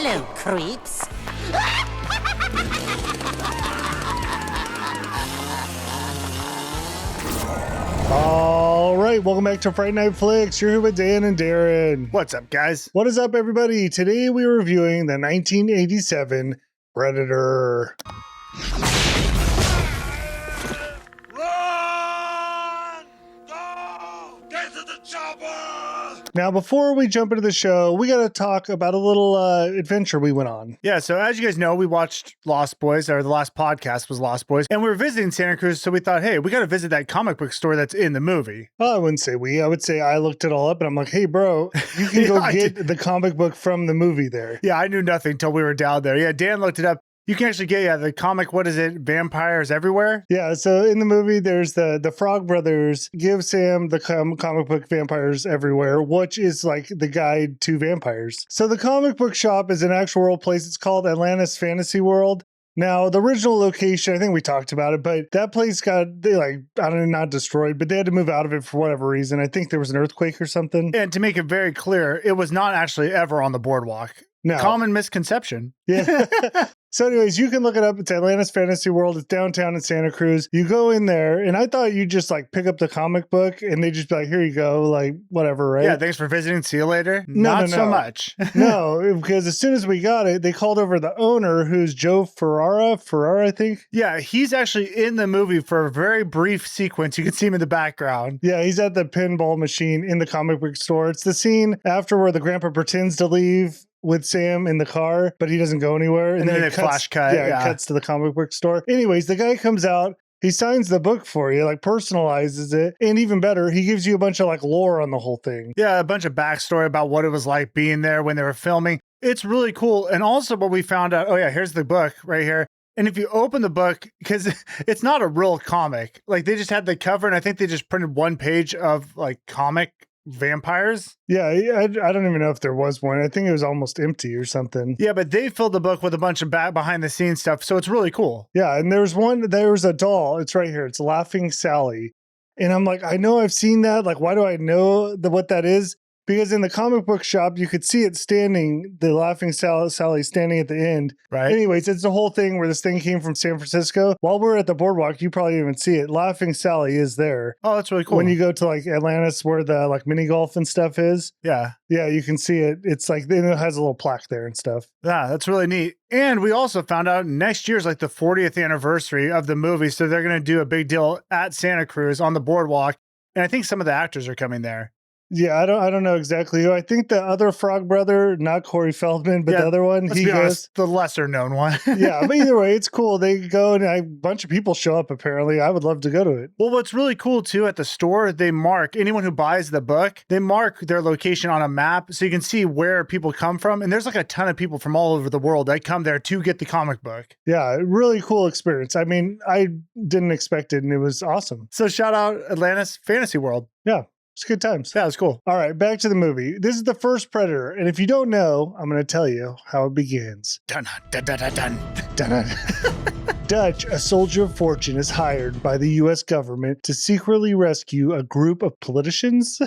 Hello, creeps. All right, welcome back to Fright Night Flicks. You're here with Dan and Darren. What's up, guys? What is up, everybody? Today we're reviewing the 1987 Predator. Run! Go! Get to the chopper! Now, before we jump into the show, we got to talk about a little adventure we went on. Yeah, so as you guys know, we watched Lost Boys, or the last podcast was Lost Boys, and we were visiting Santa Cruz, so we thought, hey, we got to visit that comic book store that's in the movie. Well, I wouldn't say we. I would say I looked it all up, and I'm like, hey, bro, you can go get the comic book from the movie there. Yeah, I knew nothing until we were down there. Yeah, Dan looked it up. You can actually get, the comic, what is it, Vampires Everywhere? Yeah, so in the movie, there's the Frog Brothers give Sam the comic book Vampires Everywhere, which is like the guide to vampires. So the comic book shop is an actual world place. It's called Atlantis Fantasy World. Now, the original location, I think we talked about it, but that place got, not destroyed, but they had to move out of it for whatever reason. I think there was an earthquake or something. And to make it very clear, it was not actually ever on the boardwalk. No. Common misconception. Yeah. So anyways, you can look it up. It's Atlantis Fantasy World. It's downtown in Santa Cruz. You go in there, and I thought you'd just like pick up the comic book, and they just be like, here you go, like whatever, right? Yeah, thanks for visiting. See you later. No. So much. No, because as soon as we got it, they called over the owner, who's Joe Ferrara, I think. Yeah, he's actually in the movie for a very brief sequence. You can see him in the background. Yeah, he's at the pinball machine in the comic book store. It's the scene after where the grandpa pretends to leave with Sam in the car, but he doesn't go anywhere. And then they flash cut. Yeah, it cuts to the comic book store. Anyways, the guy comes out, he signs the book for you, like personalizes it. And even better, he gives you a bunch of like lore on the whole thing. Yeah, a bunch of backstory about what it was like being there when they were filming. It's really cool. And also what we found out, here's the book right here. And if you open the book, because it's not a real comic, like they just had the cover and I think they just printed one page of like comic vampires. Yeah, I don't even know if there was one. I think it was almost empty or something. Yeah, but they filled the book with a bunch of behind the scenes stuff, so it's really cool. Yeah, and there's a doll. It's right here. It's Laughing Sally. And I'm like, I know I've seen that. Like, why do I know what that is? Because in the comic book shop, you could see it standing, the Laughing Sally standing at the end. Right. Anyways, it's the whole thing where this thing came from San Francisco. While we're at the boardwalk, you probably didn't even see it. Laughing Sally is there. Oh, that's really cool. When you go to like Atlantis where the like mini golf and stuff is. Yeah. Yeah, you can see it. It's like, it has a little plaque there and stuff. Yeah, that's really neat. And we also found out next year's like the 40th anniversary of the movie. So they're going to do a big deal at Santa Cruz on the boardwalk. And I think some of the actors are coming there. Yeah, I don't know exactly who. I think the other Frog brother, not Corey Feldman, but the other one, he goes. Honest, the lesser known one. Yeah, but either way, it's cool. They go and a bunch of people show up, apparently. I would love to go to it. Well, what's really cool too, at the store, they mark anyone who buys the book, they mark their location on a map so you can see where people come from. And there's like a ton of people from all over the world that come there to get the comic book. Yeah, really cool experience. I mean, I didn't expect it and it was awesome. So shout out Atlantis Fantasy World. Yeah. It's good times. Yeah, it was cool. All right, back to the movie. This is the first Predator, and if you don't know, I'm going to tell you how it begins. Dun, dun, dun, dun, dun. Dun, dun. Dutch, a soldier of fortune, is hired by the U.S. government to secretly rescue a group of politicians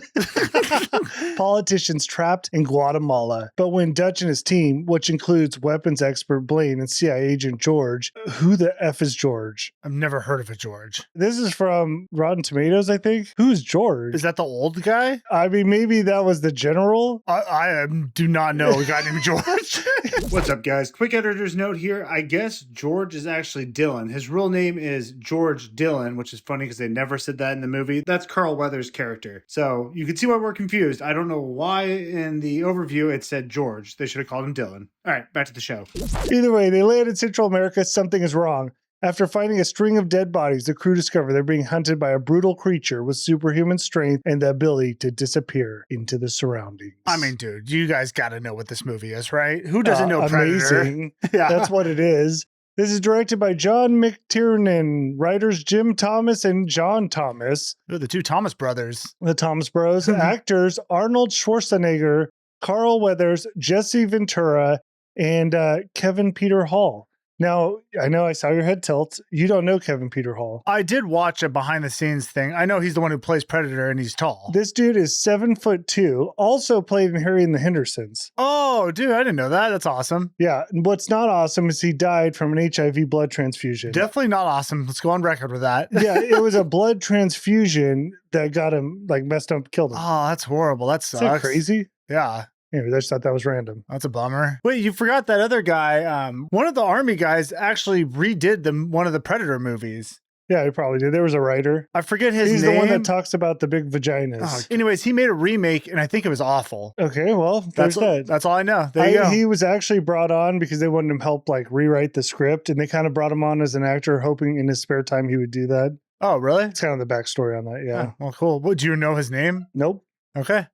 trapped in Guatemala. But when Dutch and his team, which includes weapons expert Blaine and CIA agent George, who the F is George? I've never heard of a George. This is from Rotten Tomatoes, I think. Who's George? Is that the old guy? I mean, maybe that was the general. I do not know a guy named George. What's up, guys? Quick editor's note here. I guess George is actually Dylan. His real name is George Dylan, which is funny because they never said that in the movie. That's Carl Weathers' character. So you can see why we're confused. I don't know why in the overview it said George. They should have called him Dylan. All right, back to the show. Either way, they land in Central America. Something is wrong. After finding a string of dead bodies, the crew discover they're being hunted by a brutal creature with superhuman strength and the ability to disappear into the surroundings. I mean, dude, you guys got to know what this movie is, right? Who doesn't know Predator? Amazing. Yeah. That's what it is. This is directed by John McTiernan, writers Jim Thomas and John Thomas. They're the two Thomas brothers. The Thomas Bros. Actors Arnold Schwarzenegger, Carl Weathers, Jesse Ventura, and Kevin Peter Hall. Now, I know I saw your head tilt. You don't know Kevin Peter Hall. I did watch a behind the scenes thing. I know he's the one who plays Predator and he's tall. This dude is 7'2", also played in Harry and the Hendersons. Oh, dude, I didn't know that. That's awesome. Yeah. And what's not awesome is he died from an HIV blood transfusion. Definitely not awesome. Let's go on record with that. Yeah, it was a blood transfusion that got him like messed up, killed him. Oh, that's horrible. That sucks. Isn't that crazy? Yeah. Anyway, I just thought that was random. That's a bummer. Wait, you forgot that other guy. One of the army guys actually redid one of the Predator movies. Yeah, he probably did. There was a writer. I forget his name. He's the one that talks about the big vaginas. Oh, anyways, he made a remake, and I think it was awful. Okay, well, there's that. That's all I know. There you go. He was actually brought on because they wanted him help like rewrite the script, and they kind of brought him on as an actor, hoping in his spare time he would do that. Oh, really? It's kind of the backstory on that. Yeah. Oh, well, cool. What, do you know his name? Nope. Okay.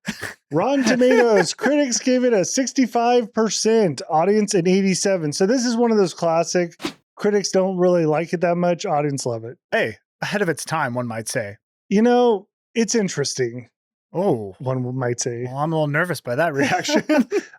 Rotten Tomatoes, critics gave it a 65%, audience an 87%. So this is one of those classic, critics don't really like it that much, audience love it. Hey, ahead of its time, one might say. You know, it's interesting. Oh. One might say. Well, I'm a little nervous by that reaction.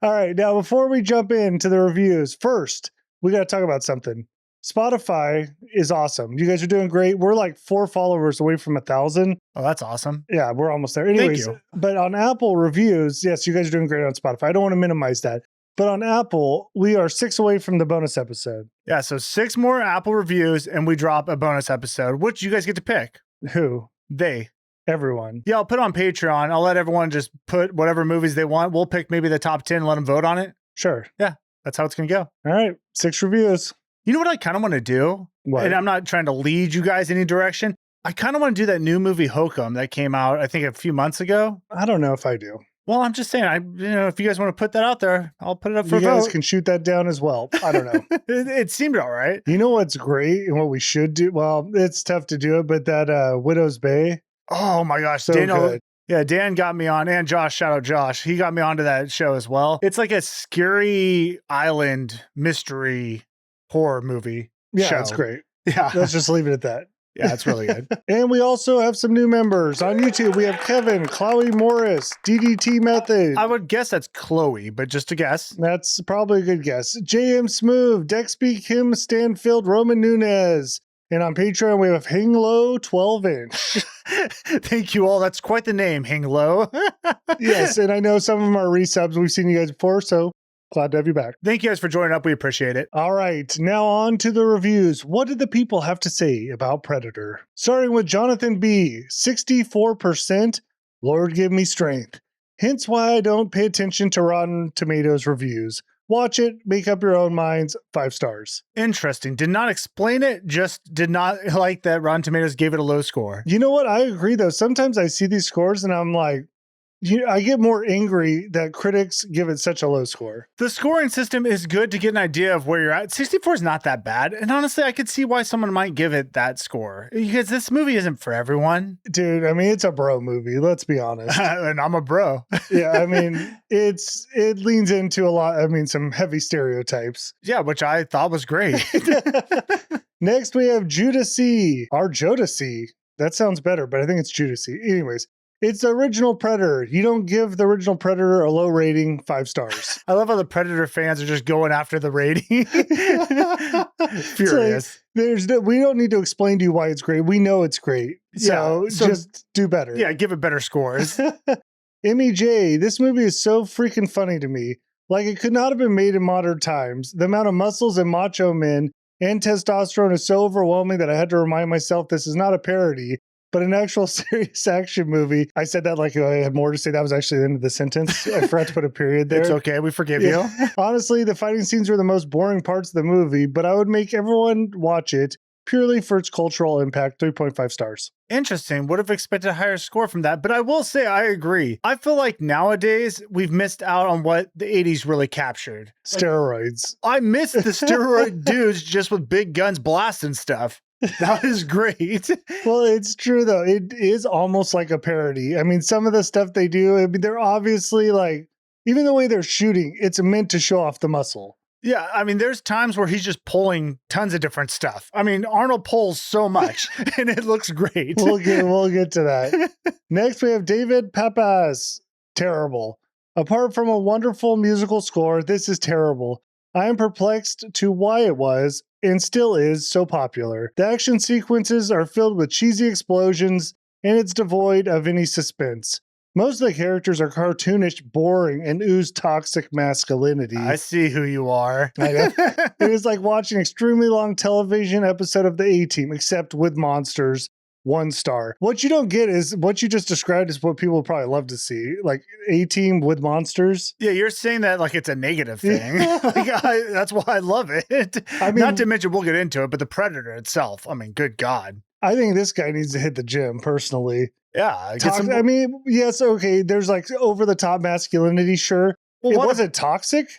All right, now before we jump into the reviews, first, we got to talk about something. Spotify is awesome. You guys are doing great. We're like 4 followers away from 1,000. Oh, that's awesome. Yeah, we're almost there. Anyways, Thank you. But on Apple reviews, yes, you guys are doing great on Spotify. I don't want to minimize that. But on Apple, we are 6 away from the bonus episode. Yeah, so 6 more Apple reviews and we drop a bonus episode, which you guys get to pick. Who? They. Everyone. Yeah, I'll put it on Patreon. I'll let everyone just put whatever movies they want. We'll pick maybe the top 10 and let them vote on it. Sure. Yeah, that's how it's going to go. All right, 6 reviews. You know what I kind of want to do? What? And I'm not trying to lead you guys any direction. I kind of want to do that new movie Hokum that came out, I think, a few months ago. I don't know if I do. Well, I'm just saying, if you guys want to put that out there, I'll put it up for a You guys vote. can shoot that down as well. I don't know. It seemed all right. You know what's great and what we should do? Well, it's tough to do it, but that Widow's Bay. Oh my gosh, So Daniel. good. Yeah, Dan got me on, and Josh, shout out Josh. He got me onto that show as well. It's like a scary island mystery horror movie. Yeah, show. it's great. Yeah. Let's just leave it at that. Yeah, it's really good. And we also have some new members on YouTube. We have Kevin, Chloe Morris, DDT Method. I would guess that's Chloe, but just a guess. That's probably a good guess. JM Smooth, Dexby, Kim Stanfield, Roman Nunez. And on Patreon, we have Hang Low 12 inch. Thank you all. That's quite the name, Hang Low. Yes, and I know some of them are resubs. We've seen you guys before, so glad to have you back. Thank you guys for joining up. We appreciate it. All right, now on to the reviews. What did the people have to say about Predator? Starting with Jonathan B, 64%. Lord, give me strength. Hence why I don't pay attention to Rotten Tomatoes reviews. Watch it, make up your own minds, 5 stars. Interesting. Did not explain it, just did not like that Rotten Tomatoes gave it a low score. You know what? I agree, though. Sometimes I see these scores and I'm like, I get more angry that critics give it such a low score. The scoring system is good to get an idea of where you're at. 64 is not that bad. And honestly, I could see why someone might give it that score. Because this movie isn't for everyone. Dude, I mean, it's a bro movie. Let's be honest. And I'm a bro. Yeah, I mean, it leans into a lot. I mean, some heavy stereotypes. Yeah, which I thought was great. Next, we have Judas-C, or Jodeci. That sounds better, but I think it's Judas-C. Anyways, it's the original Predator. You don't give the original Predator a low rating, 5 stars. I love how the Predator fans are just going after the rating. Furious. We don't need to explain to you why it's great. We know it's great. So just do better. Yeah, give it better scores. MEJ, this movie is so freaking funny to me. Like, it could not have been made in modern times. The amount of muscles and macho men and testosterone is so overwhelming that I had to remind myself this is not a parody, but an actual serious action movie. I said that like I had more to say. That was actually the end of the sentence. I forgot to put a period there. It's okay. We forgive you. Honestly, the fighting scenes were the most boring parts of the movie, but I would make everyone watch it purely for its cultural impact, 3.5 stars. Interesting. Would have expected a higher score from that. But I will say, I agree. I feel like nowadays we've missed out on what the 80s really captured. Steroids. I miss the steroid dudes just with big guns blasting stuff. That is great. Well, it's true, though. It is almost like a parody. I mean, some of the stuff they do, I mean, they're obviously like, even the way they're shooting, it's meant to show off the muscle. Yeah, I mean, there's times where he's just pulling tons of different stuff. I mean, Arnold pulls so much, and it looks great. We'll get to that. Next, we have David Papas. Terrible. Apart from a wonderful musical score, this is terrible. I am perplexed to why it was, and still is, so popular. The action sequences are filled with cheesy explosions, and it's devoid of any suspense. Most of the characters are cartoonish, boring, and ooze toxic masculinity. I see who you are. I know. It was like watching an extremely long television episode of the A-Team, except with monsters. 1 star. What you don't get is what you just described is what people probably love to see, like A-Team with monsters. Yeah, you're saying that like it's a negative thing. That's why I love it. I mean, not to mention, we'll get into it, but the Predator itself, I mean, good God. I think this guy needs to hit the gym personally. Yeah. I mean, yes, okay, there's like over-the-top masculinity, sure. Well, was it toxic?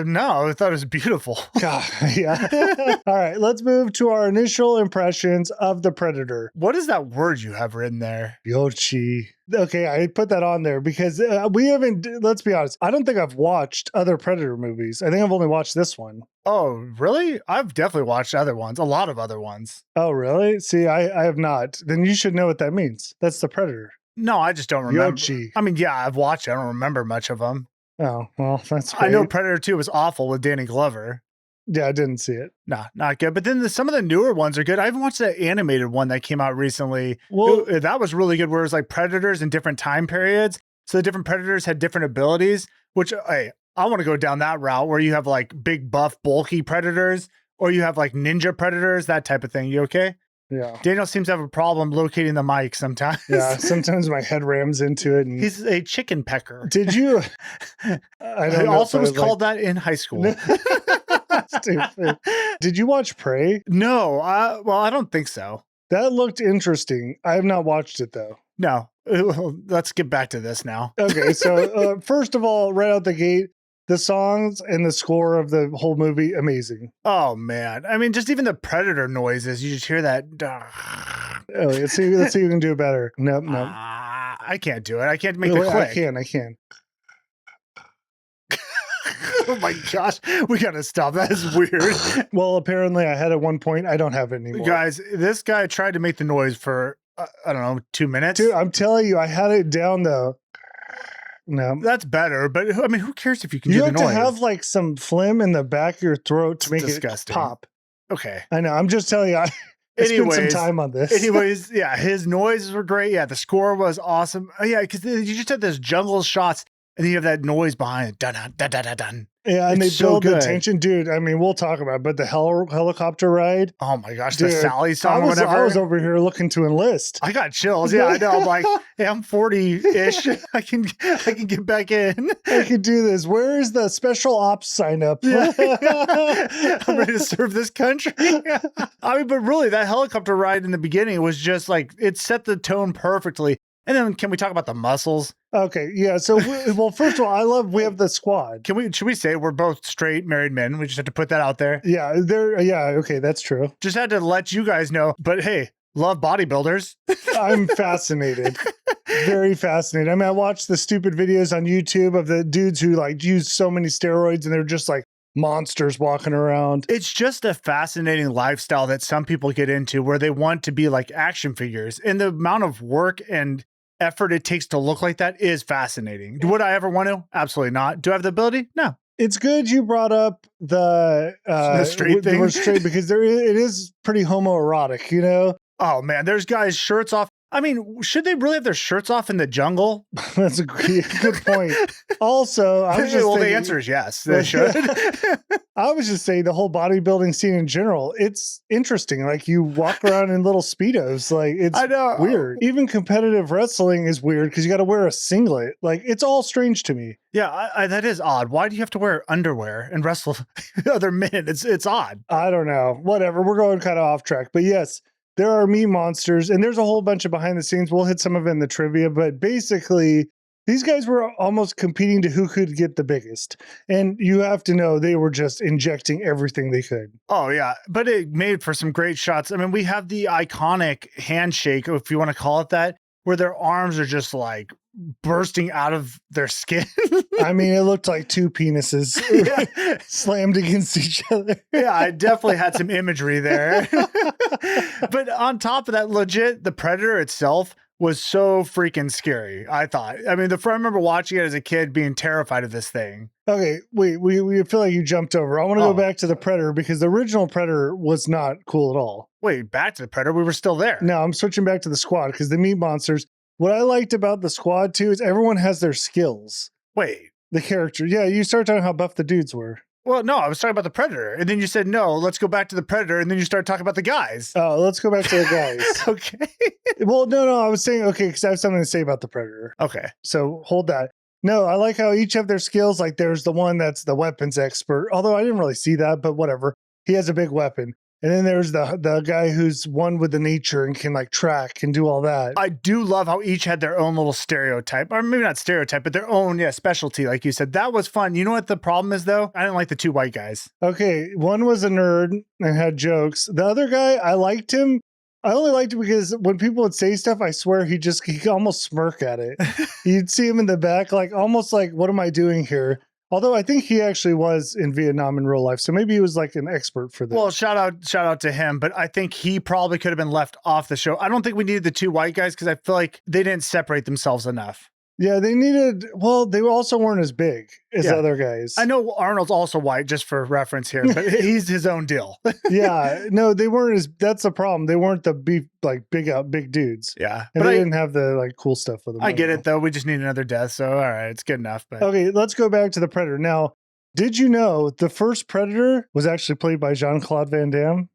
No, I thought it was beautiful. God, yeah. All right, let's move to our initial impressions of the Predator. What is that word you have written there? Yoshi. Okay, I put that on there because we haven't, let's be honest, I don't think I've watched other Predator movies. I think I've only watched this one. Oh, really? I've definitely watched other ones, a lot of other ones. Oh, really? See, I have not. Then you should know what that means. That's the Predator. No, I just don't remember. Yoshi. I mean, yeah, I've watched it. I don't remember much of them. Oh, well, that's great. I know Predator 2 was awful with Danny Glover. Yeah, I didn't see it. Nah, not good. But then some of the newer ones are good. I haven't watched that animated one that came out recently. Well, that was really good, where it was like predators in different time periods. So the different predators had different abilities, which, hey, I want to go down that route where you have like big, buff, bulky predators, or you have like ninja predators, that type of thing. You okay? Yeah. Daniel seems to have a problem locating the mic sometimes. Yeah, sometimes my head rams into it. And he's a chicken pecker. Did you? I also was called that in high school. Stupid. Did you watch Prey? No. Well, I don't think so. That looked interesting. I have not watched it though. No. Let's get back to this now. Okay, so first of all, right out the gate, the songs and the score of the whole movie, amazing. Oh man. I mean, just even the predator noises, you just hear that. Oh, let's see if you can do it better. Nope. I can't do it. I can't make the click. I can. Oh my gosh. We got to stop. That is weird. Well, apparently I had at one point. I don't have it anymore. Guys, this guy tried to make the noise for, I don't know, 2 minutes. Dude, I'm telling you, I had it down though. No. That's better, but I mean, who cares if you can do the the noise? You have to have like some phlegm in the back of your throat to make disgusting. It pop. Okay. I know. I'm just telling you, I spent some time on this. Anyways, yeah, his noises were great. Yeah, the score was awesome. Oh, yeah, because you just had this jungle shots, and then you have that noise behind it. Dun, dun, dun, dun, dun. Yeah, and it's they build so the tension. Dude, I mean, we'll talk about it, but the helicopter ride. Oh my gosh, dude, the Sally song or whatever. I was over here looking to enlist. I got chills. Yeah, I know. I'm like, hey, I'm 40-ish. I can get back in. I can do this. Where is the special ops sign up? I'm ready to serve this country. I mean, but really, that helicopter ride in the beginning was just like, it set the tone perfectly. And then can we talk about the muscles? Okay, yeah. So, well, first of all, we have the squad. Should we say we're both straight married men? We just have to put that out there. Yeah, okay, that's true. Just had to let you guys know. But hey, love bodybuilders. I'm fascinated. Very fascinated. I mean, I watched the stupid videos on YouTube of the dudes who like use so many steroids and they're just like monsters walking around. It's just a fascinating lifestyle that some people get into where they want to be like action figures. And the amount of work and effort it takes to look like that is fascinating. Would I ever want to? Absolutely not. Do I have the ability? No. It's good you brought up the straight thing. We're straight because it is pretty homoerotic, you know? Oh man, there's guys shirts off. I mean, should they really have their shirts off in the jungle? That's a good point. Also, I was just well, thinking, the answer is yes, they should. I was just saying the whole bodybuilding scene in general, it's interesting. Like you walk around in little Speedos. Like it's weird. Even competitive wrestling is weird because you got to wear a singlet. Like it's all strange to me. Yeah, that is odd. Why do you have to wear underwear and wrestle other men? It's odd. I don't know. Whatever. We're going kind of off track. But yes, there are meat monsters, and there's a whole bunch of behind the scenes. We'll hit some of it in the trivia, but basically, these guys were almost competing to who could get the biggest. And you have to know they were just injecting everything they could. Oh, yeah. But it made for some great shots. I mean, we have the iconic handshake, if you want to call it that, where their arms are just like bursting out of their skin. I mean, it looked like two penises slammed against each other. Yeah, I definitely had some imagery there. But on top of that, legit, the Predator itself was so freaking scary, I thought. I mean, I remember watching it as a kid being terrified of this thing. Okay, wait, we feel like you jumped over. I want to go back to the Predator because the original Predator was not cool at all. Wait, back to the Predator? We were still there. No, I'm switching back to the Squad because the meat monsters. What I liked about the Squad too is everyone has their skills. Wait. The character. Yeah, you start talking how buff the dudes were. Well, no, I was talking about the Predator. And then you said, no, let's go back to the Predator. And then you started talking about the guys. Oh, let's go back to the guys. Okay. Well, no, I was saying, okay, because I have something to say about the Predator. Okay. So hold that. No, I like how each have their skills. Like there's the one that's the weapons expert, although I didn't really see that, but whatever. He has a big weapon. And then there's the guy who's one with the nature and can like track and do all that. I do love how each had their own little stereotype, or maybe not stereotype, but their own specialty. Like you said, that was fun. You know what the problem is though? I didn't like the two white guys. Okay, one was a nerd and had jokes. The other guy, I liked him. I only liked him because when people would say stuff, I swear he almost smirk at it. You'd see him in the back, like almost like, what am I doing here? Although I think he actually was in Vietnam in real life. So maybe he was like an expert for this. Well, shout out to him. But I think he probably could have been left off the show. I don't think we needed the two white guys because I feel like they didn't separate themselves enough. Yeah, they also weren't as big as other guys. I know Arnold's also white, just for reference here, but he's his own deal. Yeah, no, they weren't that's the problem. They weren't the big dudes. Yeah. And they didn't have the like cool stuff with them. I get it though. We just need another death. So, all right, it's good enough. But okay, let's go back to the Predator. Now, did you know the first Predator was actually played by Jean-Claude Van Damme?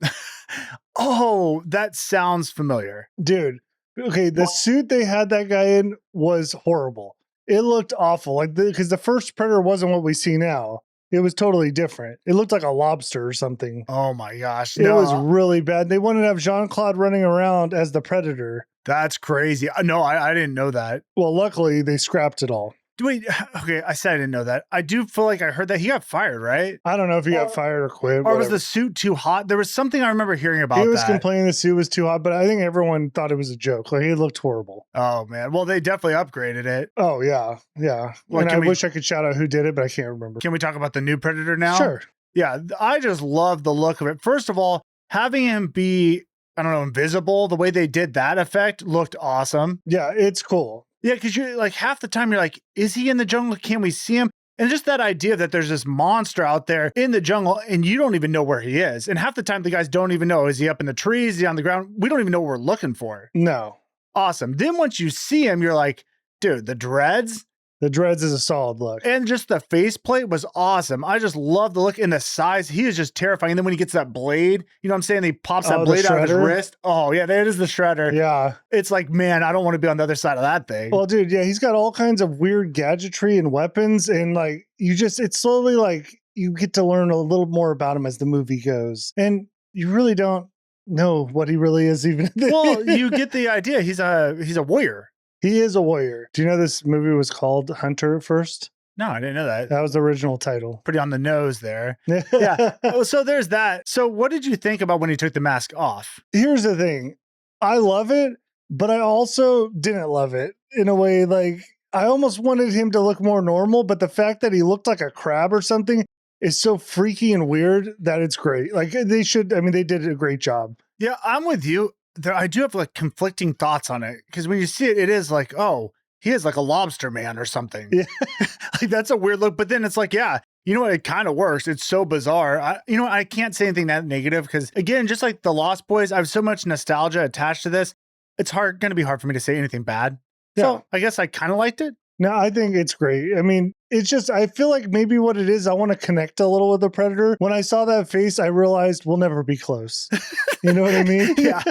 Oh, that sounds familiar. Dude. Okay, the suit they had that guy in was horrible. It looked awful. Like because the first Predator wasn't what we see now. It was totally different. It looked like a lobster or something. Oh my gosh. It was really bad. They wanted to have Jean-Claude running around as the Predator. That's crazy. No, I didn't know that. Well, luckily they scrapped it all. Wait, okay, I said I didn't know that. I do feel like I heard that he got fired, right? I don't know if he got fired or quit. Or whatever. was the suit too hot? There was something I remember hearing about He was that. complaining the suit was too hot, but I think everyone thought it was a joke. Like, it looked horrible. Oh, man. Well, they definitely upgraded it. Oh, yeah. Yeah. Well, and I wish I could shout out who did it, but I can't remember. Can we talk about the new Predator now? Sure. Yeah, I just love the look of it. First of all, having him be, I don't know, invisible, the way they did that effect looked awesome. Yeah, it's cool. Yeah, because you're like half the time you're like, is he in the jungle? Can we see him? And just that idea that there's this monster out there in the jungle and you don't even know where he is. And half the time the guys don't even know. Is he up in the trees? Is he on the ground? We don't even know what we're looking for. No. Awesome. Then once you see him, you're like, dude, the dreads. The dreads is a solid look. And just the faceplate was awesome. I just love the look and the size. He is just terrifying. And then when he gets that blade, you know what I'm saying? He pops that blade out of his wrist. Oh, yeah, that is the shredder. Yeah. It's like, man, I don't want to be on the other side of that thing. Well, dude, yeah, he's got all kinds of weird gadgetry and weapons. And like, it's slowly like you get to learn a little more about him as the movie goes. And you really don't know what he really is even. Well, you get the idea. He's a warrior. He is a warrior. Do you know this movie was called Hunter at first? No, I didn't know that. That was the original title. Pretty on the nose there. Yeah. Oh, so there's that. So what did you think about when he took the mask off? Here's the thing. I love it, but I also didn't love it in a way. Like, I almost wanted him to look more normal, but the fact that he looked like a crab or something is so freaky and weird that it's great. Like, they did a great job. Yeah, I'm with you. I do have like conflicting thoughts on it because when you see it, it is like, oh, he is like a lobster man or something. Yeah. Like that's a weird look. But then it's like, yeah, you know what? It kind of works. It's so bizarre. I can't say anything that negative because again, just like the Lost Boys, I have so much nostalgia attached to this. It's going to be hard for me to say anything bad. Yeah. So I guess I kind of liked it. No, I think it's great. I mean, it's just, I feel like maybe what it is, I want to connect a little with the Predator. When I saw that face, I realized we'll never be close. You know what I mean? Yeah.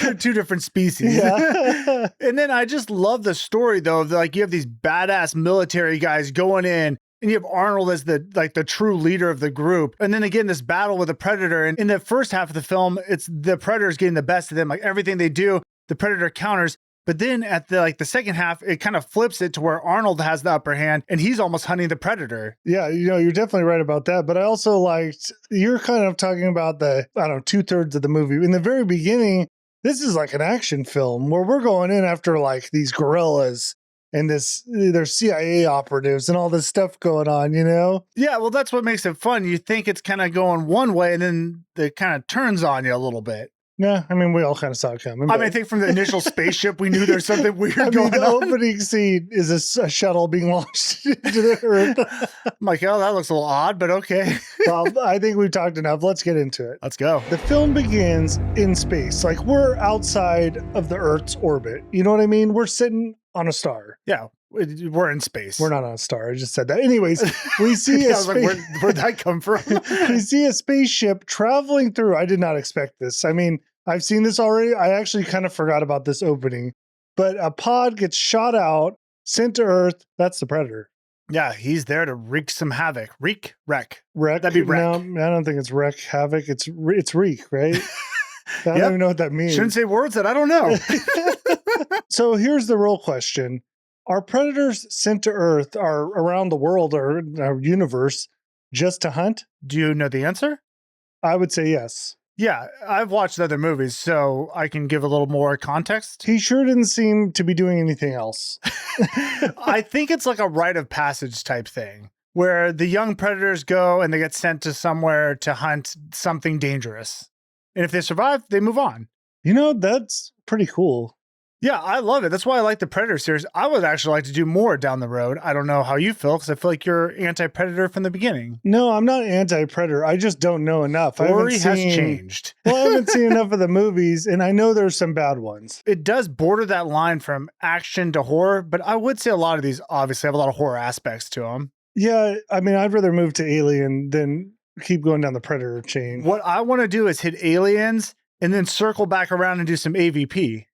You're two different species. Yeah. And then I just love the story though. Like you have these badass military guys going in and you have Arnold as the true leader of the group. And then again, this battle with the Predator. And in the first half of the film, it's the Predator's getting the best of them. Like everything they do, the Predator counters. But then at the second half, it kind of flips it to where Arnold has the upper hand and he's almost hunting the Predator. Yeah, you're definitely right about that. But I also liked, you're kind of talking about the, 2/3 of the movie. In the very beginning, this is like an action film where we're going in after like these guerrillas and there's CIA operatives and all this stuff going on, you know? Yeah, well, that's what makes it fun. You think it's kind of going one way and then it kind of turns on you a little bit. Yeah, I mean, we all kind of saw it coming. I think from the initial spaceship, we knew there's something weird going the on. opening scene is a shuttle being launched into the Earth. I'm like, oh, that looks a little odd, but okay. Well, I think we've talked enough. Let's get into it. Let's go. The film begins in space. Like, we're outside of the Earth's orbit. You know what I mean? We're sitting on a star. Yeah, we're in space. We're not on a star. I just said that. Anyways, we see I was like, where'd that come from? we see a spaceship traveling through. I did not expect this. I mean, I've seen this already. I actually kind of forgot about this opening. But a pod gets shot out, sent to Earth. That's the Predator. Yeah, he's there to wreak some havoc. Wreak? Wreck. Wreck? That'd be wreck. No, I don't think it's wreck, havoc. It's wreak, right? I don't even know what that means. Shouldn't say words that I don't know. So here's the real question. Are predators sent to Earth or around the world or our universe just to hunt? Do you know the answer? I would say yes. Yeah, I've watched other movies, so I can give a little more context. He sure didn't seem to be doing anything else. I think it's like a rite of passage type thing where the young predators go and they get sent to somewhere to hunt something dangerous. And if they survive, they move on. You know, that's pretty cool. Yeah, I love it. That's why I like the Predator series. I would actually like to do more down the road. I don't know how you feel because I feel like you're anti-Predator from the beginning. No, I'm not anti-Predator. I just don't know enough. Story has changed. Well, I haven't seen enough of the movies, and I know there's some bad ones. It does border that line from action to horror, but I would say a lot of these obviously have a lot of horror aspects to them. Yeah, I mean, I'd rather move to Alien than keep going down the Predator chain. What I want to do is hit Aliens and then circle back around and do some AVP.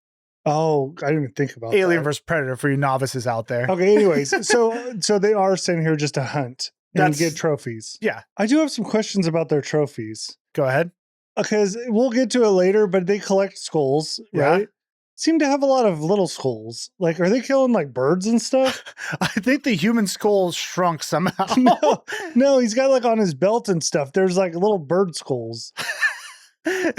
Oh, I didn't even think about Alien that. versus Predator for you novices out there. Okay, anyways, so they are sent here just to hunt and get trophies. Yeah. I do have some questions about their trophies. Go ahead. Because we'll get to it later, but they collect skulls, right? Seem to have a lot of little skulls. Like, are they killing like birds and stuff? I think the human skull shrunk somehow. No, he's got like on his belt and stuff. There's like little bird skulls. I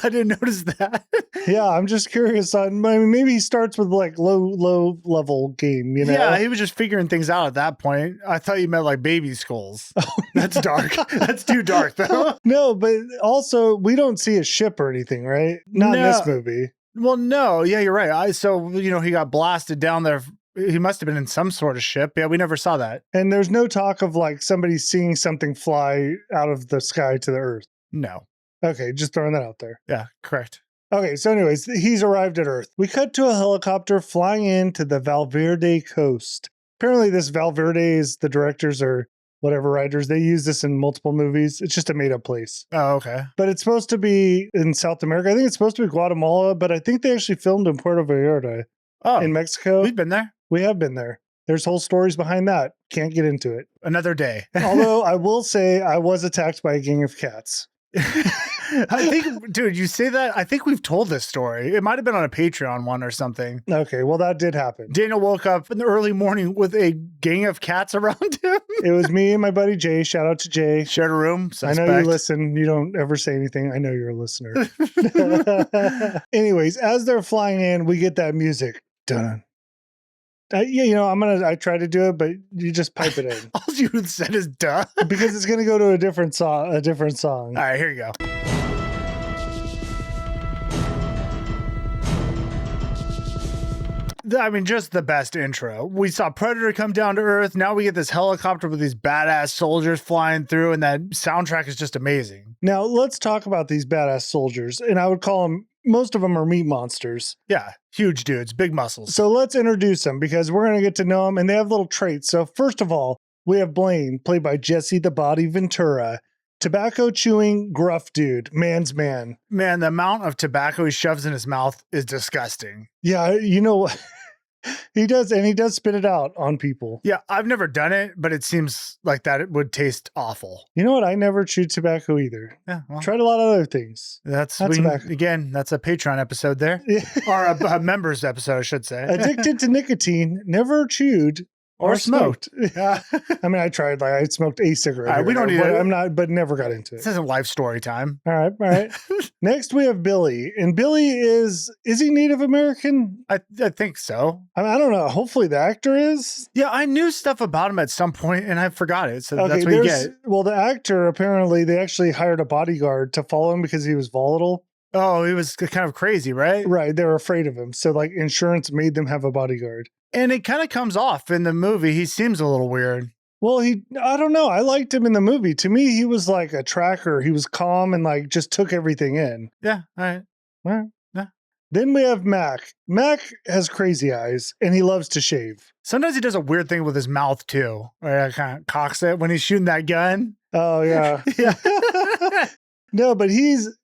didn't notice that. Yeah, I'm just curious. I mean, maybe he starts with like low level game, you know? Yeah, he was just figuring things out at that point. I thought you meant like baby skulls. That's dark. That's too dark, though. No, but also we don't see a ship or anything, right? Not in this movie. Well, no. Yeah, you're right. So, he got blasted down there. He must have been in some sort of ship. Yeah, we never saw that. And there's no talk of like somebody seeing something fly out of the sky to the Earth. No. Okay, just throwing that out there. Yeah, correct. Okay, so anyways, he's arrived at Earth. We cut to a helicopter flying into the Valverde coast. Apparently this Valverde is the directors or whatever writers. They use this in multiple movies. It's just a made up place. Oh, okay. But it's supposed to be in South America. I think it's supposed to be Guatemala, but I think they actually filmed in Puerto Vallarta in Mexico. We've been there. We have been there. There's whole stories behind that. Can't get into it. Another day. Although I will say I was attacked by a gang of cats. I think, dude, you say that. I think we've told this story. It might have been on a Patreon one or something. Okay, well, that did happen. Daniel woke up in the early morning with a gang of cats around him. It was me and my buddy Jay. Shout out to Jay. Shared a room. Suspect. I know you listen. You don't ever say anything. I know you're a listener. Anyways, as they're flying in, we get that music. Dun. I try to do it, but you just pipe it in. All you said is duh. Because it's going to go to a different song. All right, here you go. I mean, just the best intro. We saw Predator come down to Earth. Now we get this helicopter with these badass soldiers flying through, and that soundtrack is just amazing. Now, let's talk about these badass soldiers, and I would call them, most of them are meat monsters. Yeah, huge dudes, big muscles. So let's introduce them because we're going to get to know them, and they have little traits. So first of all, we have Blaine, played by Jesse the Body Ventura. Tobacco chewing, gruff dude, man's man. Man, the amount of tobacco he shoves in his mouth is disgusting. Yeah, you know what? He does, and he does spit it out on people. Yeah, I've never done it, but it seems like that it would taste awful. You know what? I never chewed tobacco either. Yeah, well, tried a lot of other things. That's a Patreon episode there. Or a members episode, I should say. Addicted to nicotine, never chewed. Or smoked. Yeah. I mean, I tried, I smoked a cigarette. All right, we don't need it. But never got into it. This isn't life story time. All right. Next, we have Billy. And Billy is he Native American? I think so. I don't know. Hopefully the actor is. Yeah, I knew stuff about him at some point and I forgot it. So that's what you get. Well, the actor, apparently, they actually hired a bodyguard to follow him because he was volatile. Oh, he was kind of crazy, right? Right. They were afraid of him. So like insurance made them have a bodyguard. And it kind of comes off in the movie. He seems a little weird. Well, I don't know. I liked him in the movie. To me, he was like a tracker. He was calm and like just took everything in. Yeah. All right. Right. Yeah. Then we have Mac. Mac has crazy eyes and he loves to shave. Sometimes he does a weird thing with his mouth too. Where he kind of cocks it when he's shooting that gun. Oh, yeah. Yeah. No, but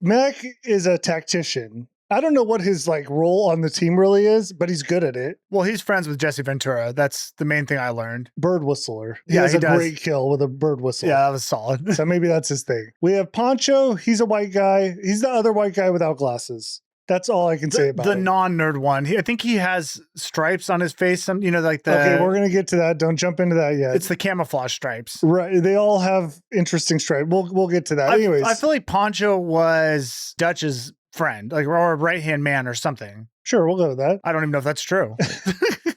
Mac is a tactician. I don't know what his like role on the team really is, but he's good at it. Well, he's friends with Jesse Ventura. That's the main thing I learned. Bird whistler. He Yeah, has he a does. great kill with a bird whistle. Yeah, that was solid. So maybe that's his thing. We have Poncho. He's a white guy. He's the other white guy without glasses. That's all I can say about the him. non-nerd one. I think he has stripes on his face. Some, like the. Okay, we're gonna get to that. Don't jump into that yet. It's the camouflage stripes. Right. They all have interesting stripes. We'll get to that. Anyways, I feel like Poncho was Dutch's friend, like or a right-hand man or something. Sure, we'll go with that. I don't even know if that's true.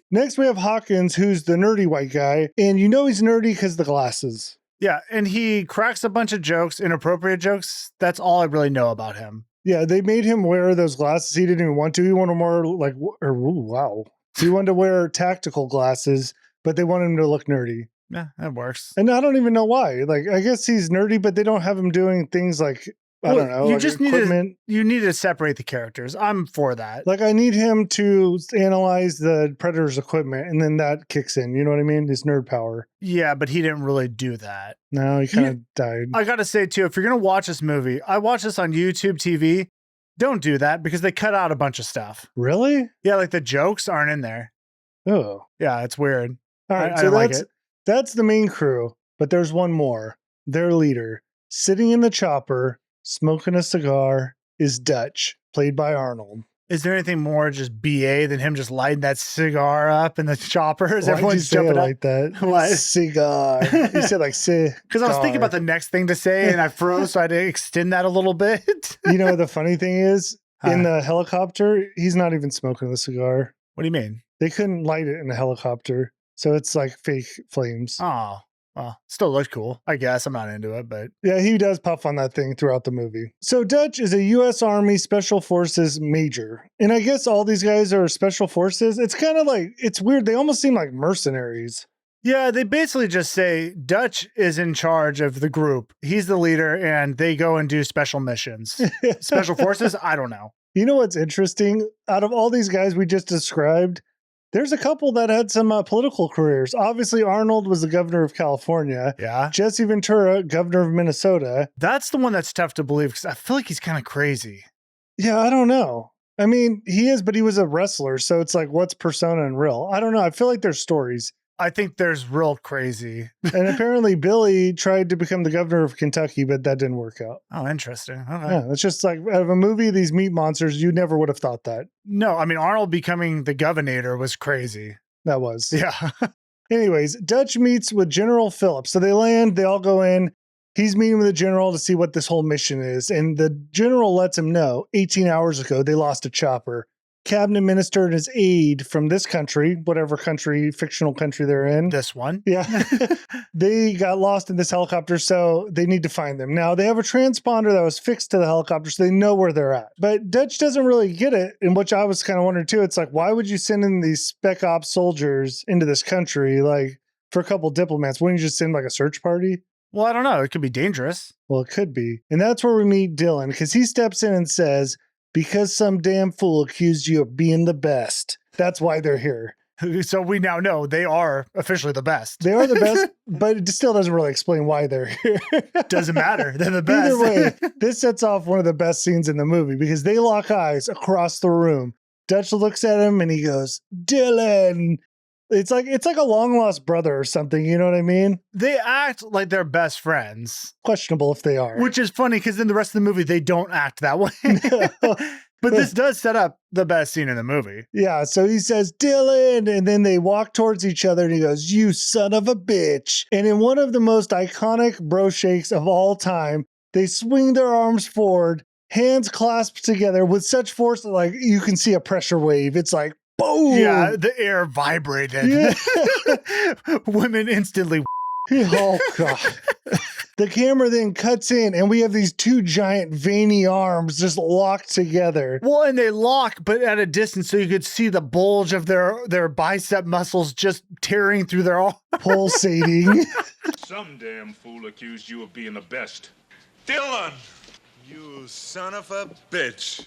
Next, we have Hawkins, who's the nerdy white guy, and you know he's nerdy because of the glasses. Yeah, and he cracks a bunch of jokes, inappropriate jokes. That's all I really know about him. Yeah, they made him wear those glasses. He didn't even want to. He wanted more like, wow. He wanted to wear tactical glasses, but they wanted him to look nerdy. Yeah, that works. And I don't even know why. Like, I guess he's nerdy, but they don't have him doing things like, I don't know. You like just you need to separate the characters. I'm for that. Like, I need him to analyze the Predator's equipment, and then that kicks in. You know what I mean? His nerd power. Yeah, but he didn't really do that. No, he kind of died. I got to say, too, if you're going to watch this movie, I watch this on YouTube TV. Don't do that because they cut out a bunch of stuff. Really? Yeah, like the jokes aren't in there. Oh. Yeah, it's weird. All right, I so don't like it. that's the main crew, but there's one more. Their leader, sitting in the chopper, smoking a cigar, is Dutch, played by Arnold. Is there anything more just BA than him just lighting that cigar up in the choppers? Why'd you say it like that? What? Cigar. You said like cigar. Because I was thinking about the next thing to say and I froze, so I had to extend that a little bit. You know, the funny thing is, Huh. in the helicopter, he's not even smoking the cigar. What do you mean? They couldn't light it in the helicopter, so it's like fake flames. Oh, well, still looked cool. I guess I'm not into it, but Yeah, he does puff on that thing throughout the movie. So Dutch is a U.S. Army Special Forces major. And I guess all these guys are Special Forces. It's kind of like, it's weird. They almost seem like mercenaries. yeah, they basically just say Dutch is in charge of the group. He's the leader and they go and do special missions. Special forces? I don't know. You know what's interesting? Out of all these guys we just described, there's a couple that had some political careers. Obviously, Arnold was the governor of California. Yeah. Jesse Ventura, governor of Minnesota. That's the one that's tough to believe because I feel like he's kind of crazy. Yeah, I don't know. I mean, he is, but he was a wrestler. So it's like, what's persona and real? I don't know. I feel like there's stories. I think there's real crazy. And apparently Billy tried to become the governor of Kentucky, but that didn't work out. Oh, interesting. Okay. Yeah, it's just like out of a movie, these meat monsters, you never would have thought that. No, I mean, Arnold becoming the governor was crazy. That was. Yeah. Anyways, Dutch meets with General Phillips. So they land, they all go in. He's meeting with the general to see what this whole mission is. And the general lets him know 18 hours ago, they lost a chopper. Cabinet minister and his aide from this country, whatever country, fictional country they're in. This one. Yeah. They got lost in this helicopter, so they need to find them. Now, they have a transponder that was fixed to the helicopter, so they know where they're at. But Dutch doesn't really get it, and which I was kind of wondering too. It's like, why would you send in these spec ops soldiers into this country, like, for a couple diplomats? Wouldn't you just send, like, a search party? Well, I don't know. It could be dangerous. Well, it could be. And that's where we meet Dylan, because he steps in and says, because some damn fool accused you of being the best. That's why they're here. So we now know they are officially the best. They are the best, but it still doesn't really explain why they're here. Doesn't matter. They're the best. Either way, this sets off one of the best scenes in the movie because they lock eyes across the room. Dutch looks at him and he goes, Dylan. It's like a long lost brother or something. You know what I mean? They act like they're best friends. Questionable if they are. Which is funny because in the rest of the movie, they don't act that way. But this does set up the best scene in the movie. Yeah, so he says, Dylan, and then they walk towards each other and he goes, you son of a bitch. And in one of the most iconic bro shakes of all time, they swing their arms forward, hands clasped together with such force that like you can see a pressure wave. It's like, boom. Yeah, the air vibrated. Yeah. Women instantly. Oh, God. The camera then cuts in and we have these two giant veiny arms just locked together. Well, and they lock, but at a distance, so you could see the bulge of their bicep muscles just tearing through their arm. Pulsating. Some damn fool accused you of being the best. Dylan! You son of a bitch.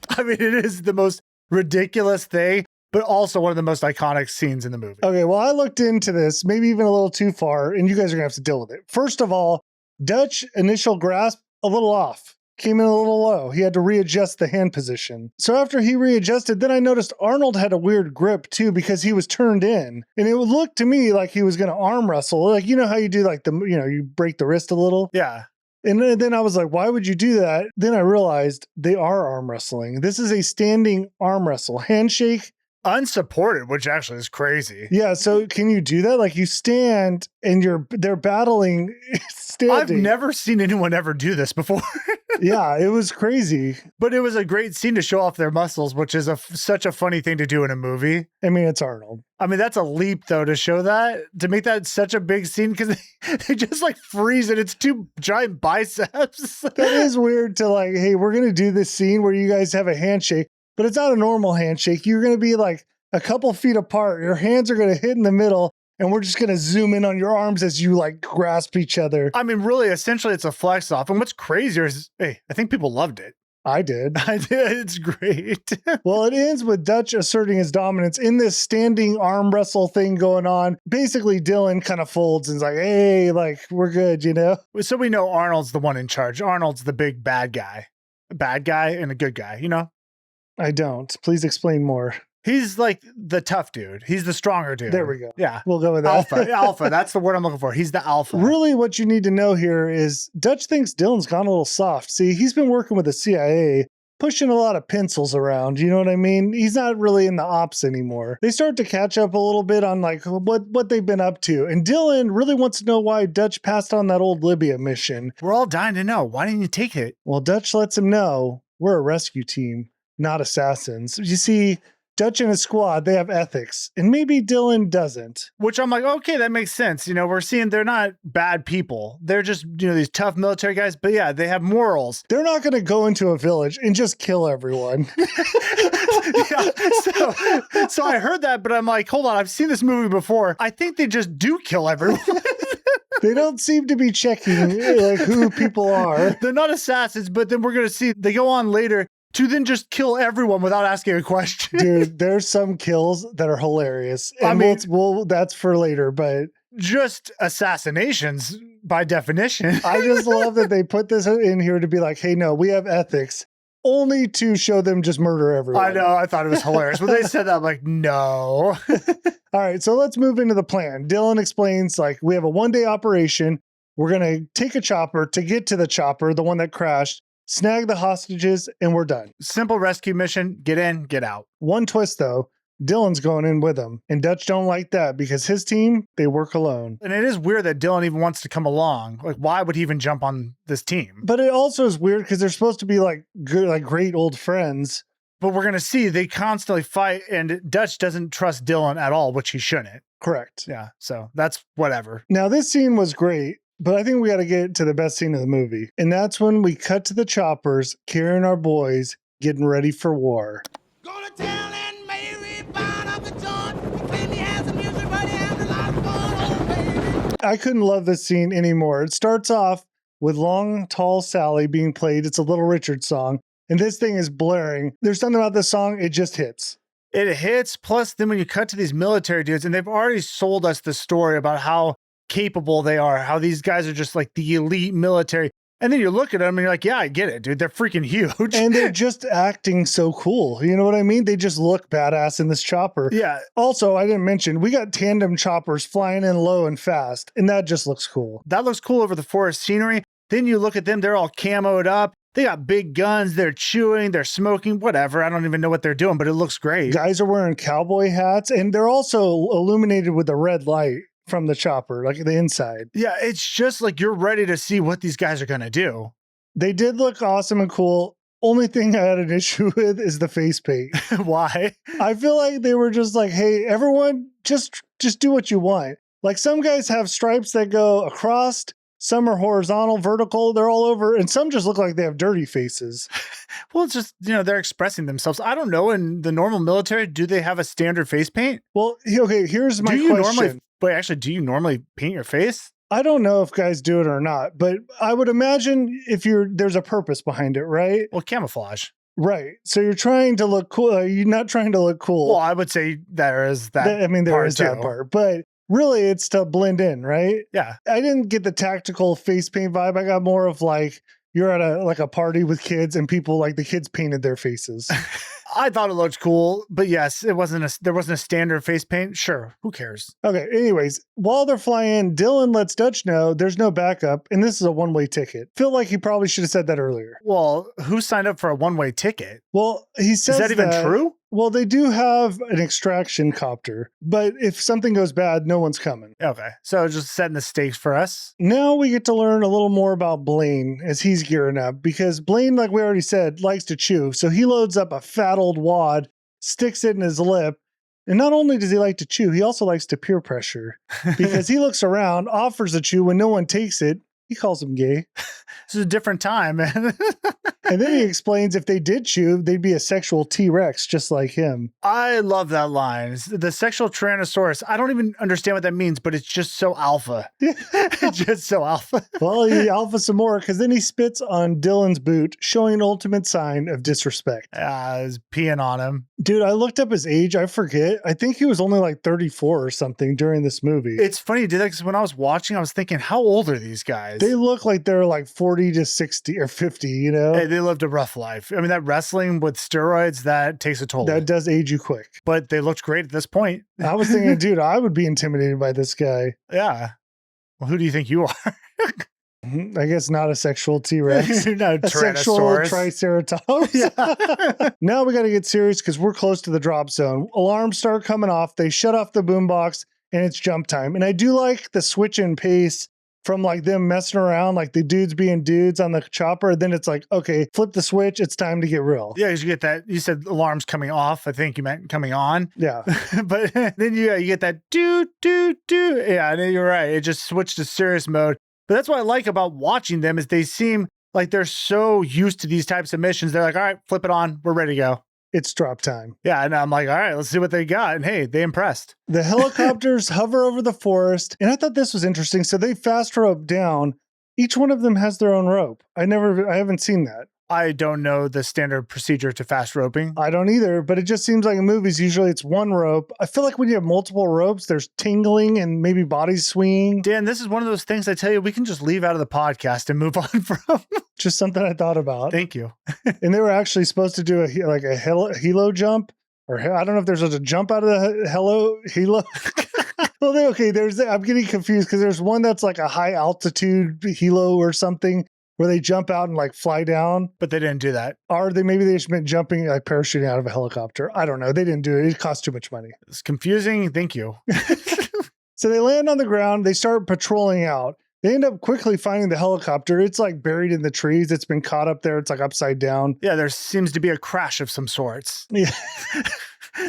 I mean, it is the most ridiculous thing, but also one of the most iconic scenes in the movie. Okay, well, I looked into this, maybe even a little too far, and you guys are going to have to deal with it. First of all, Dutch initial grasp, a little off. Came in a little low. He had to readjust the hand position. So after he readjusted, then I noticed Arnold had a weird grip too because he was turned in. And it would look to me like he was going to arm wrestle. Like, you know how you do like you break the wrist a little? Yeah. And then I was like, why would you do that? Then I realized they are arm wrestling. This is a standing arm wrestle. Handshake. Unsupported, which actually is crazy. Yeah, so can you do that? Like you stand and they're battling standing. I've never seen anyone ever do this before. Yeah, it was crazy. But it was a great scene to show off their muscles, which is such a funny thing to do in a movie. I mean, it's Arnold. I mean, that's a leap, though, to show that, to make that such a big scene, because they just like freeze it. It's two giant biceps. That is weird to like, hey, we're going to do this scene where you guys have a handshake, but it's not a normal handshake. You're going to be like a couple feet apart. Your hands are going to hit in the middle. And we're just going to zoom in on your arms as you like grasp each other. I mean, really, essentially, it's a flex off. And what's crazier is, hey, I think people loved it. I did. I did. It's great. Well, it ends with Dutch asserting his dominance in this standing arm wrestle thing going on. Basically, Dylan kind of folds and is like, hey, like, we're good, you know? So we know Arnold's the one in charge. Arnold's the big bad guy. A bad guy and a good guy, you know? I don't. Please explain more. He's like the tough dude. He's the stronger dude. There we go. Yeah. We'll go with that. Alpha. Alpha. That's the word I'm looking for. He's the alpha. Really, what you need to know here is Dutch thinks Dylan's gone a little soft. See, he's been working with the CIA, pushing a lot of pencils around. You know what I mean? He's not really in the ops anymore. They start to catch up a little bit on like what they've been up to. And Dylan really wants to know why Dutch passed on that old Libya mission. We're all dying to know. Why didn't you take it? Well, Dutch lets him know we're a rescue team, not assassins. You see, Dutch and his squad, they have ethics, and maybe Dylan doesn't. Which I'm like, okay, that makes sense. You know, we're seeing they're not bad people. They're just, you know, these tough military guys, but yeah, they have morals. They're not going to go into a village and just kill everyone. Yeah, so I heard that, but I'm like, hold on, I've seen this movie before. I think they just do kill everyone. They don't seem to be checking like who people are. They're not assassins, but then we're going to see they go on later to then just kill everyone without asking a question. Dude, there's some kills that are hilarious. And I mean, that's for later, but just assassinations by definition. I just love that they put this in here to be like, hey, no, we have ethics, only to show them just murder everyone. I know, I thought it was hilarious. When they said that, I'm like, no. All right, so let's move into the plan. Dylan explains, like, we have a one-day operation. We're going to take a chopper to get to the chopper, the one that crashed, snag the hostages, and we're done. Simple rescue mission, get in, get out. One twist, though. Dylan's going in with him, and Dutch don't like that because his team, they work alone. And it is weird that Dylan even wants to come along. Like, why would he even jump on this team? But it also is weird because they're supposed to be like good, like great old friends. But we're going to see they constantly fight, and Dutch doesn't trust Dylan at all, which he shouldn't. Correct. Yeah, so that's whatever. Now, this scene was great, but I think we got to get to the best scene of the movie. And that's when we cut to the choppers, carrying our boys, getting ready for war. Go to town and Mary bound up the joint. Claim he has some music, but he has a lot of fun, oh baby. I couldn't love this scene anymore. It starts off with Long Tall Sally being played. It's a Little Richard song. And this thing is blaring. There's something about this song, it just hits. It hits, plus then when you cut to these military dudes, and they've already sold us the story about how capable they are, how these guys are just like the elite military. And then you look at them and you're like, yeah, I get it, dude. They're freaking huge. And they're just acting so cool. You know what I mean? They just look badass in this chopper. Yeah. Also, I didn't mention, we got tandem choppers flying in low and fast. And that just looks cool. That looks cool over the forest scenery. Then you look at them, they're all camoed up. They got big guns, they're chewing, they're smoking, whatever. I don't even know what they're doing, but it looks great. Guys are wearing cowboy hats, and they're also illuminated with a red light from the chopper, like the inside. Yeah, it's just like you're ready to see what these guys are going to do. They did look awesome and cool. Only thing I had an issue with is the face paint. Why? I feel like they were just like, hey, everyone, just do what you want. Like some guys have stripes that go across, some are horizontal, vertical, they're all over, and some just look like they have dirty faces. Well, it's just, they're expressing themselves. I don't know. In the normal military, do they have a standard face paint? Well, okay, here's my question. Do you normally paint your face? I don't know if guys do it or not, but I would imagine there's a purpose behind it, right? Well, camouflage. Right. So you're trying to look cool. You're not trying to look cool. Well, I would say there is that. There is that part, but really it's to blend in, right? Yeah. I didn't get the tactical face paint vibe. I got more of like, you're at a party with kids and people like the kids painted their faces. I thought it looked cool, but yes, there wasn't a standard face paint. Sure, who cares? Okay, anyways, while they're flying, Dylan lets Dutch know there's no backup, and this is a one-way ticket. Feel like he probably should have said that earlier. Well, who signed up for a one-way ticket? Well, he says is that even true? Well, they do have an extraction copter, but if something goes bad, no one's coming. Okay, so just setting the stakes for us. Now we get to learn a little more about Blaine as he's gearing up, because Blaine, like we already said, likes to chew. So he loads up a fat old wad, sticks it in his lip, and not only does he like to chew, he also likes to peer pressure, because he looks around, offers a chew when no one takes it. He calls him gay. This is a different time, man. And then he explains if they did chew, they'd be a sexual T-Rex just like him. I love that line. It's the sexual Tyrannosaurus. I don't even understand what that means, but it's just so alpha. It's just so alpha. Well, he alpha some more because then he spits on Dylan's boot, showing an ultimate sign of disrespect. He's peeing on him. Dude, I looked up his age. I forget. I think he was only like 34 or something during this movie. It's funny you did that because when I was watching, I was thinking, how old are these guys? They look like they're like 40 to 60 or 50, you know? Hey, they lived a rough life. I mean, that wrestling with steroids, that takes a toll. That does age you quick. But they looked great at this point. I was thinking, dude, I would be intimidated by this guy. Yeah. Well, who do you think you are? I guess not a sexual T-Rex. No, a sexual Triceratops. Yeah. Now we got to get serious because we're close to the drop zone. Alarms start coming off. They shut off the boombox and it's jump time. And I do like the switch in pace from like them messing around, like the dudes being dudes on the chopper. Then it's like, okay, flip the switch. It's time to get real. Yeah, you get that. You said alarms coming off. I think you meant coming on. Yeah. But then you get that do. Yeah, and you're right. It just switched to serious mode. But that's what I like about watching them is they seem like they're so used to these types of missions. They're like, all right, flip it on. We're ready to go. It's drop time. Yeah, and I'm like, all right, let's see what they got. And hey, they impressed. The helicopters hover over the forest. And I thought this was interesting. So they fast rope down. Each one of them has their own rope. I haven't seen that. I don't know the standard procedure to fast roping. I don't either, but it just seems like in movies, usually it's one rope. I feel like when you have multiple ropes, there's tingling and maybe bodies swinging. Dan, this is one of those things I tell you, we can just leave out of the podcast and move on from. Just something I thought about. Thank you. And they were actually supposed to do a helo jump, or I don't know if there's a jump out of the helo. Well, I'm getting confused because there's one that's like a high altitude helo or something, where they jump out and like fly down. But they didn't do that. Or maybe they just meant jumping, like parachuting out of a helicopter. I don't know. They didn't do it. It cost too much money. It's confusing. Thank you. So they land on the ground. They start patrolling out. They end up quickly finding the helicopter. It's like buried in the trees. It's been caught up there. It's like upside down. Yeah, there seems to be a crash of some sorts. Yeah.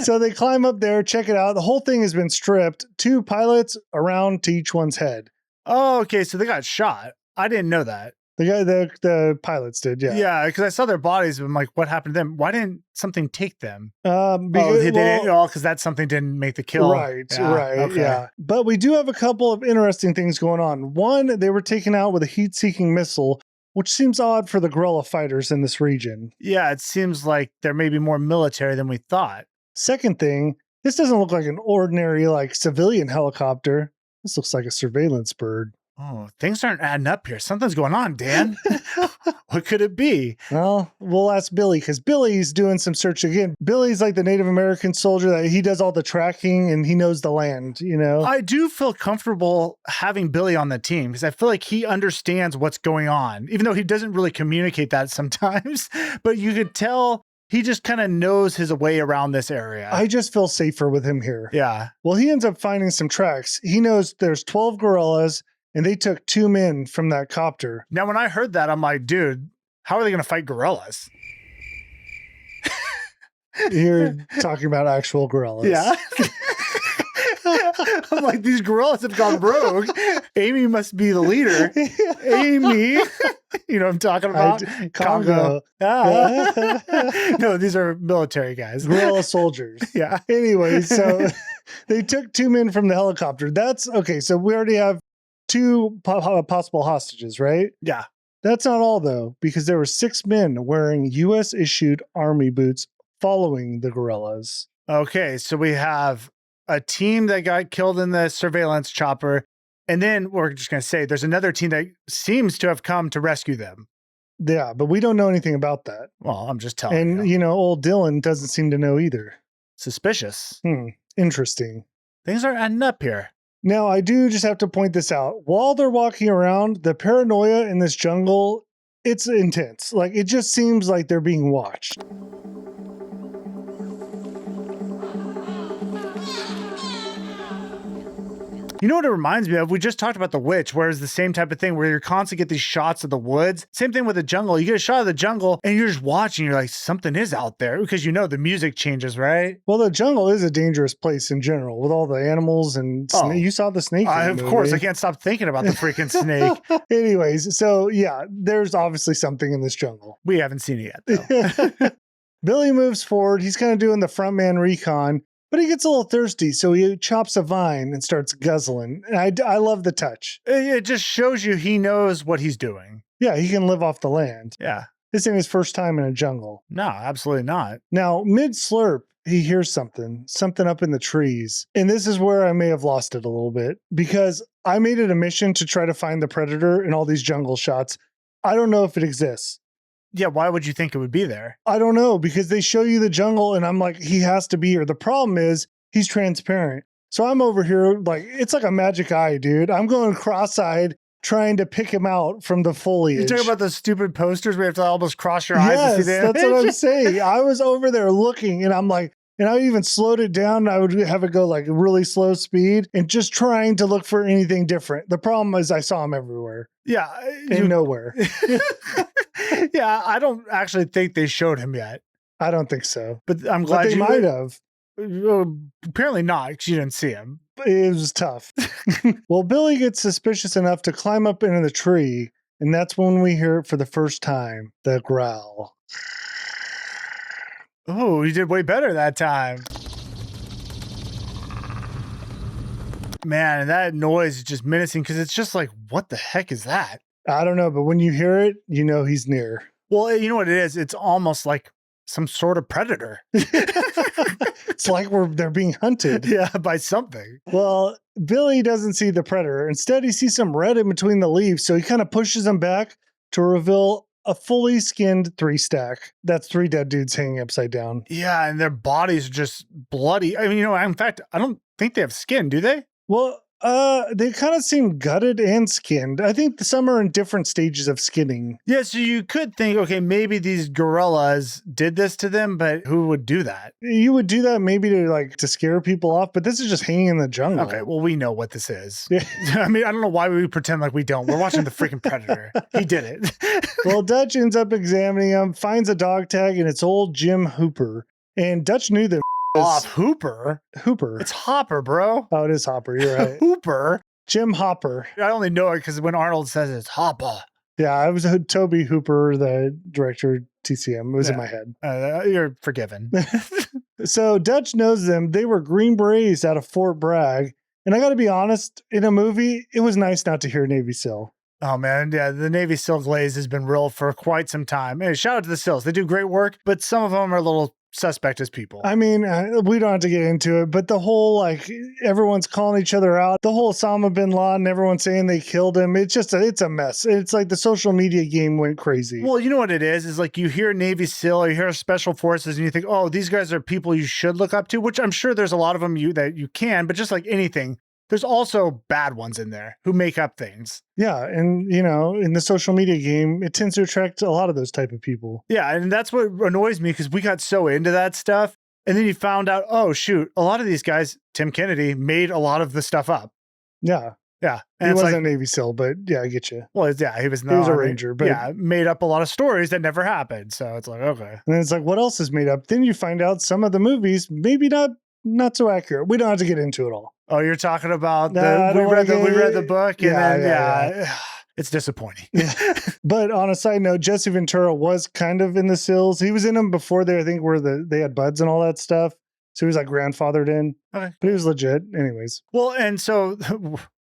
So they climb up there, check it out. The whole thing has been stripped. 2 pilots around to each one's head. Oh, okay. So they got shot. I didn't know that. The pilots did, yeah. Yeah, because I saw their bodies. I'm like, what happened to them? Why didn't something take them? Because that something didn't make the kill. Right, yeah. But we do have a couple of interesting things going on. One, they were taken out with a heat-seeking missile, which seems odd for the guerrilla fighters in this region. Yeah, it seems like they're maybe more military than we thought. Second thing, this doesn't look like an ordinary, like, civilian helicopter. This looks like a surveillance bird. Oh, things aren't adding up here. Something's going on, Dan. What could it be? Well, we'll ask Billy because Billy's doing some searching again. Billy's like the Native American soldier that he does all the tracking and he knows the land, you know? I do feel comfortable having Billy on the team because I feel like he understands what's going on, even though he doesn't really communicate that sometimes. But you could tell he just kind of knows his way around this area. I just feel safer with him here. Yeah. Well, he ends up finding some tracks. He knows there's 12 gorillas. And they took 2 men from that copter. Now, when I heard that, I'm like, dude, how are they going to fight gorillas? You're talking about actual gorillas. Yeah. I'm like, these gorillas have gone rogue. Amy must be the leader. Amy. You know what I'm talking about? Congo. No, these are military guys. Guerrilla soldiers. Yeah. Anyway, so they took 2 men from the helicopter. That's okay. So we already have 2 possible hostages, right? Yeah. That's not all, though, because there were 6 men wearing U.S. issued army boots following the guerrillas. Okay. So we have a team that got killed in the surveillance chopper. And then we're just going to say there's another team that seems to have come to rescue them. Yeah, but we don't know anything about that. Well, I'm just telling you. And, you know, old Dylan doesn't seem to know either. Suspicious. Interesting. Things are adding up here. Now, I do just have to point this out. While they're walking around, the paranoia in this jungle, it's intense. Like, it just seems like they're being watched. You know what it reminds me of? We just talked about The Witch, where it's the same type of thing where you're constantly get these shots of the woods. Same thing with the jungle. You get a shot of the jungle and you're just watching. You're like, something is out there because you know the music changes, right? Well, the jungle is a dangerous place in general with all the animals and you saw the snake. Of course, I can't stop thinking about the freaking snake. Anyways, so yeah, there's obviously something in this jungle. We haven't seen it yet, though. Billy moves forward. He's kind of doing the frontman recon. But he gets a little thirsty, so he chops a vine and starts guzzling. And I love the touch. It just shows you he knows what he's doing. Yeah, he can live off the land. Yeah. This ain't his first time in a jungle. No, absolutely not. Now, mid-slurp, he hears something up in the trees. And this is where I may have lost it a little bit, because I made it a mission to try to find the predator in all these jungle shots. I don't know if it exists. Yeah, why would you think it would be there? I don't know, because they show you the jungle and I'm like, he has to be here. The problem is he's transparent. So I'm over here like, it's like a magic eye, dude. I'm going cross-eyed trying to pick him out from the foliage. You talking about those stupid posters where you have to almost cross your eyes to see the that's what I'm saying. I was over there looking and I'm like, and I even slowed it down. I would have it go like really slow speed and just trying to look for anything different. The problem is I saw him everywhere. Yeah. And nowhere. Yeah, I don't actually think they showed him yet. I don't think so. But I'm glad they might have. Apparently not, because you didn't see him. It was tough. Well, Billy gets suspicious enough to climb up into the tree, and that's when we hear it for the first time, the growl. Oh, you did way better that time. Man, and that noise is just menacing because it's just like, what the heck is that? I don't know, but when you hear it, you know he's near. Well, you know what it is? It's almost like some sort of predator. It's like they're being hunted. Yeah, by something. Well, Billy doesn't see the predator. Instead, he sees some red in between the leaves, so he kind of pushes him back to reveal a fully skinned 3-stack. That's 3 dead dudes hanging upside down. Yeah, and their bodies are just bloody. I mean, in fact, I don't think they have skin, do they? Well, they kind of seem gutted and skinned. I think some are in different stages of skinning. Yeah, so you could think, okay, maybe these gorillas did this to them, but who would do that? You would do that maybe to scare people off, but this is just hanging in the jungle. Okay, well, we know what this is. Yeah. I mean, I don't know why we pretend like we don't. We're watching the freaking Predator. He did it. Well, Dutch ends up examining him, finds a dog tag, and it's old Jim Hooper. And Dutch knew that Off Hooper? Hooper. It's Hopper, bro. Oh, it is Hopper. You're right. Hooper? Jim Hopper. I only know it because when Arnold says it's Hopper. Yeah, I was Toby Hooper, the director of TCM. It was in my head. You're forgiven. So Dutch knows them. They were Green Berets out of Fort Bragg. And I got to be honest, in a movie, it was nice not to hear Navy SEAL. Oh, man. Yeah, the Navy SEAL glaze has been real for quite some time. Hey, shout out to the SEALs. They do great work, but some of them are a little suspect as people. I mean, we don't have to get into it, but the whole, like, everyone's calling each other out. The whole Osama bin Laden, everyone's saying they killed him. It's just, it's a mess. It's like the social media game went crazy. Well, you know what it is like you hear Navy SEAL or you hear Special Forces and you think, oh, these guys are people you should look up to, which I'm sure there's a lot of them that you can, but just like anything, there's also bad ones in there who make up things. Yeah. And, you know, in the social media game, it tends to attract a lot of those type of people. Yeah. And that's what annoys me because we got so into that stuff. And then you found out, oh, shoot, a lot of these guys, Tim Kennedy, made a lot of the stuff up. Yeah. Yeah. And he wasn't a Navy SEAL, but yeah, I get you. Well, yeah, he was a Ranger, but yeah, made up a lot of stories that never happened. So it's like, okay. And it's like, what else is made up? Then you find out some of the movies, maybe not not so accurate. We don't have to get into it all. Oh, you're talking about Nah, I we don't read wanna we get- read the book and Yeah, then yeah. it's disappointing. Yeah. But on a side note, Jesse Ventura was kind of in the Sills. He was in them before they, I think, they had buds and all that stuff. So he was like grandfathered in. Okay. But he was legit. Anyways. Well, and so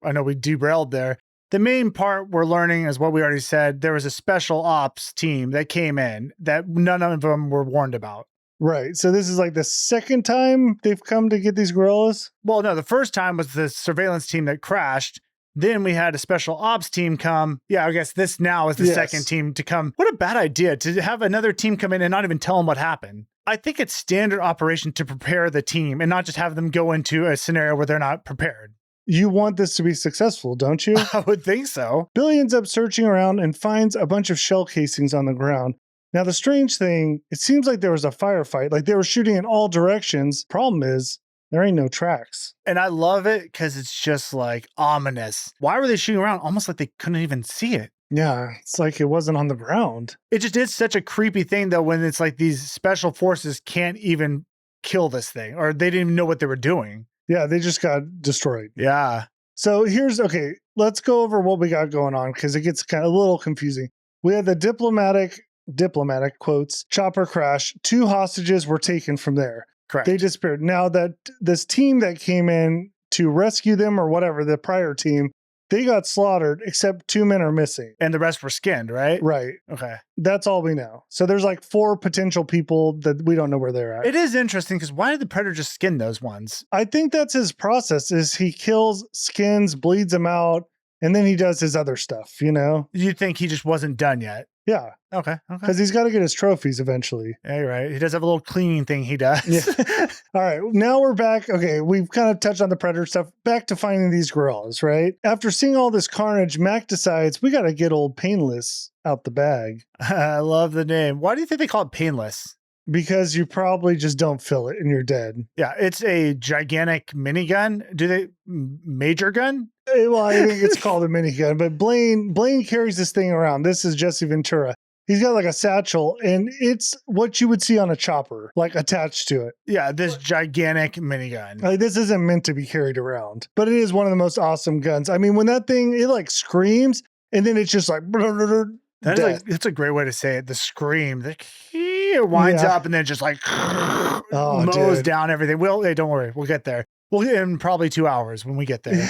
I know we derailed there. The main part we're learning is what we already said. There was a special ops team that came in that none of them were warned about. Right. So this is like the second time they've come to get these gorillas. Well, no, the first time was the surveillance team that crashed. Then we had a special ops team come. Yeah, I guess this now is the Yes. second team to come. What a bad idea to have another team come in and not even tell them what happened. I think it's standard operation to prepare the team and not just have them go into a scenario where they're not prepared. You want this to be successful, don't you? I would think so. Billy ends up searching around and finds a bunch of shell casings on the ground. Now, the strange thing, it seems like there was a firefight, like they were shooting in all directions. Problem is, there ain't no tracks. And I love it because it's just like ominous. Why were they shooting around? Almost like they couldn't even see it. Yeah, it's like it wasn't on the ground. It just is such a creepy thing, though, when it's like these special forces can't even kill this thing, or they didn't even know what they were doing. Yeah, they just got destroyed. Yeah. So okay, let's go over what we got going on because it gets kind of a little confusing. We had the diplomatic quotes, chopper crash. 2 hostages were taken from there. Correct. They disappeared. Now that this team that came in to rescue them or whatever, the prior team, they got slaughtered except 2 men are missing. And the rest were skinned, right? Right. Okay. That's all we know. So there's like 4 potential people that we don't know where they're at. It is interesting because why did the Predator just skin those ones? I think that's his process is he kills, skins, bleeds them out, and then he does his other stuff, you know? You think he just wasn't done yet? Yeah. Okay. Because he's got to get his trophies eventually. Yeah, you're right. He does have a little cleaning thing he does. Yeah. All right. Now we're back. Okay. We've kind of touched on the Predator stuff. Back to finding these gorillas, right? After seeing all this carnage, Mac decides we got to get old Painless out the bag. I love the name. Why do you think they call it Painless? Because you probably just don't fill it and you're dead. Yeah, it's a gigantic minigun. Do they major gun? Well, I think it's called a minigun, but Blaine carries this thing around. This is Jesse Ventura. He's got like a satchel, and it's what you would see on a chopper, like attached to it. Yeah, this gigantic minigun. Like this isn't meant to be carried around, but it is one of the most awesome guns. I mean, when that thing, it like screams, and then it's just like That is like, that's a great way to say it. The scream, it winds up and then just like mows down everything. Well, hey, don't worry, we'll get there. We'll get in probably 2 hours when we get there.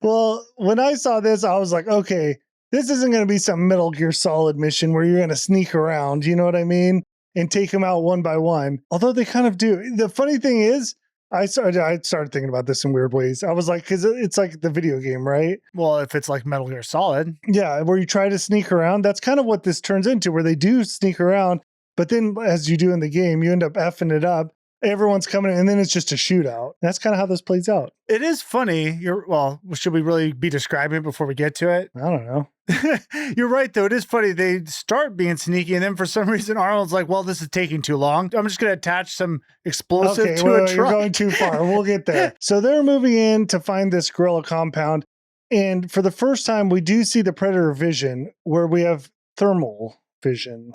Well, when I saw this, I was like, okay, this isn't going to be some Metal Gear Solid mission where you're going to sneak around, you know what I mean? And take them out one by one. Although they kind of do. The funny thing is, I started thinking about this in weird ways. I was like, because it's like the video game, right? Well, if it's like Metal Gear Solid. Yeah, where you try to sneak around. That's kind of what this turns into, where they do sneak around. But then, as you do in the game, you end up effing it up. Everyone's coming in, and then it's just a shootout. That's kind of how this plays out. It is funny. Should we really be describing it before we get to it? I don't know. You're right, though. It is funny. They start being sneaky, and then for some reason, Arnold's like, well, this is taking too long. I'm just going to attach some explosive to a truck. You're going too far. We'll get there. So they're moving in to find this gorilla compound. And for the first time, we do see the Predator vision, where we have thermal vision.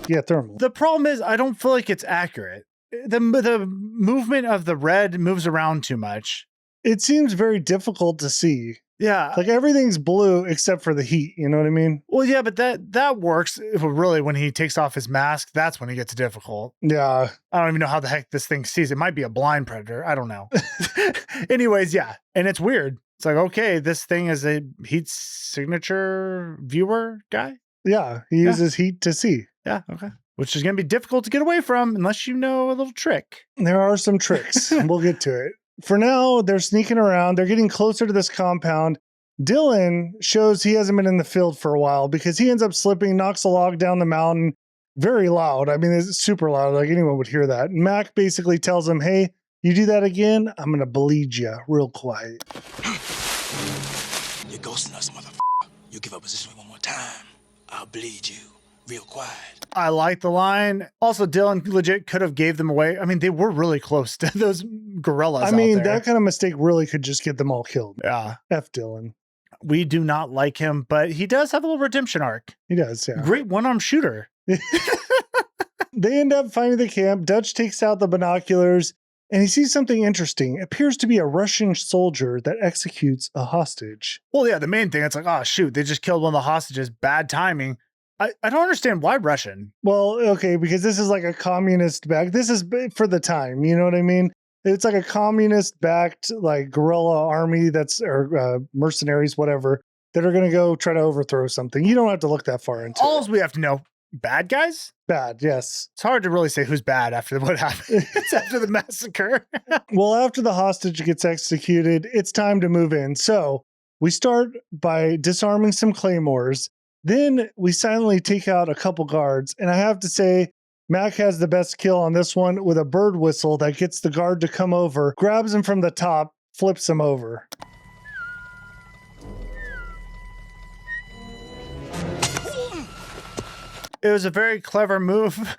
Yeah, thermal. The problem is I don't feel like it's accurate. The movement of the red moves around too much. It seems very difficult to see. Yeah. Like everything's blue except for the heat. You know what I mean? Well, yeah, but that works. Really, when he takes off his mask, that's when it gets difficult. Yeah. I don't even know how the heck this thing sees. It might be a blind predator. I don't know. Anyways, yeah. And it's weird. It's like, okay, this thing is a heat signature viewer guy. Yeah. He uses heat to see. Yeah, okay. Which is going to be difficult to get away from unless you know a little trick. There are some tricks. We'll get to it. For now, they're sneaking around. They're getting closer to this compound. Dylan shows he hasn't been in the field for a while because he ends up slipping, knocks a log down the mountain. Very loud. I mean, it's super loud. Like anyone would hear that. Mac basically tells him, hey, you do that again, I'm going to bleed you real quiet. You're ghosting us, motherfucker. You give up position one more time, I'll bleed you real quiet. I like the line. Also, Dylan legit could have gave them away. I mean, they were really close to those gorillas. I mean, that kind of mistake really could just get them all killed. Yeah. F Dylan. We do not like him, but he does have a little redemption arc. He does, yeah. Great one-arm shooter. They end up finding the camp. Dutch takes out the binoculars and he sees something interesting. It appears to be a Russian soldier that executes a hostage. Well, yeah, the main thing, it's like, oh, shoot, they just killed one of the hostages. Bad timing. I don't understand why Russian. Well, okay, because this is like a communist back. This is for the time, you know what I mean? It's like a communist backed like guerrilla army or mercenaries, whatever, that are going to go try to overthrow something. You don't have to look that far into All it. we have to know, bad guys? Bad, yes. It's hard to really say who's bad after what happened. It's after the massacre. Well, after the hostage gets executed, it's time to move in. So we start by disarming some claymores. Then we silently take out a couple guards. And I have to say, Mac has the best kill on this one with a bird whistle that gets the guard to come over, grabs him from the top, flips him over. It was a very clever move.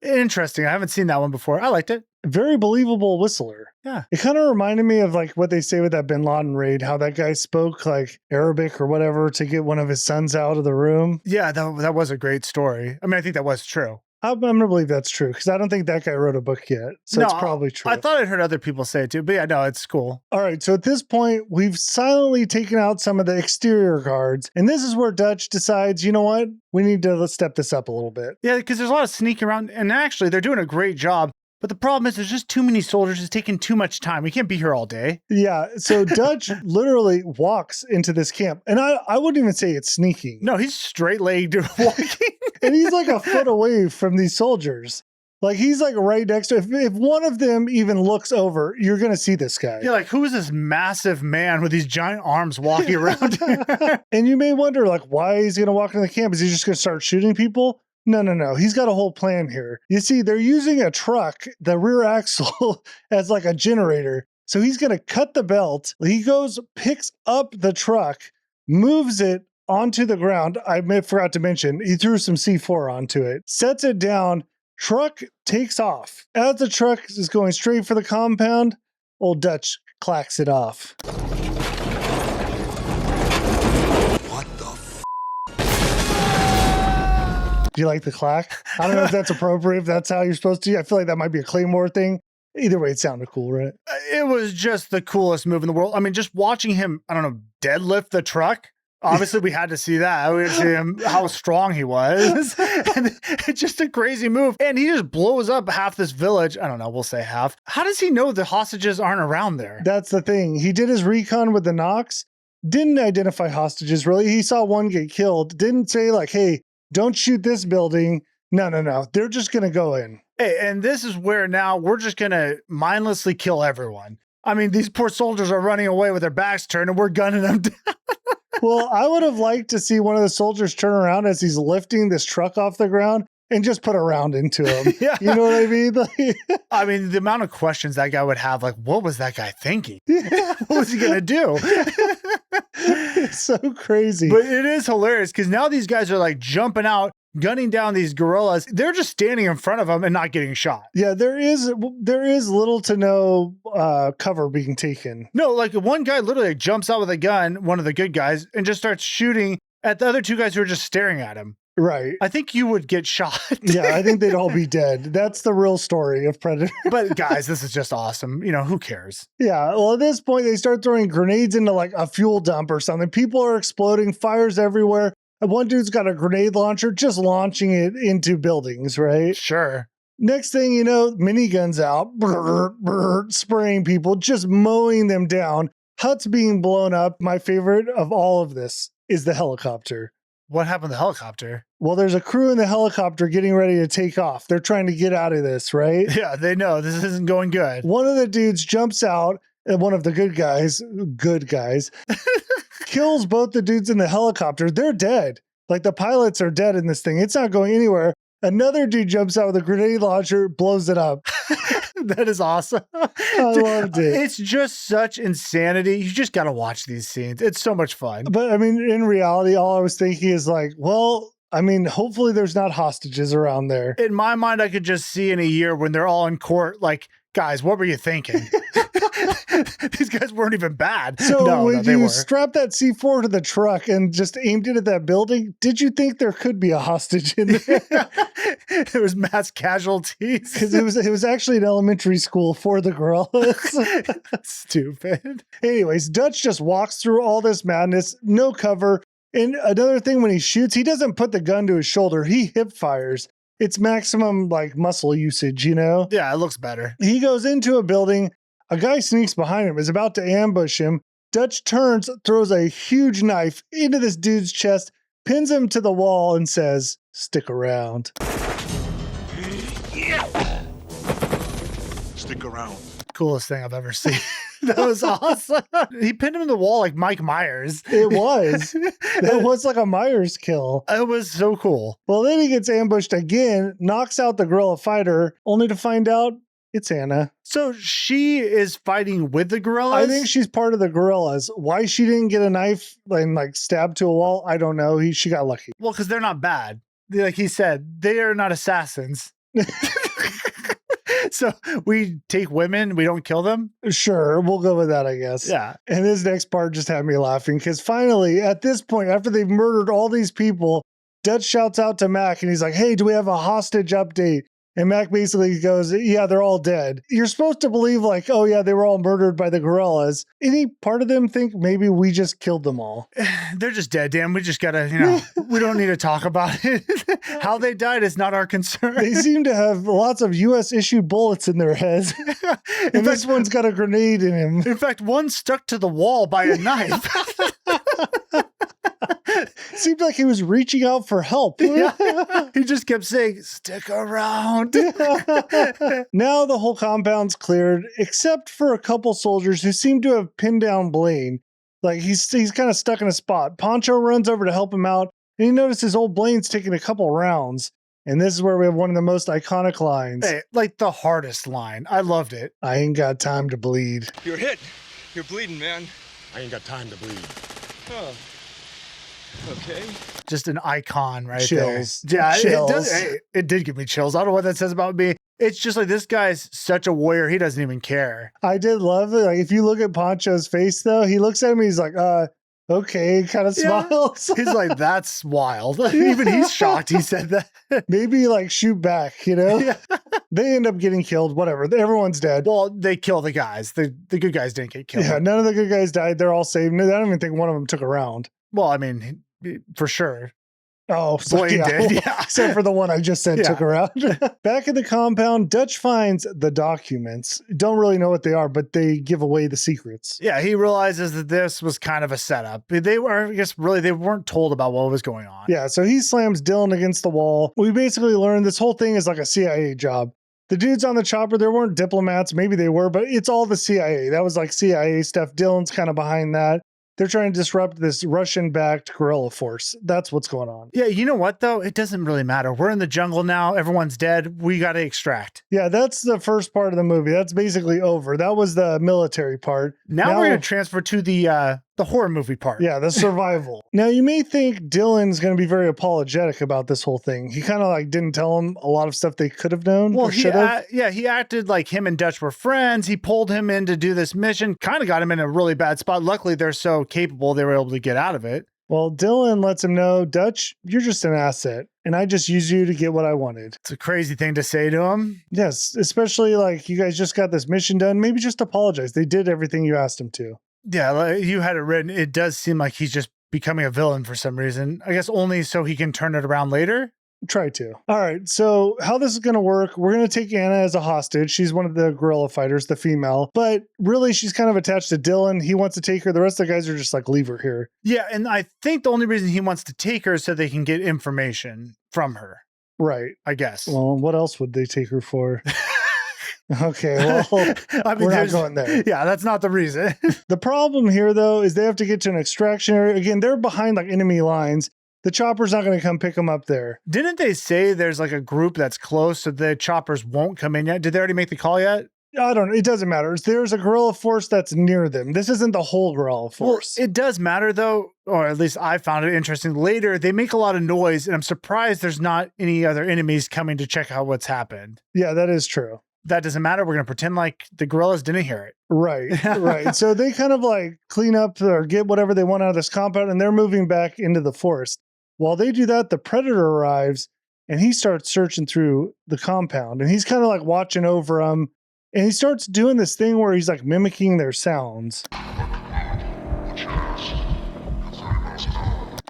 Interesting. I haven't seen that one before. I liked it. Very believable whistler. Yeah. It kind of reminded me of like what they say with that Bin Laden raid, how that guy spoke like Arabic or whatever to get one of his sons out of the room. Yeah, that was a great story. I mean, I think that was true. I'm going to believe that's true because I don't think that guy wrote a book yet. So it's probably true. I thought I'd heard other people say it too, but yeah, no, it's cool. All right. So at this point, we've silently taken out some of the exterior guards. And this is where Dutch decides, you know what? We need to step this up a little bit. Yeah, because there's a lot of sneaking around. And actually, they're doing a great job. But the problem is there's just too many soldiers. It's taking too much time. We can't be here all day. Yeah. So Dutch literally walks into this camp. And I wouldn't even say it's sneaking. No, he's straight-legged walking. And he's like a foot away from these soldiers. Like he's like right next to, if one of them even looks over, you're going to see this guy. You're like, who is this massive man with these giant arms walking around here? And you may wonder like, why he's going to walk into the camp? Is he just going to start shooting people? No. He's got a whole plan here. You see, they're using a truck, the rear axle, as like a generator. So he's going to cut the belt. He goes, picks up the truck, moves it onto the ground. I forgot to mention, he threw some C4 onto it, sets it down. Truck takes off. As the truck is going straight for the compound, old Dutch clacks it off. Do you like the clack? I don't know if that's appropriate, if that's how you're supposed to. I feel like that might be a Claymore thing. Either way, it sounded cool, right? It was just the coolest move in the world. I mean, just watching him, I don't know, deadlift the truck. Obviously, we had to see that. We had to see him, how strong he was. And it's just a crazy move. And he just blows up half this village. I don't know, we'll say half. How does he know the hostages aren't around there? That's the thing. He did his recon with the Knox. Didn't identify hostages, really. He saw one get killed. Didn't say like, hey, don't shoot this building. No. They're just going to go in. Hey, and this is where now we're just going to mindlessly kill everyone. I mean, these poor soldiers are running away with their backs turned and we're gunning them down. Well, I would have liked to see one of the soldiers turn around as he's lifting this truck off the ground and just put a round into him. Yeah. You know what I mean? I mean, the amount of questions that guy would have, like, what was that guy thinking? Yeah. What was he going to do? It's so crazy. But it is hilarious because now these guys are like jumping out, gunning down these guerrillas. They're just standing in front of them and not getting shot. Yeah, there is little to no cover being taken. No, like one guy literally jumps out with a gun, one of the good guys, and just starts shooting at the other two guys who are just staring at him. Right. I think you would get shot. Yeah, I think they'd all be dead. That's the real story of Predator. But guys, this is just awesome. You know, who cares? Yeah, well, at this point, they start throwing grenades into like a fuel dump or something. People are exploding, fires everywhere. And one dude's got a grenade launcher, just launching it into buildings, right? Sure. Next thing you know, miniguns out, spraying people, just mowing them down. Huts being blown up. My favorite of all of this is the helicopter. What happened to the helicopter? Well, there's a crew in the helicopter getting ready to take off. They're trying to get out of this, right? Yeah, they know this isn't going good. One of the dudes jumps out, and one of the good guys, kills both the dudes in the helicopter. They're dead. Like the pilots are dead in this thing. It's not going anywhere. Another dude jumps out with a grenade launcher, blows it up. That is awesome. I loved it. It's just such insanity. You just got to watch these scenes. It's so much fun. But I mean, in reality, all I was thinking is like, well, I mean, hopefully there's not hostages around there. In my mind, I could just see in a year when they're all in court, like, guys, what were you thinking? These guys weren't even bad. So when they you were. strapped that C4 to the truck and just aimed it at that building, did you think there could be a hostage in there? There was mass casualties. Because it was actually an elementary school for the gorillas. Stupid. Anyways, Dutch just walks through all this madness, no cover. And another thing, when he shoots, he doesn't put the gun to his shoulder. He hip fires. It's maximum like muscle usage, you know? Yeah, it looks better. He goes into a building. A guy sneaks behind him, is about to ambush him. Dutch turns, throws a huge knife into this dude's chest, pins him to the wall, and says, "Stick around." Stick around. Coolest thing I've ever seen. That was awesome. He pinned him to the wall like Mike Myers. It was. That was like a Myers kill. It was so cool. Well, then he gets ambushed again, knocks out the gorilla fighter, only to find out it's Anna. So she is fighting with the gorillas? I think she's part of the gorillas. Why she didn't get a knife and like stabbed to a wall, I don't know. She got lucky. Well, because they're not bad. Like he said, they are not assassins. So we take women, we don't kill them? Sure, we'll go with that, I guess. Yeah. And this next part just had me laughing because finally, at this point, after they've murdered all these people, Dutch shouts out to Mac and he's like, "Hey, do we have a hostage update?" And Mac basically goes, "Yeah, they're all dead." You're supposed to believe like, oh yeah, they were all murdered by the gorillas. Any part of them think maybe we just killed them all? They're just dead, Dan. We just gotta, we don't need to talk about it. How they died is not our concern. They seem to have lots of US issued bullets in their heads. And this one's got a grenade in him. In fact, one stuck to the wall by a knife. Seemed like he was reaching out for help. Yeah. He just kept saying, "Stick around." Now the whole compound's cleared, except for a couple soldiers who seem to have pinned down Blaine. Like he's kind of stuck in a spot. Poncho runs over to help him out, and he notices old Blaine's taking a couple rounds. And this is where we have one of the most iconic lines. Hey, like the hardest line. I loved it. "I ain't got time to bleed." You're hit. You're bleeding, man. I ain't got time to bleed. Oh. Okay. Just an icon right Chills. there. Yeah, Chills. it did give me chills. I don't know what that says about me. It's just like this guy's such a warrior. He doesn't even care. I did love it. Like if you look at Poncho's face though, he looks at me, he's like, okay, kind of smiles. He's like, "That's wild." Even he's shocked he said that. Maybe like shoot back, you know? Yeah. They end up getting killed, whatever. Everyone's dead. Well, they kill the guys. The good guys didn't get killed. Yeah, none of the good guys died. They're all saved. I don't even think one of them took a round. Well, I mean, for sure. Oh, so, Blaine did, yeah. Except for the one I just said took a round. Back in the compound, Dutch finds the documents. Don't really know what they are, but they give away the secrets. Yeah, he realizes that this was kind of a setup. They were, I guess, really, they weren't told about what was going on. Yeah, so he slams Dylan against the wall. We basically learned this whole thing is like a CIA job. The dudes on the chopper, there weren't diplomats. Maybe they were, but it's all the CIA. That was like CIA stuff. Dylan's kind of behind that. They're trying to disrupt this Russian-backed guerrilla force. That's what's going on. Yeah, you know what, though? It doesn't really matter. We're in the jungle now. Everyone's dead. We got to extract. Yeah, that's the first part of the movie. That's basically over. That was the military part. Now we're going to transfer to the horror movie part. Yeah, the survival. Now, you may think Dylan's going to be very apologetic about this whole thing. He kind of like didn't tell him a lot of stuff they could have known. Well, or should have. he acted like him and Dutch were friends. He pulled him in to do this mission, kind of got him in a really bad spot. Luckily, they're so capable, they were able to get out of it. Well, Dylan lets him know, "Dutch, you're just an asset, and I just use you to get what I wanted." It's a crazy thing to say to him. Yes, especially like you guys just got this mission done. Maybe just apologize. They did everything you asked them to. Yeah, like you had it written. It does seem like he's just becoming a villain for some reason. I guess only so he can turn it around later. Try to. All right, so how this is going to work, we're going to take Anna as a hostage. She's one of the guerrilla fighters, the female, but really she's kind of attached to Dylan. He wants to take her. The rest of the guys are just like, leave her here. Yeah, and I think the only reason he wants to take her is so they can get information from her. Right. I guess. Well, what else would they take her for? Okay, well, I mean, we're not going there. Yeah, that's not the reason. The problem here, though, is they have to get to an extraction area. Again, they're behind like enemy lines. The chopper's not going to come pick them up there. Didn't they say there's like a group that's close so the choppers won't come in yet? Did they already make the call yet? I don't know. It doesn't matter. There's a guerrilla force that's near them. This isn't the whole guerrilla force. Well, it does matter though, or at least I found it interesting. Later, they make a lot of noise, and I'm surprised there's not any other enemies coming to check out what's happened. Yeah, that is true. that doesn't matter. We're going to pretend like the gorillas didn't hear it. Right, right. So they kind of like clean up or get whatever they want out of this compound, and they're moving back into the forest. While they do that, the predator arrives and he starts searching through the compound, and he's kind of like watching over them, and he starts doing this thing where he's like mimicking their sounds.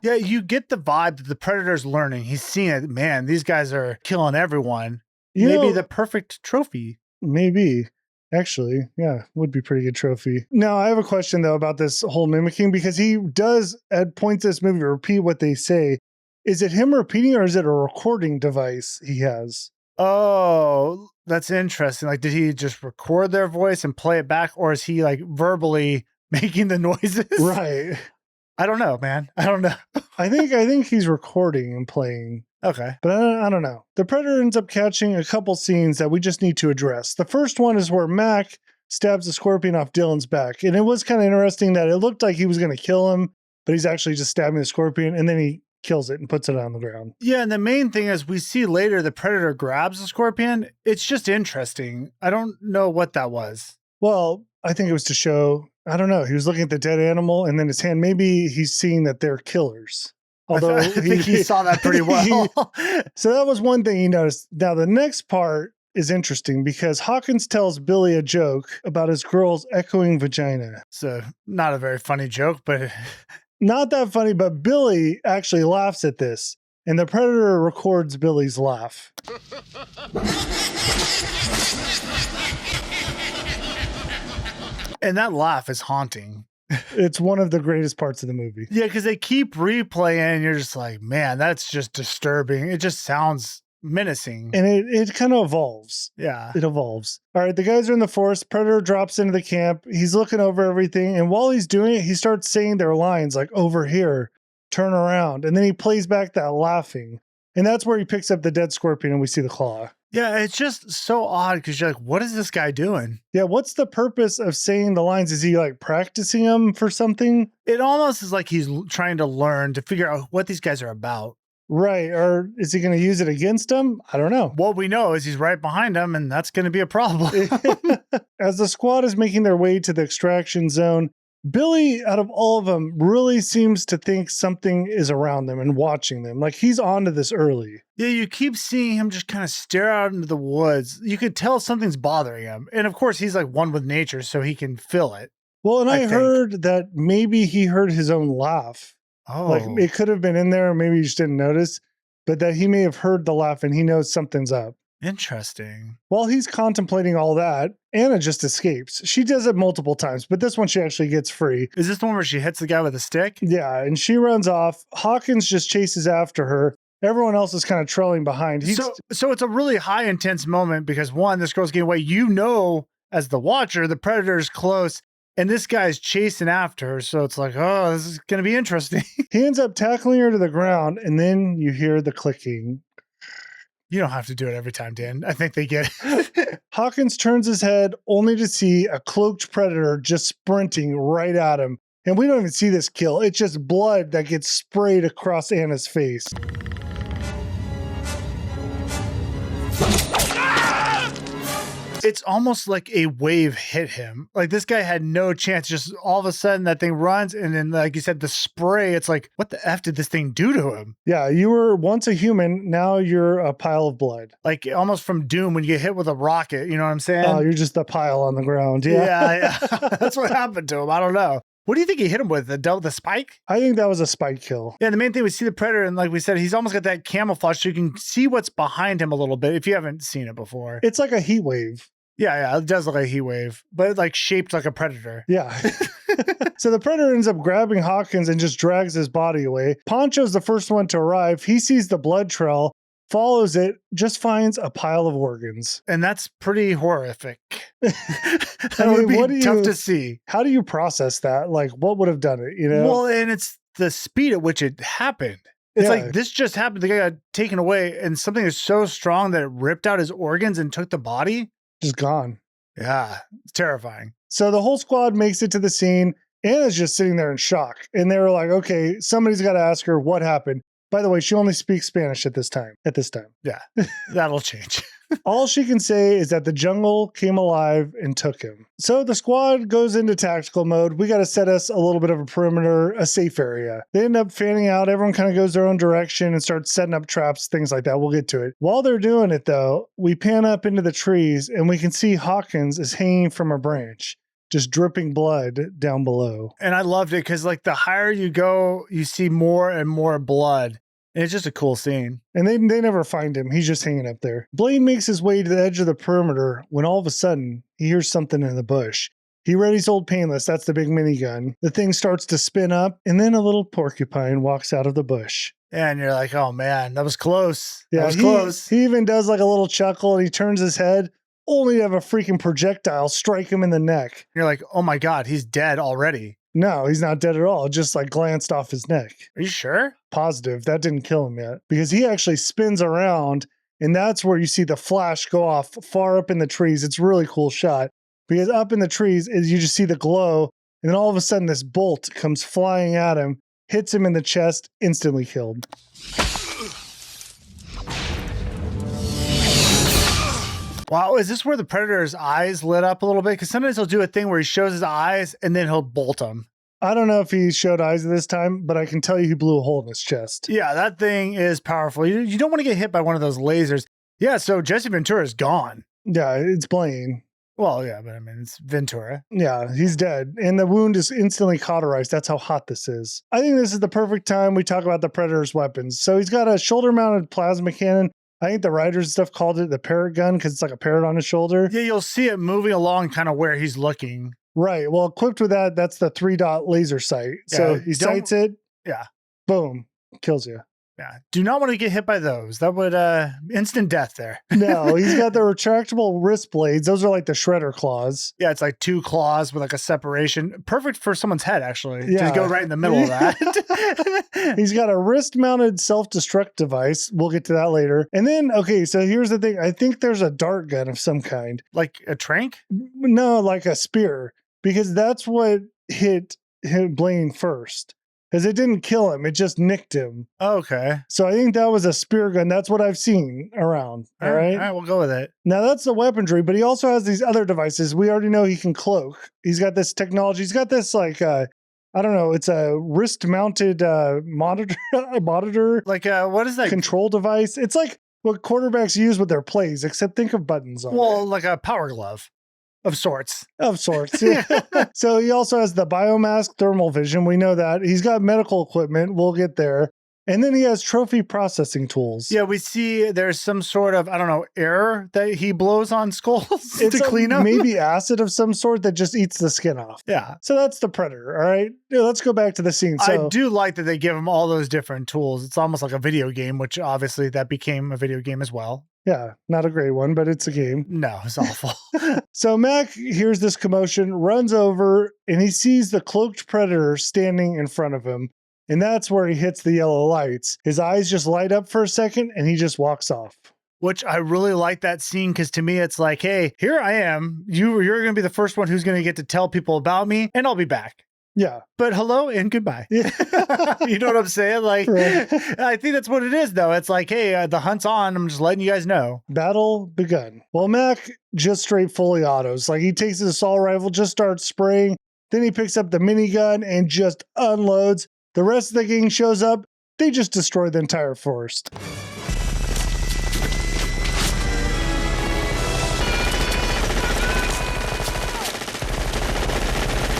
Yeah, you get the vibe that the predator's learning. He's seeing it. Man, these guys are killing everyone. Maybe the perfect trophy. Maybe. Actually, yeah, would be pretty good trophy. Now, I have a question, though, about this whole mimicking, because he does, at points in this movie, repeat what they say. Is it him repeating, or is it a recording device he has? Oh, that's interesting. Like, did he just record their voice and play it back, or is he like verbally making the noises? Right. I don't know, man. I don't know. I think he's recording and playing. Okay. But I don't know. The predator ends up catching a couple scenes that we just need to address. The first one is where Mac stabs the scorpion off Dylan's back. And it was kind of interesting that it looked like he was going to kill him, but he's actually just stabbing the scorpion, and then he kills it and puts it on the ground. Yeah, and the main thing is we see later the predator grabs the scorpion. It's just interesting. I don't know what that was. Well, I think it was to show, I don't know, he was looking at the dead animal and then his hand, maybe he's seeing that they're killers. Although I think he saw that pretty well. So that was one thing he noticed. Now, the next part is interesting because Hawkins tells Billy a joke about his girl's echoing vagina. So not a very funny joke, but Not that funny, but Billy actually laughs at this, and the predator records Billy's laugh. And that laugh is haunting. It's one of the greatest parts of the movie. Yeah, because they keep replaying, and you're just like, man, that's just disturbing. It just sounds menacing. And it kind of evolves. Yeah. It evolves. All right, the guys are in the forest. Predator drops into the camp. He's looking over everything. And while he's doing it, he starts saying their lines like, over here, turn around. And then he plays back that laughing. And that's where he picks up the dead scorpion and we see the claw. Yeah, it's just so odd because you're like, what is this guy doing? Yeah, what's the purpose of saying the lines? Is he like practicing them for something? It almost is like he's trying to learn to figure out what these guys are about. Right. Or is he going to use it against him? I don't know. What we know is he's right behind him, and that's going to be a problem. As the squad is making their way to the extraction zone, Billy, out of all of them, really seems to think something is around them and watching them. Like he's onto this early. Yeah, you keep seeing him just kind of stare out into the woods. You could tell something's bothering him. And of course, he's like one with nature, so he can feel it. Well, and I think. heard that maybe he heard his own laugh. Oh. Like it could have been in there, maybe you just didn't notice, but that he may have heard the laugh and he knows something's up. Interesting. While he's contemplating all that, Anna just escapes. She does it multiple times, but this one she actually gets free. Is this the one where she hits the guy with a stick? Yeah, and she runs off. Hawkins just chases after her. Everyone else is kind of trailing behind. So it's a really high intense moment because one, this girl's getting away. You know, as the watcher, the predator is close. And this guy's chasing after her, so it's like, oh, this is going to be interesting. He ends up tackling her to the ground, and then you hear the clicking. You don't have to do it every time, Dan. I think they get it. Hawkins turns his head only to see a cloaked predator just sprinting right at him. And we don't even see this kill. It's just blood that gets sprayed across Anna's face. It's almost like a wave hit him. Like this guy had no chance. Just all of a sudden that thing runs. And then, like you said, the spray, it's like, what the F did this thing do to him? Yeah, you were once a human. Now you're a pile of blood. Like almost from Doom when you get hit with a rocket. You know what I'm saying? Oh, you're just a pile on the ground. Yeah. Yeah. That's what happened to him. I don't know. What do you think he hit him with? The spike? I think that was a spike kill. Yeah, the main thing we see the predator, and like we said, he's almost got that camouflage so you can see what's behind him a little bit if you haven't seen it before. It's like a heat wave. Yeah, it does look like a heat wave, but like shaped like a predator. Yeah. So the predator ends up grabbing Hawkins and just drags his body away. Poncho's the first one to arrive. He sees the blood trail, follows it, just finds a pile of organs. And that's pretty horrific. That I mean, would be tough to see. How do you process that? Like, what would have done it, you know? Well, and it's the speed at which it happened. It's Yeah. like this just happened. The guy got taken away, and something is so strong that it ripped out his organs and took the body. Just gone. Yeah, it's terrifying. So the whole squad makes it to the scene. Anna's just sitting there in shock. And they were like, okay, somebody's got to ask her what happened. By the way, she only speaks Spanish at this time. Yeah, that'll change. All she can say is that the jungle came alive and took him. So the squad goes into tactical mode. We got to set us a little bit of a perimeter, a safe area. They end up fanning out. Everyone kind of goes their own direction and starts setting up traps, things like that. We'll get to it. While they're doing it, though, we pan up into the trees and we can see Hawkins is hanging from a branch, just dripping blood down below. And I loved it because, like, the higher you go, you see more and more blood. And it's just a cool scene. And they never find him. He's just hanging up there. Blaine makes his way to the edge of the perimeter when all of a sudden he hears something in the bush. He readies old Painless. That's the big minigun. The thing starts to spin up, and then a little porcupine walks out of the bush. And you're like, oh man, that was close. Yeah, that was close. He even does like a little chuckle, and he turns his head, only to have a freaking projectile strike him in the neck. You're like, oh my God, he's dead already. No, he's not dead at all. It just like glanced off his neck. Are you sure? Positive. That didn't kill him yet. Because he actually spins around, and that's where you see the flash go off far up in the trees. It's a really cool shot. Because up in the trees, you just see the glow, and then all of a sudden this bolt comes flying at him, hits him in the chest, instantly killed. Wow, is this where the Predator's eyes lit up a little bit? Because sometimes he'll do a thing where he shows his eyes and then he'll bolt them. I don't know if he showed eyes this time, but I can tell you he blew a hole in his chest. Yeah, that thing is powerful. You don't want to get hit by one of those lasers. Yeah, so Jesse Ventura is gone. Yeah, it's Blaine. Well, yeah, but I mean, it's Ventura. Yeah, he's dead. And the wound is instantly cauterized. That's how hot this is. I think this is the perfect time we talk about the Predator's weapons. So he's got a shoulder-mounted plasma cannon. I think the writers and stuff called it the parrot gun because it's like a parrot on his shoulder. Yeah, you'll see it moving along kind of where he's looking. Right. Well, equipped with that, that's the 3-dot laser sight. So Yeah, he sights it. Yeah. Boom. Kills you. Yeah. Do not want to get hit by those. That would instant death there. No, he's got the retractable wrist blades. Those are like the shredder claws. Yeah, it's like 2 claws with like a separation. Perfect for someone's head, actually. Yeah. To go right in the middle of that. He's got a wrist-mounted self-destruct device. We'll get to that later. And then, okay, so here's the thing. I think there's a dart gun of some kind. Like a trank? No, like a spear. Because that's what hit Blaine first. Because it didn't kill him. It just nicked him. Okay. So I think that was a spear gun. That's what I've seen around. All right. All right, we'll go with it. Now that's the weaponry, but he also has these other devices. We already know he can cloak. He's got this technology. He's got this like, I don't know. It's a wrist-mounted monitor. Like, what is that? Control device. It's like what quarterbacks use with their plays, except think of buttons on Well, it. like a power glove of sorts. Of sorts. Yeah. So he also has the biomask thermal vision. We know that. He's got medical equipment. We'll get there. And then he has trophy processing tools. Yeah, we see there's some sort of, I don't know, air that he blows on skulls It's to clean them. maybe acid of some sort that just eats the skin off. Yeah. So that's the Predator. All right. Yeah, let's go back to the scene. So, I do like that they give him all those different tools. It's almost like a video game, which obviously that became a video game as well. yeah, not a great one, but it's a game. No, it's awful. So Mac hears this commotion, runs over, and he sees the cloaked Predator standing in front of him. And that's where he hits the yellow lights. His eyes just light up for a second, and he just walks off. Which I really like that scene because to me, it's like, hey, here I am. You're going to be the first one who's going to get to tell people about me, and I'll be back. Yeah. But hello and goodbye. Yeah. You know what I'm saying? Like, Right. I think that's what it is, though. It's like, hey, the hunt's on. I'm just letting you guys know. Battle begun. Well, Mac just straight fully autos. Like he takes his assault rifle, just starts spraying. Then he picks up the minigun and just unloads. The rest of the gang shows up. They just destroy the entire forest.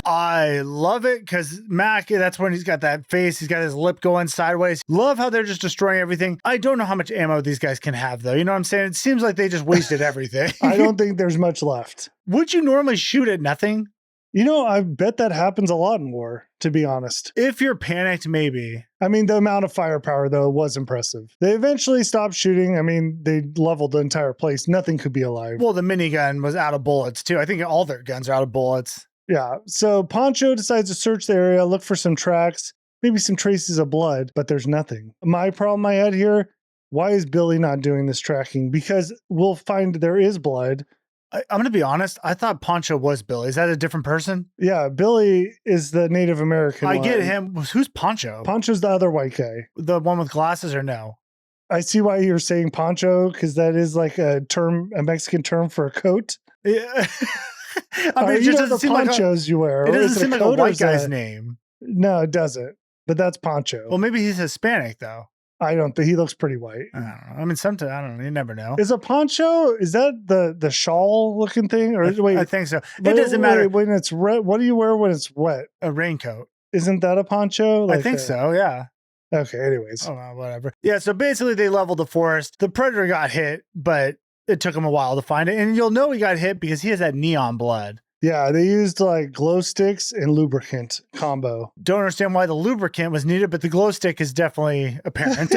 I love it because Mac, that's when he's got that face. He's got his lip going sideways. Love how they're just destroying everything. I don't know how much ammo these guys can have, though. You know what I'm saying? It seems like they just wasted everything. I don't think there's much left. Would you normally shoot at nothing? You know, I bet that happens a lot in war, to be honest. If you're panicked, maybe. I mean, the amount of firepower, though, was impressive. They eventually stopped shooting. I mean, they leveled the entire place. Nothing could be alive. Well, the minigun was out of bullets, too. I think all their guns are out of bullets. Yeah. So Poncho decides to search the area, look for some tracks, maybe some traces of blood, but there's nothing. My problem I had here, why is Billy not doing this tracking? Because we'll find there is blood. I'm going to be honest. I thought Poncho was Billy. Is that a different person? Yeah, Billy is the Native American I one. get him. Who's Poncho? Poncho's the other white guy. The one with glasses or no? I see why you're saying poncho, because that is like a Mexican term for a coat. Yeah. I mean, it you just know doesn't the seem like ponchos you wear. it Is doesn't seem like a coat or white is guy's that- name. No, it doesn't. But that's poncho. Well, maybe he's Hispanic though. I don't think he looks pretty white. I don't know. I mean, sometimes I don't know. You never know. Is a poncho? Is that the shawl looking thing? Or wait, I think so. It doesn't matter. when it's red. What do you wear when it's wet? A raincoat. Isn't that a poncho? I think so. Yeah. Okay. Anyways, Oh, well, whatever. Yeah. So basically, they leveled the forest. The predator got hit, but it took him a while to find it. And you'll know he got hit because he has that neon blood. yeah, they used like glow sticks and lubricant combo. Don't understand why the lubricant was needed, but the glow stick is definitely apparent.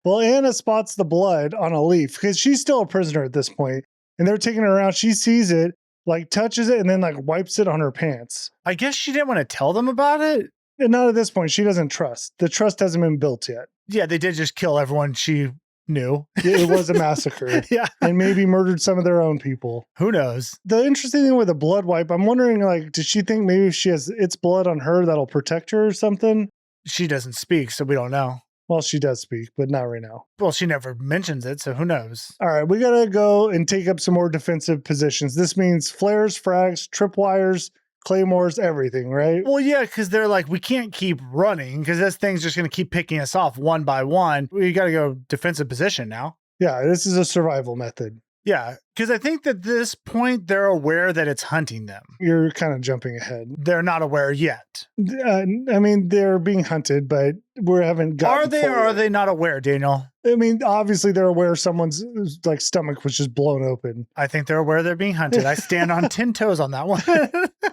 Well, Anna spots the blood on a leaf because she's still a prisoner at this point, and they're taking her around. She sees it, like touches it, and then like wipes it on her pants. I guess she didn't want to tell them about it. And not at this point. She doesn't trust. The trust hasn't been built yet. Yeah, they did just kill everyone she knew. It was a massacre. Yeah. And maybe murdered some of their own people. Who knows? The interesting thing with the blood wipe, I'm wondering, like, does she think maybe if she has its blood on her, that'll protect her or something? She doesn't speak, so we don't know. Well, she does speak, but not right now. Well, she never mentions it, so who knows? All right, we got to go and take up some more defensive positions. This means flares, frags, tripwires, claymores, everything, right? Well, yeah, because they're like, we can't keep running because this thing's just going to keep picking us off one by one. We got to go defensive position now. Yeah, this is a survival method. Yeah, because I think that at this point, they're aware that it's hunting them. You're kind of jumping ahead. They're not aware yet. I mean, they're being hunted, but we haven't gotten Are they or forward. are they not aware, Daniel? I mean, obviously they're aware someone's like stomach was just blown open. I think they're aware they're being hunted. I stand on 10 toes on that one.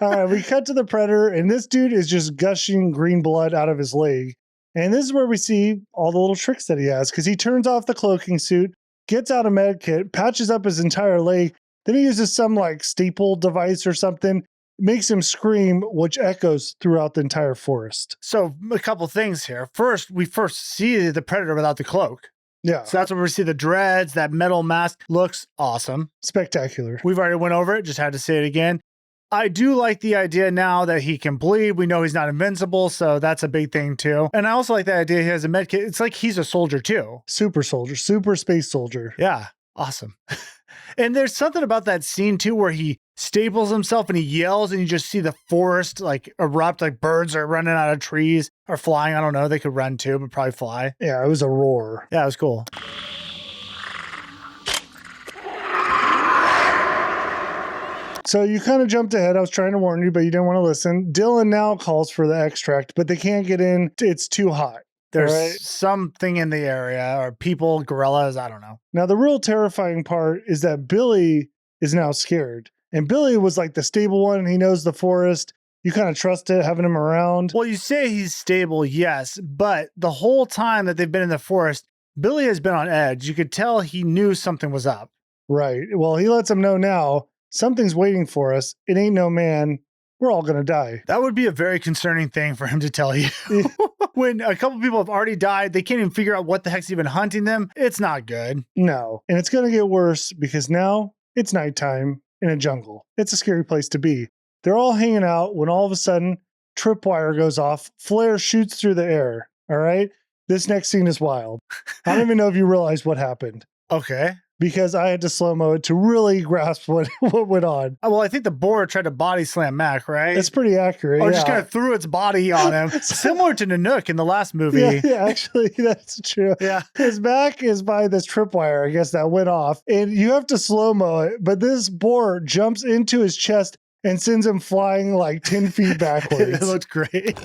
All right, we cut to the predator, and this dude is just gushing green blood out of his leg. And this is where we see all the little tricks that he has, because he turns off the cloaking suit, gets out a med kit, patches up his entire leg, then he uses some like staple device or something, makes him scream, which echoes throughout the entire forest. So a couple things here. First, we see the predator without the cloak. Yeah, So that's where we see the dreads, that metal mask looks awesome. spectacular. We've already went over it, just had to say it again. I do like the idea now that he can bleed. We know he's not invincible, so that's a big thing too. And I also like the idea he has a med kit. It's like he's a soldier too. Super soldier, super space soldier. Yeah, awesome. And there's something about that scene too where he staples himself and he yells and you just see the forest like erupt, like birds are running out of trees or flying. I don't know. They could run too, but probably fly. Yeah, it was a roar. Yeah, it was cool. So you kind of jumped ahead. I was trying to warn you, but you didn't want to listen. Dylan now calls for the extract, but they can't get in. It's too hot. There's All right? something in the area or people, gorillas, I don't know. Now, the real terrifying part is that Billy is now scared. And Billy was like the stable one. He knows the forest. You kind of trust it, having him around. Well, you say he's stable, yes, but the whole time that they've been in the forest, Billy has been on edge. You could tell he knew something was up. Right. Well, he lets him know now something's waiting for us. It ain't no man. We're all going to die. That would be a very concerning thing for him to tell you. When a couple people have already died, they can't even figure out what the heck's even hunting them. It's not good. No. And it's going to get worse because now it's nighttime in a jungle. It's a scary place to be. They're all hanging out when all of a sudden, tripwire goes off, flare shoots through the air. All right? This next scene is wild. I don't even know if you realize what happened Okay. because I had to slow-mo it to really grasp what went on. Well, I think the boar tried to body slam Mac, right? It's pretty accurate. Or yeah. just kind of threw its body on him, similar to Nanook in the last movie. Yeah, actually, that's true. Yeah. His back is by this tripwire, I guess, that went off. And you have to slow-mo it, but this boar jumps into his chest and sends him flying like 10 feet It backwards. looked great.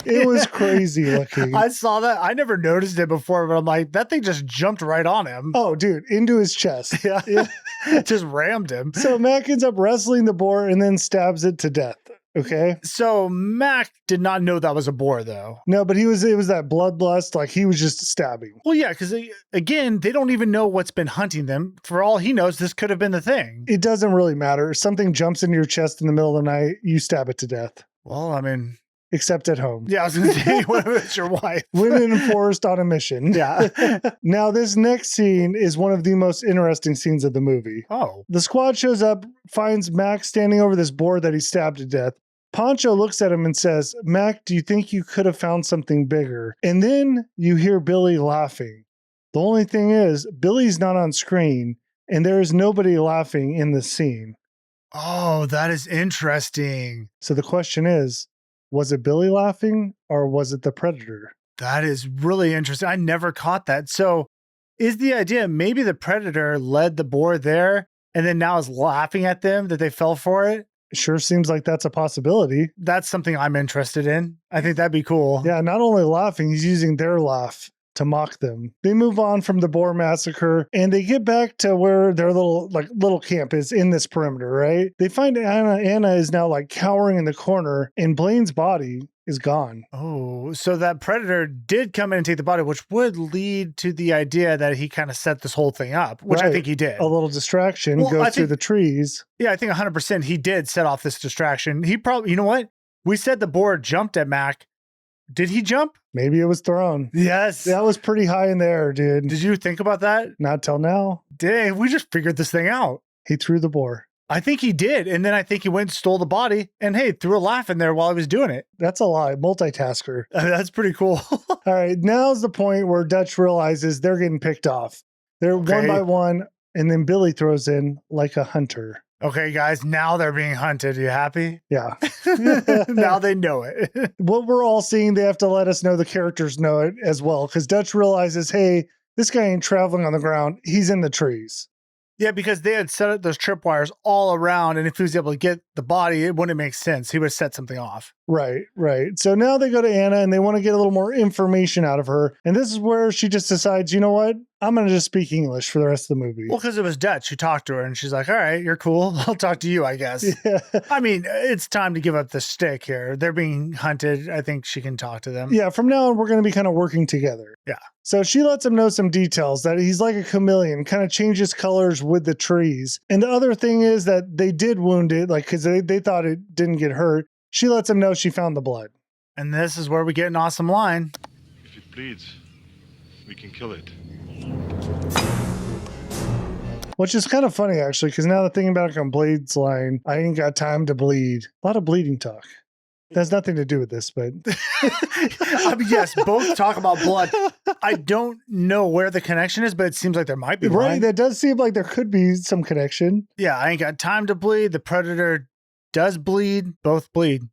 It was crazy looking. I saw that. I never noticed it before, but I'm like, that thing just jumped right on him. Oh, dude, into his chest. Yeah. Yeah. It just rammed him. So Mac ends up wrestling the boar and then stabs it to death. Okay. So Mac did not know that was a boar, though. No, but it was that bloodlust. Like he was just stabbing. Well, yeah, because again, they don't even know what's been hunting them. For all he knows, this could have been the thing. It doesn't really matter. If something jumps into your chest in the middle of the night, you stab it to death. Well, I mean, Except at home. yeah, I was going to say, what if it's your wife? Women in forest on a mission. Yeah. Now, this next scene is one of the most interesting scenes of the movie. Oh. The squad shows up, finds Max standing over this boar that he stabbed to death. Poncho looks at him and says, Mac, do you think you could have found something bigger? And then you hear Billy laughing. The only thing is, Billy's not on screen, and there is nobody laughing in the scene. Oh, that is interesting. So the question is, was it Billy laughing or was it the predator? That is really interesting. I never caught that. So is the idea maybe the predator led the boar there and then now is laughing at them that they fell for it? It sure seems like that's a possibility. That's something I'm interested in. I think that'd be cool. Yeah, not only laughing, he's using their laugh to mock them. They move on from the boar massacre and they get back to where their little camp is in this perimeter, right? They find Anna. Anna is now like cowering in the corner and Blaine's body is gone. Oh, so that predator did come in and take the body, which would lead to the idea that he kind of set this whole thing up, which I think he did. A little distraction goes through the trees. Yeah, I think 100% he did set off this distraction. He probably, you know what? We said the boar jumped at Mac. Did he jump? Maybe it was thrown. Yes. That was pretty high in the air, dude. Did you think about that? Not till now. Dang, we just figured this thing out. He threw the boar. I think he did. And then I think he went and stole the body and hey, threw a laugh in there while he was doing it. That's a lie. Multitasker. That's pretty cool. All right. Now's the point where Dutch realizes they're getting picked off. They're one by one. And then Billy throws in like a hunter. Okay, guys, now they're being hunted. Are you happy? Yeah. Now they know it. What we're all seeing, they have to let us know the characters know it as well. Because Dutch realizes, hey, this guy ain't traveling on the ground. He's in the trees. Yeah, because they had set up those tripwires all around. And if he was able to get the body, it wouldn't make sense. He would have set something off. Right, right. So now they go to Anna and they want to get a little more information out of her. And this is where she just decides, you know what? I'm going to just speak English for the rest of the movie. Well, because it was Dutch who talked to her and she's like, all right, you're cool. I'll talk to you, I guess. Yeah. I mean, it's time to give up the stick here. They're being hunted. I think she can talk to them. Yeah, from now on, we're going to be kind of working together. Yeah. So she lets him know some details that he's like a chameleon, kind of changes colors with the trees. And the other thing is that they did wound it, like, because they thought it didn't get hurt. She lets him know she found the blood. And this is where we get an awesome line. If it bleeds, we can kill it. Which is kind of funny, actually, because now the thing about Blade's line, I ain't got time to bleed. A lot of bleeding talk. It has nothing to do with this, but... I mean, yes, both talk about blood. I don't know where the connection is, but it seems like there might be one. Right, that does seem like there could be some connection. Yeah, I ain't got time to bleed. The predator does bleed. Both bleed.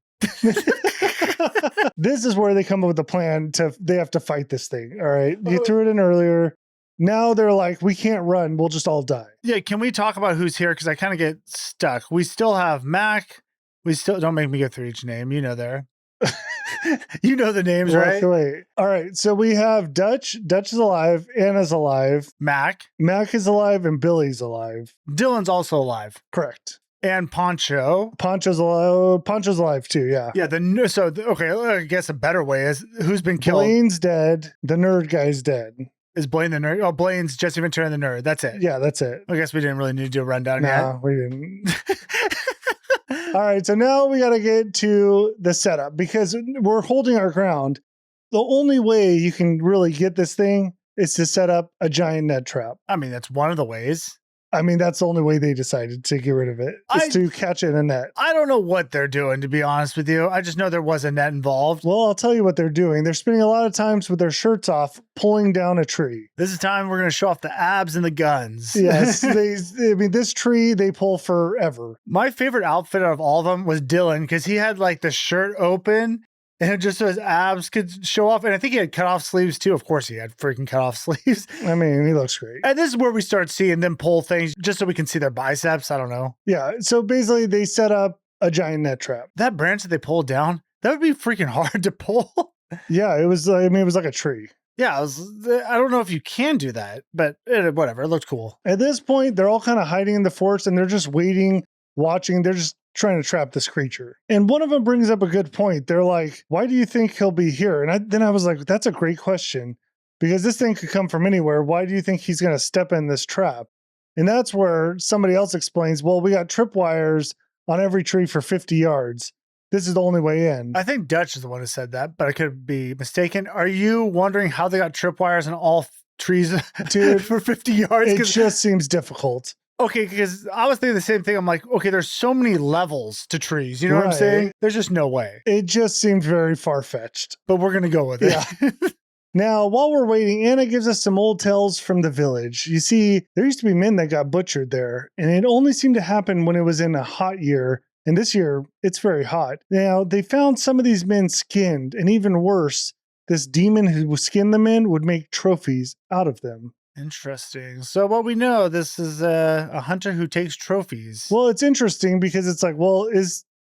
This is where they come up with the plan they have to fight this thing. All right. You threw it in earlier. Now they're like, we can't run. We'll just all die. Yeah. Can we talk about who's here? Because I kind of get stuck. We still have Mac. We still don't make me go through each name. You know, you know the names, right? Wait. All right. So we have Dutch. Dutch is alive. Anna's alive. Mac is alive and Billy's alive. Dylan's also alive. Correct. And Poncho. Poncho's alive. Poncho's alive too. Yeah. Yeah. Okay. I guess a better way is who's been killed. Blaine's dead. The nerd guy's dead. Is Blaine the nerd? Oh, Blaine's Jesse Ventura and the nerd. That's it. Yeah, that's it. I guess we didn't really need to do a rundown yet. No, we didn't. All right. So now we got to get to the setup because we're holding our ground. The only way you can really get this thing is to set up a giant net trap. I mean, that's one of the ways. I mean, that's the only way they decided to get rid of it is to catch it in a net. I don't know what they're doing, to be honest with you. I just know there was a net involved. Well, I'll tell you what they're doing. They're spending a lot of times with their shirts off, pulling down a tree. This is time we're going to show off the abs and the guns. Yes. This tree, they pull forever. My favorite outfit out of all of them was Dylan because he had like the shirt open and just so his abs could show off. And I think he had cut off sleeves too. Of course he had freaking cut off sleeves. I mean, he looks great. And this is where we start seeing them pull things just so we can see their biceps. I don't know. Yeah. So basically they set up a giant net trap. That branch that they pulled down, that would be freaking hard to pull. Yeah. It was like a tree. Yeah. I don't know if you can do that, but whatever. It looked cool. At this point, they're all kind of hiding in the forest and they're just waiting, watching. They're just trying to trap this creature. And one of them brings up a good point. They're like, why do you think he'll be here? And then I was like, that's a great question because this thing could come from anywhere. Why do you think he's going to step in this trap? And that's where somebody else explains, well, we got tripwires on every tree for 50 yards. This is the only way in. I think Dutch is the one who said that, but I could be mistaken. Are you wondering how they got tripwires on all trees, dude, for 50 yards? It just seems difficult. Okay, because I was thinking the same thing. I'm like, okay, there's so many levels to trees. You know what I'm Right. saying? There's just no way. It just seemed very far-fetched. But we're going to go with it. Yeah. Now, while we're waiting, Anna gives us some old tales from the village. You see, there used to be men that got butchered there, and it only seemed to happen when it was in a hot year. And this year, it's very hot. Now, they found some of these men skinned, and even worse, this demon who skinned the men would make trophies out of them. Interesting. So what we know, this is a hunter who takes trophies. Well, it's interesting because it's like, well,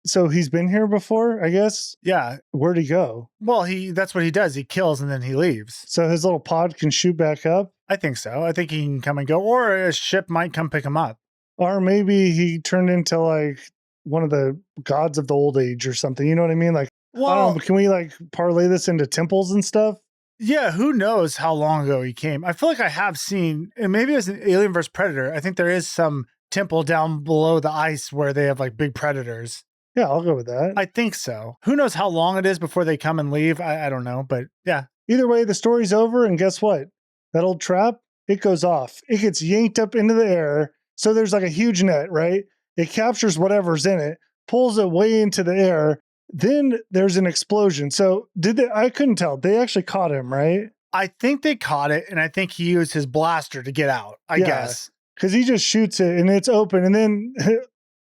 so he's been here before, I guess? Yeah. Where'd he go? Well, that's what he does. He kills and then he leaves. So his little pod can shoot back up? I think so. I think he can come and go, or a ship might come pick him up. Or maybe he turned into like one of the gods of the old age or something. You know what I mean? Like, I don't know, can we like parlay this into temples and stuff? Yeah, who knows how long ago he came. I feel like I have seen, and maybe it's an Alien vs. Predator. I think there is some temple down below the ice where they have like big predators. Yeah, I'll go with that. I think so. Who knows how long it is before they come and leave? I don't know, but yeah. Either way, the story's over, and guess what? That old trap, it goes off. It gets yanked up into the air. So there's like a huge net, right? It captures whatever's in it, pulls it way into the air. Then there's an explosion. So I couldn't tell. They actually caught him, right? I think they caught it, and I think he used his blaster to get out, I guess. Because he just shoots it, and it's open. And then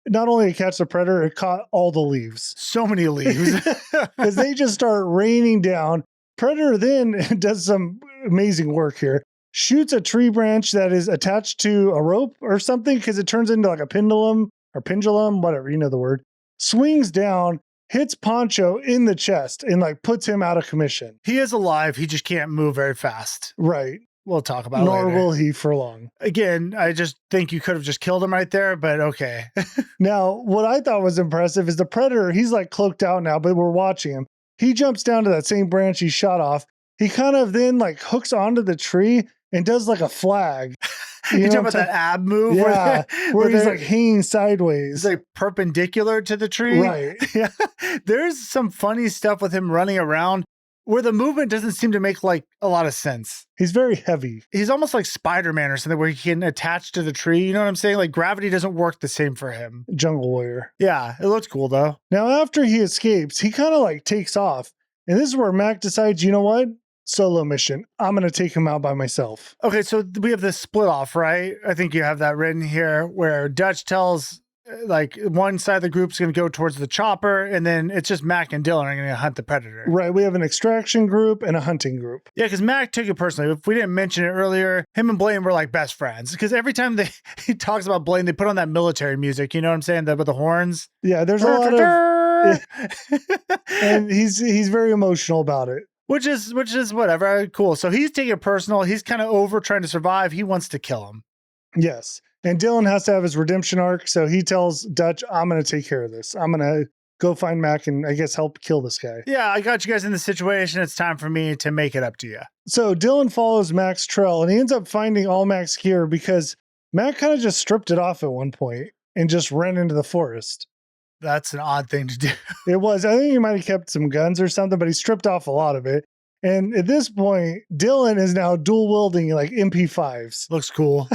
not only it catch the predator, it caught all the leaves. So many leaves. Because they just start raining down. Predator then does some amazing work here. Shoots a tree branch that is attached to a rope or something, because it turns into like a pendulum, whatever, you know the word. Swings down, hits Poncho in the chest, and like puts him out of commission. He is alive. He just can't move very fast. Right. We'll talk about it Nor later. will he for long. Again, I just think you could have just killed him right there, but okay. Now, what I thought was impressive is the predator, he's like cloaked out now, but we're watching him. He jumps down to that same branch he shot off. He kind of then like hooks onto the tree and does like a flag. You talking about that ab move? Yeah, where he's like hanging sideways. He's like perpendicular to the tree. Right. Yeah. There's some funny stuff with him running around where the movement doesn't seem to make like a lot of sense. He's very heavy. He's almost like Spider-Man or something where he can attach to the tree. You know what I'm saying? Like gravity doesn't work the same for him. Jungle warrior. Yeah, it looks cool though. Now, after he escapes, he kind of like takes off. And this is where Mac decides, you know what? Solo mission. I'm going to take him out by myself. Okay, so we have this split off, right? I think you have that written here where Dutch tells like one side of the group's going to go towards the chopper, and then it's just Mac and Dylan are going to hunt the predator. Right. We have an extraction group and a hunting group. Yeah, because Mac took it personally. If we didn't mention it earlier, him and Blaine were like best friends. Because every time he talks about Blaine, they put on that military music. You know what I'm saying? With the horns. Yeah, there's a lot of... and he's very emotional about it. Which is whatever. Cool. So he's taking it personal. He's kind of over trying to survive. He wants to kill him. Yes. And Dylan has to have his redemption arc. So he tells Dutch, I'm going to take care of this. I'm going to go find Mac and I guess help kill this guy. Yeah, I got you guys in the situation. It's time for me to make it up to you. So Dylan follows Mac's trail and he ends up finding all Mac's gear because Mac kind of just stripped it off at one point and just ran into the forest. That's an odd thing to do. It was. I think he might have kept some guns or something, but he stripped off a lot of it. And at this point, Dylan is now dual wielding like MP5s. Looks cool.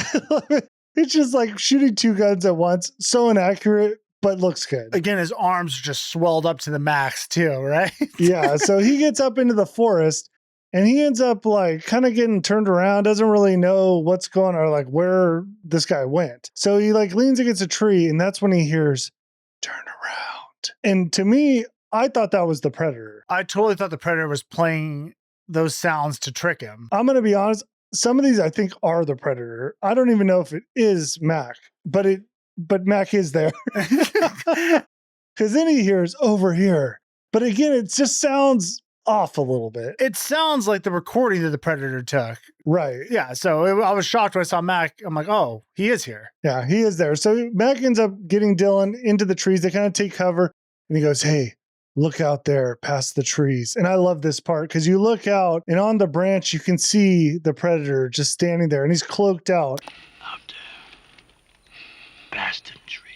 It's just like shooting two guns at once. So inaccurate, but looks good. Again, his arms are just swelled up to the max too, right? Yeah. So he gets up into the forest and he ends up like kind of getting turned around, doesn't really know what's going on or like where this guy went. So he like leans against a tree and that's when he hears, turn around. And to me, I thought that was the predator. I totally thought the predator was playing those sounds to trick him. I'm going to be honest. Some of these I think are the predator. I don't even know if it is Mac, but Mac is there. Because then he hears over here. But again, it just sounds off a little bit. It sounds like the recording that the predator took. Right. Yeah. So I was shocked when I saw Mac. I'm like, oh, he is here. Yeah, he is there. So Mac ends up getting Dylan into the trees. They kind of take cover and he goes, hey, look out there past the trees. And I love this part because you look out and on the branch, you can see the predator just standing there and he's cloaked out. Up there, past the trees.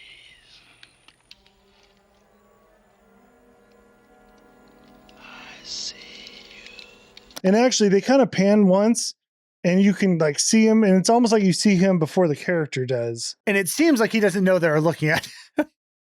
I see you. And actually, they kind of pan once and you can like see him, and it's almost like you see him before the character does. And it seems like he doesn't know they're looking at him.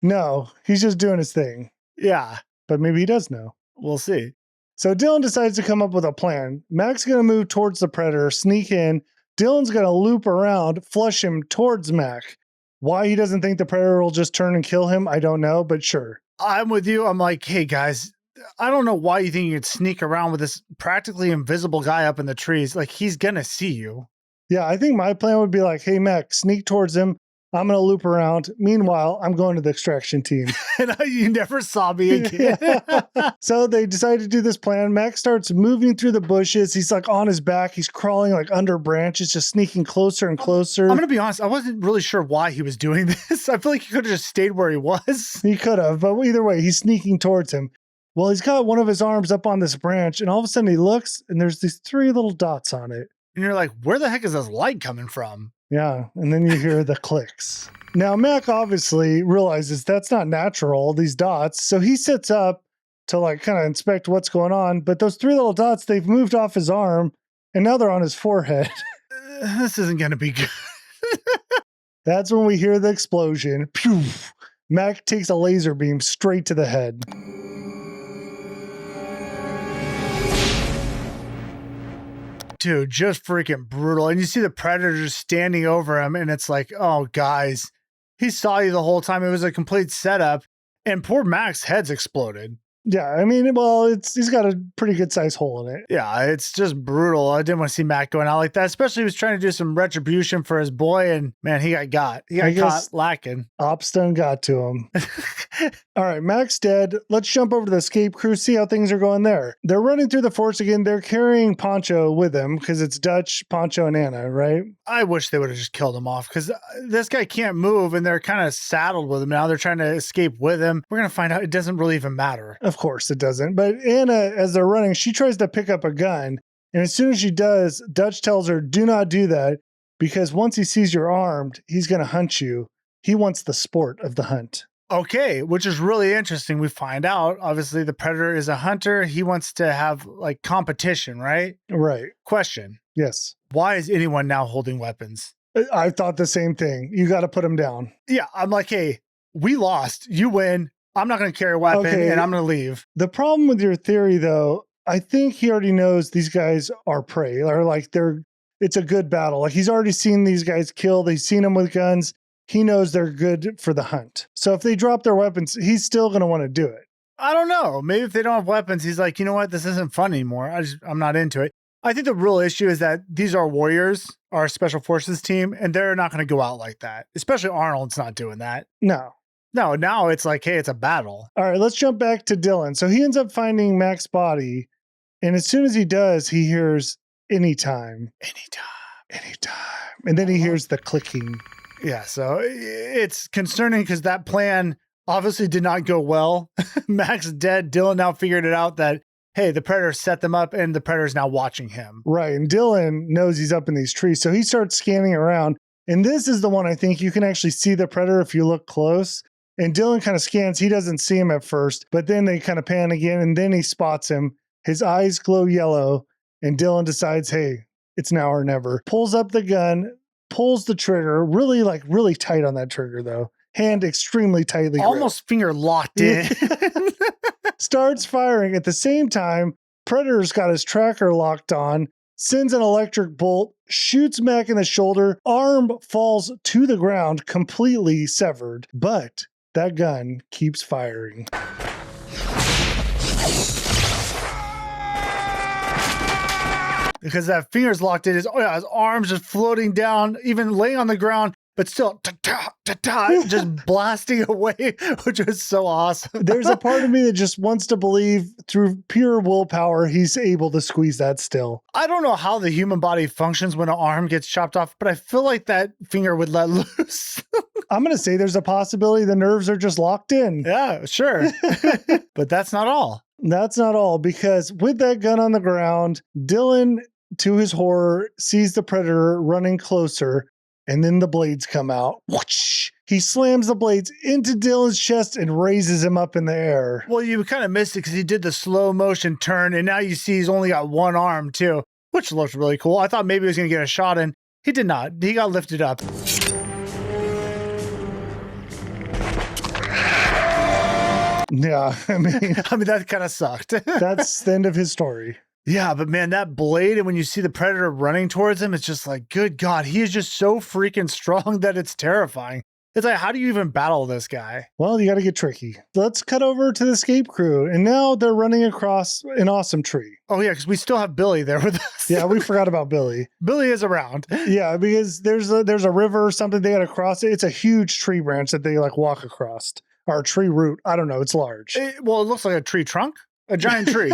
No, he's just doing his thing. Yeah, But maybe he does know. we'll see. So Dylan decides to come up with a plan. Mac's going to move towards the Predator, sneak in. Dylan's going to loop around, flush him towards Mac. Why he doesn't think the Predator will just turn and kill him, I don't know, but sure. I'm with you. I'm like, hey, guys, I don't know why you think you could sneak around with this practically invisible guy up in the trees. Like, he's going to see you. Yeah, I think my plan would be like, hey, Mac, sneak towards him. I'm going to loop around. Meanwhile, I'm going to the extraction team. And you never saw me again. So they decide to do this plan. Mac starts moving through the bushes. He's like on his back. He's crawling like under branches, just sneaking closer and closer. I'm going to be honest. I wasn't really sure why he was doing this. I feel like he could have just stayed where he was. He could have, but either way, he's sneaking towards him. Well, he's got one of his arms up on this branch, and all of a sudden he looks, and there's these 3 little dots on it. And you're like, where the heck is this light coming from? Yeah, and then you hear the clicks. Now, Mac obviously realizes that's not natural, these dots, so he sits up to like kind of inspect what's going on, but those 3 little dots, they've moved off his arm, and now they're on his forehead. This isn't going to be good. That's when we hear the explosion. Pew! Mac takes a laser beam straight to the head. Dude, just freaking brutal. And you see the Predator just standing over him, and it's like, oh, guys, he saw you the whole time. It was a complete setup, and poor Mac's head's exploded. Yeah, I mean, well, he's got a pretty good sized hole in it. Yeah, it's just brutal. I didn't want to see Mac going out like that, especially he was trying to do some retribution for his boy, and man, he got He got caught lacking. Ops done got to him. All right, Mac's dead. Let's jump over to the escape crew, see how things are going there. They're running through the forest again. They're carrying Poncho with them because it's Dutch, Poncho, and Anna, right? I wish they would have just killed him off because this guy can't move, and they're kind of saddled with him now. They're trying to escape with him. We're going to find out it doesn't really even matter. Of course it doesn't. But Anna, as they're running, she tries to pick up a gun. And as soon as she does, Dutch tells her, do not do that because once he sees you're armed, he's going to hunt you. He wants the sport of the hunt. Okay, which is really interesting. We find out, obviously, the Predator is a hunter. He wants to have like competition, right? Right. Question. Yes. Why is anyone now holding weapons? I thought the same thing. You got to put him down. Yeah, I'm like, hey, we lost. You win. I'm not going to carry a weapon and I'm going to leave. The problem with your theory, though, I think he already knows these guys are prey, or like it's a good battle. Like he's already seen these guys killed. He's seen them with guns. He knows they're good for the hunt. So if they drop their weapons, he's still going to want to do it. I don't know. Maybe if they don't have weapons, he's like, you know what? This isn't fun anymore. I'm not into it. I think the real issue is that these are warriors, our special forces team, and they're not going to go out like that. Especially Arnold's not doing that. No, now it's like, hey, it's a battle. All right, let's jump back to Dylan. So he ends up finding Mac's body. And as soon as he does, he hears anytime. And then he hears the clicking. Yeah, so it's concerning because that plan obviously did not go well. Mac's dead. Dylan now figured it out that, hey, the Predator set them up and the Predator's now watching him. Right. And Dylan knows he's up in these trees. So he starts scanning around. And this is the one I think you can actually see the Predator if you look close. And Dylan kind of scans. He doesn't see him at first, but then they kind of pan again and then he spots him. His eyes glow yellow. And Dylan decides, hey, it's now or never. Pulls up the gun, pulls the trigger, really tight on that trigger though. Hand extremely tightly gripped. Almost finger locked in. Starts firing. At the same time, Predator's got his tracker locked on, sends an electric bolt, shoots Mac in the shoulder, arm falls to the ground, completely severed. But that gun keeps firing. Because that finger's locked in, his arms just floating down, even laying on the ground, but still just blasting away, which was so awesome. There's a part of me that just wants to believe through pure willpower he's able to squeeze that still. I don't know how the human body functions when an arm gets chopped off, but I feel like that finger would let loose. I'm going to say there's a possibility the nerves are just locked in. Yeah, sure. But that's not all. That's not all, because with that gun on the ground, Dylan, to his horror, sees the Predator running closer, and then the blades come out. Whoosh! He slams the blades into Dylan's chest and raises him up in the air. Well, you kind of missed it because he did the slow motion turn, and now you see he's only got one arm, too. which looked really cool. I thought maybe he was going to get a shot in. He did not. He got lifted up. Yeah, I mean, That kind of sucked. that's the end of his story. Yeah, but man, that blade, and when you see the predator running towards him, it's just like, good God, he is just so freaking strong that it's terrifying. It's like, how do you even battle this guy? Well, you got to get tricky. Let's cut over to the escape crew, and now they're running across an awesome tree. Oh yeah, because we still have Billy there with us. Yeah, we forgot about Billy. Billy is around. Yeah, because there's a river or something they got to cross. It's a huge tree branch that they like walk across, or a tree root. I don't know. It's large. It looks like a tree trunk, a giant tree.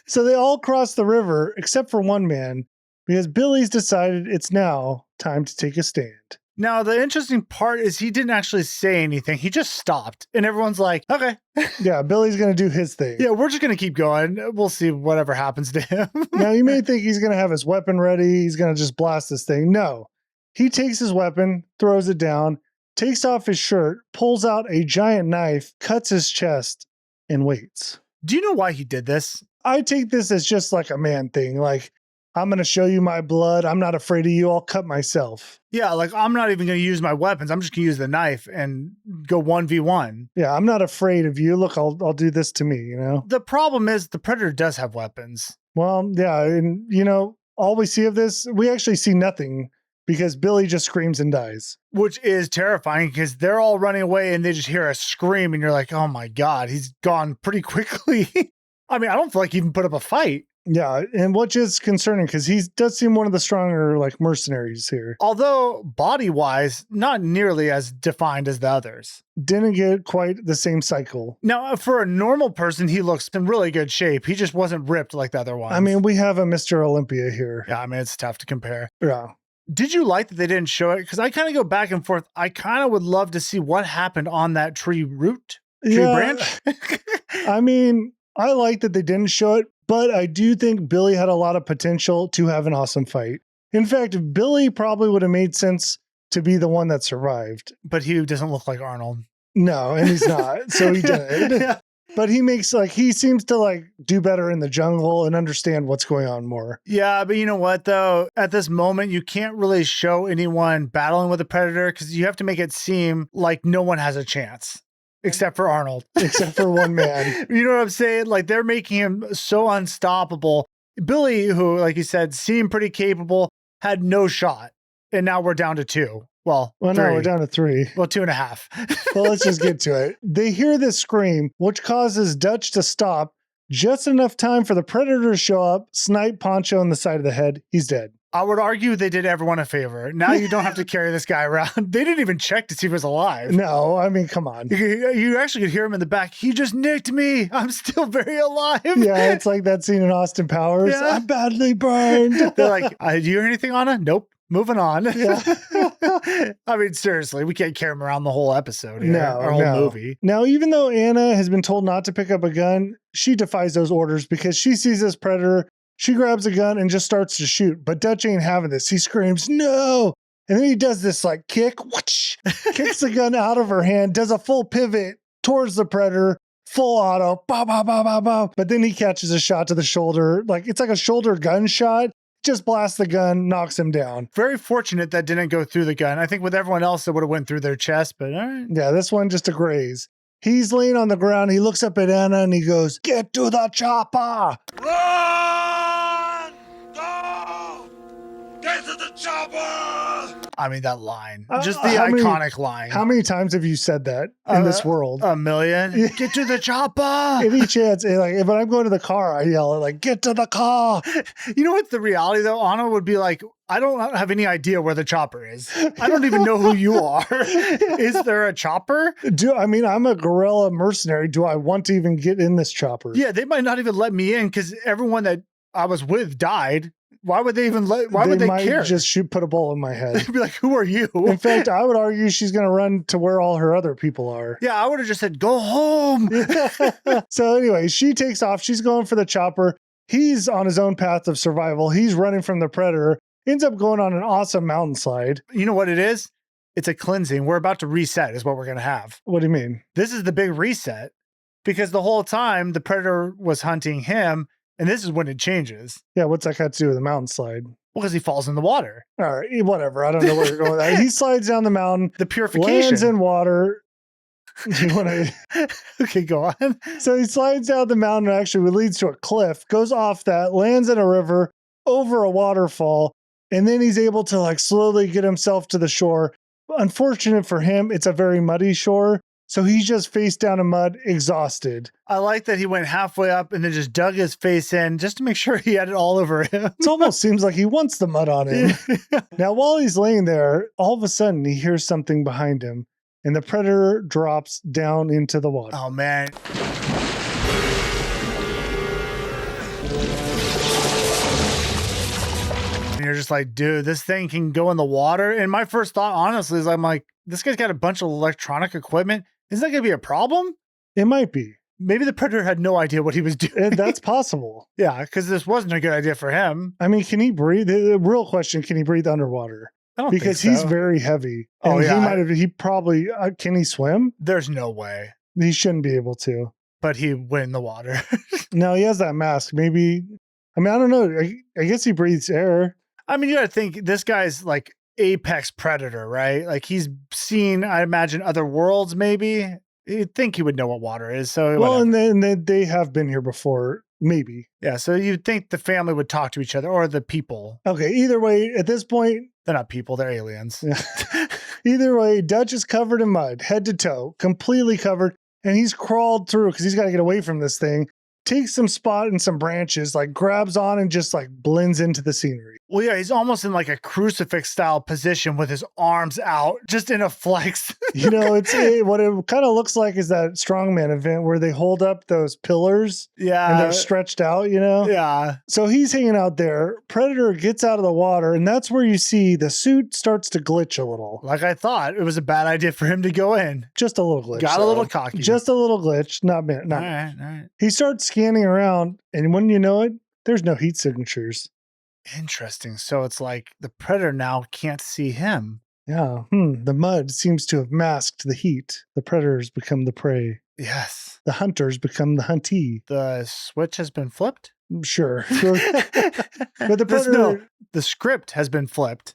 So they all cross the river except for one man, because Billy's decided it's now time to take a stand. Now, the interesting part is he didn't actually say anything. He just stopped. And everyone's like, okay. Yeah, Billy's going to do his thing. Yeah, we're just going to keep going. We'll see whatever happens to him. Now, you may think he's going to have his weapon ready. He's going to just blast this thing. No. He takes his weapon, throws it down, takes off his shirt, pulls out a giant knife, cuts his chest, and waits. Do you know why he did this? I take this as just like a man thing. Like, I'm going to show you my blood. I'm not afraid of you. I'll cut myself. Yeah, like I'm not even going to use my weapons. I'm just going to use the knife and go 1v1. Yeah, I'm not afraid of you. Look, I'll do this to me, you know? The problem is the predator does have weapons. Well, yeah, and you know, all we see of this, we actually see nothing because Billy just screams and dies. Which is terrifying because they're all running away and they just hear a scream and you're like, oh my God, he's gone pretty quickly. I mean, I don't feel like he even put up a fight. Yeah, and which is concerning because he does seem one of the stronger like mercenaries here. Although body-wise, not nearly as defined as the others. Didn't get quite the same cycle. Now, for a normal person, he looks in really good shape. He just wasn't ripped like the other ones. I mean, we have a Mr. Olympia here. Yeah, I mean, it's tough to compare. Yeah. Did you like that they didn't show it? Because I kind of go back and forth. I kind of would love to see what happened on that tree branch. I mean, I like that they didn't show it, but I do think Billy had a lot of potential to have an awesome fight. In fact, Billy probably would have made sense to be the one that survived. But he doesn't look like Arnold. No, and he's not. So he did. Yeah. But he seems to do better in the jungle and understand what's going on more. Yeah, but you know what, though? At this moment, you can't really show anyone battling with a predator because you have to make it seem like no one has a chance. Except for Arnold. Except for one man. You know what I'm saying? Like, they're making him so unstoppable. Billy, who, like you said, seemed pretty capable, had no shot. And now we're down to 2. Well, no, we're down to 3. Well, 2.5. Well, let's just get to it. They hear this scream, which causes Dutch to stop just enough time for the predator to show up, snipe Poncho in the side of the head. He's dead. I would argue they did everyone a favor. Now you don't have to carry this guy around. They didn't even check to see if he was alive. No, I mean, come on. You actually could hear him in the back. He just nicked me. I'm still very alive. Yeah, it's like that scene in Austin Powers. Yeah. I'm badly burned. They're like, do you hear anything, Anna? Nope. Moving on. Yeah. I mean, seriously, we can't carry him around the whole episode here, our whole movie. Now, even though Anna has been told not to pick up a gun, she defies those orders because she sees this predator. She grabs a gun and just starts to shoot, but Dutch ain't having this. He screams, no! And then he does this kick, whoosh, kicks the gun out of her hand, does a full pivot towards the predator, full auto, bah, bah, bah, bah, bah. But then he catches a shot to the shoulder. It's like a shoulder gunshot. Just blasts the gun, knocks him down. Very fortunate that didn't go through the gun. I think with everyone else, it would have went through their chest, but all right. Yeah, this one just a graze. He's laying on the ground. He looks up at Anna and he goes, get to the chopper! Run! Go! Get to the chopper! I mean, that line. Just the iconic line. How many times have you said that in this world? A million. Get to the chopper! Any chance, if I'm going to the car, I yell it get to the car! You know what's the reality, though? Anna would be like, I don't have any idea where the chopper is. I don't even know who you are. Is there a chopper? I'm a guerrilla mercenary. Do I want to even get in this chopper? Yeah, they might not even let me in because everyone that I was with died. Why would they even why would they care? Just put a bullet in my head. They'd be like, who are you? In fact, I would argue she's going to run to where all her other people are. Yeah, I would have just said, go home. So anyway, she takes off. She's going for the chopper. He's on his own path of survival. He's running from the predator. Ends up going on an awesome mountain slide. You know what it is? It's a cleansing. We're about to reset is what we're going to have. What do you mean? This is the big reset because the whole time the predator was hunting him And this is when it changes. Yeah, what's that got to do with the mountain slide? Because he falls in the water. All right, whatever. I don't know where you're going with that. He slides down the mountain, The purification. lands in water. You wanna... Okay, go on. So he slides down the mountain, actually leads to a cliff, goes off that, lands in a river, over a waterfall, and then he's able to like slowly get himself to the shore. Unfortunate for him, it's a very muddy shore. So he's just face down in mud, exhausted. I like that he went halfway up and then just dug his face in just to make sure he had it all over him. It almost seems like he wants the mud on him. Now, while he's laying there, all of a sudden he hears something behind him, and the predator drops down into the water. Oh, man. And you're just like, dude, this thing can go in the water. And my first thought, honestly, is I'm like, this guy's got a bunch of electronic equipment. Isn't that going to be a problem? It might be. Maybe the predator had no idea what he was doing. That's possible. Yeah, because this wasn't a good idea for him. I mean, can he breathe? The real question, can he breathe underwater? I don't Because think so. he's very heavy. Oh, And yeah. he probably, can he swim? There's no way. He shouldn't be able to. But he went in the water. No, he has that mask. Maybe, I mean, I don't know. I guess he breathes air. I mean, you got to think this guy's like apex predator, right? Like he's seen, I imagine, other worlds maybe. You'd think he would know what water is. So Well, whatever. and then they have been here before. Maybe. Yeah, so you'd think the family would talk to each other or the people. Okay, either way, at this point, They're not people, they're aliens. either way, Dutch is covered in mud, head to toe, completely covered, and he's crawled through because he's got to get away from this thing. Takes some spot in some branches, like grabs on and just like blends into the scenery. Well, yeah, he's almost in like a crucifix style position with his arms out, just in a flex. You know, what it kind of looks like is that strongman event where they hold up those pillars Yeah. and they're stretched out, you know? Yeah. So he's hanging out there. Predator gets out of the water, and that's where you see the suit starts to glitch a little. Like I thought, it was a bad idea for him to go in. Just a little glitch. Got a though. little cocky. Just a little glitch. Not bad. All right. He starts scanning around, and when you know it, there's no heat signatures. Interesting. So it's like the predator now can't see him. Yeah. The mud seems to have masked the heat. The predators become the prey. Yes. The hunters become the huntee. The switch has been flipped. Sure. But the predator... No, the script has been flipped.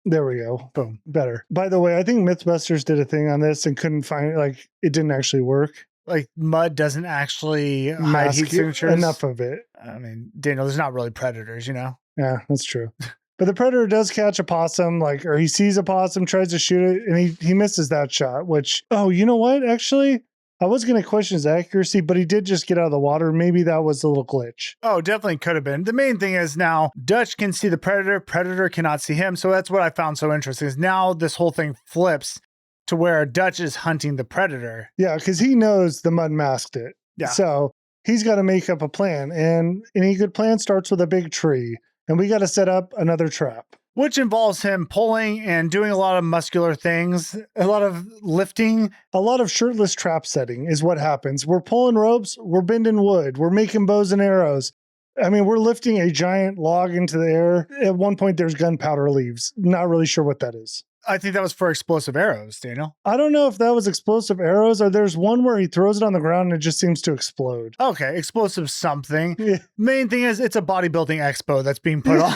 There we go. Boom. Better. By the way, I think Mythbusters did a thing on this and couldn't find it. Like, it didn't actually work. Like mud doesn't actually hide Mask heat signatures. enough of it. I mean, Daniel, there's not really predators, you know? Yeah, that's true. But the predator does catch a possum, or he sees a possum, tries to shoot it, and he misses that shot, which, oh, you know what? Actually, I was going to question his accuracy, but he did just get out of the water. Maybe that was a little glitch. Oh, definitely could have been. The main thing is now Dutch can see the predator, predator cannot see him. So that's what I found so interesting is now this whole thing flips to where Dutch is hunting the predator. Yeah, because he knows the mud masked it. Yeah. So he's got to make up a plan, and any good plan starts with a big tree, and we got to set up another trap. Which involves him pulling and doing a lot of muscular things, a lot of lifting. A lot of shirtless trap setting is what happens. We're pulling ropes, we're bending wood, we're making bows and arrows. I mean, we're lifting a giant log into the air. At one point, there's gunpowder leaves. Not really sure what that is. I think that was for explosive arrows, Daniel. I don't know if that was explosive arrows or there's one where he throws it on the ground and it just seems to explode. Okay, explosive something. Yeah. Main thing is it's a bodybuilding expo that's being put on.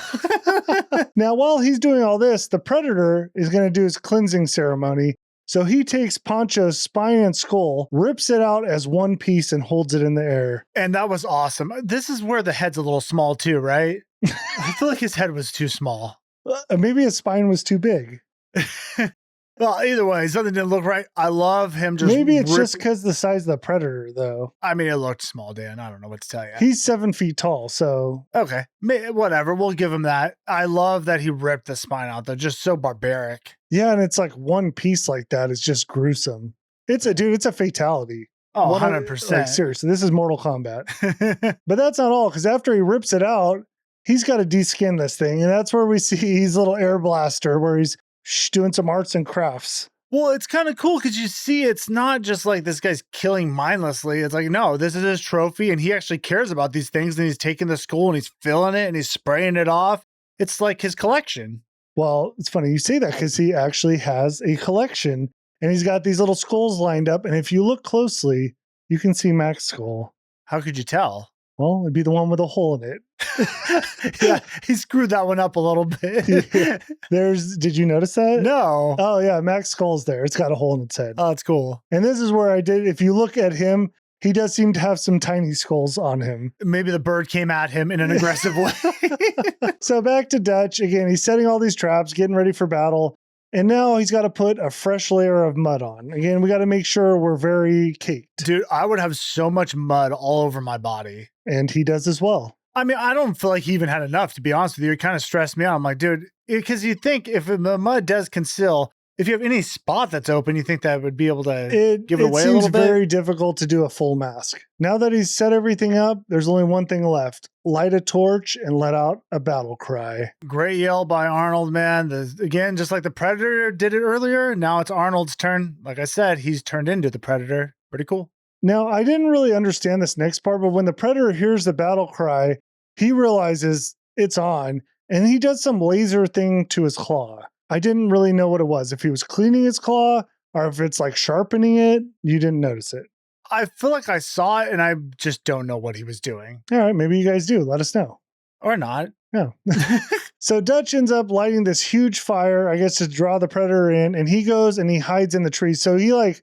Now, while he's doing all this, the predator is going to do his cleansing ceremony. So he takes Poncho's spine and skull, rips it out as one piece and holds it in the air. And that was awesome. This is where the head's a little small too, right? I feel like his head was too small. Maybe his spine was too big. Well, either way, something didn't look right. I love him just Maybe it's just because the size of the predator, though. I mean, it looked small, Dan. I don't know what to tell you. He's 7 feet tall, so Okay, whatever. We'll give him that. I love that he ripped the spine out. They're just so barbaric. yeah, and it's like one piece like that is just gruesome. It's a fatality. Oh, 100%. Like, 100%. seriously, this is Mortal Kombat. But that's not all, because after he rips it out, he's got to deskin this thing, and that's where we see his little air blaster where he's doing some arts and crafts. Well, it's kind of cool because you see it's not just like this guy's killing mindlessly. It's like, no, this is his trophy and he actually cares about these things and he's taking the skull and he's filling it and he's spraying it off. It's like his collection. Well, it's funny you say that because he actually has a collection and he's got these little skulls lined up. And if you look closely, you can see Mac's skull. How could you tell? Well, it'd be the one with a hole in it. Yeah, he screwed that one up a little bit. Yeah. Did you notice that? No. Oh, yeah. Mac's skull's there. It's got a hole in its head. Oh, that's cool. And this is where if you look at him, he does seem to have some tiny skulls on him. Maybe the bird came at him in an aggressive way. So back to Dutch. Again, he's setting all these traps, getting ready for battle. And now he's got to put a fresh layer of mud on. Again, we got to make sure we're very caked. Dude, I would have so much mud all over my body. And he does as well. I mean, I don't feel like he even had enough, to be honest with you. It kind of stressed me out. I'm like, dude, because you think if the mud does conceal, if you have any spot that's open, you think that would be able to give it away a little bit? It seems very difficult to do a full mask. Now that he's set everything up, there's only one thing left. Light a torch and let out a battle cry. Great yell by Arnold, man. Again, just like the Predator did it earlier, now it's Arnold's turn. Like I said, he's turned into the Predator. Pretty cool. Now, I didn't really understand this next part, but when the Predator hears the battle cry, he realizes it's on, and he does some laser thing to his claw. I didn't really know what it was. If he was cleaning his claw or if it's like sharpening it, you didn't notice it. I feel like I saw it and I just don't know what he was doing. All right, maybe you guys do. Let us know. Or not. No. So Dutch ends up lighting this huge fire, I guess, to draw the Predator in, and he goes and he hides in the trees. So he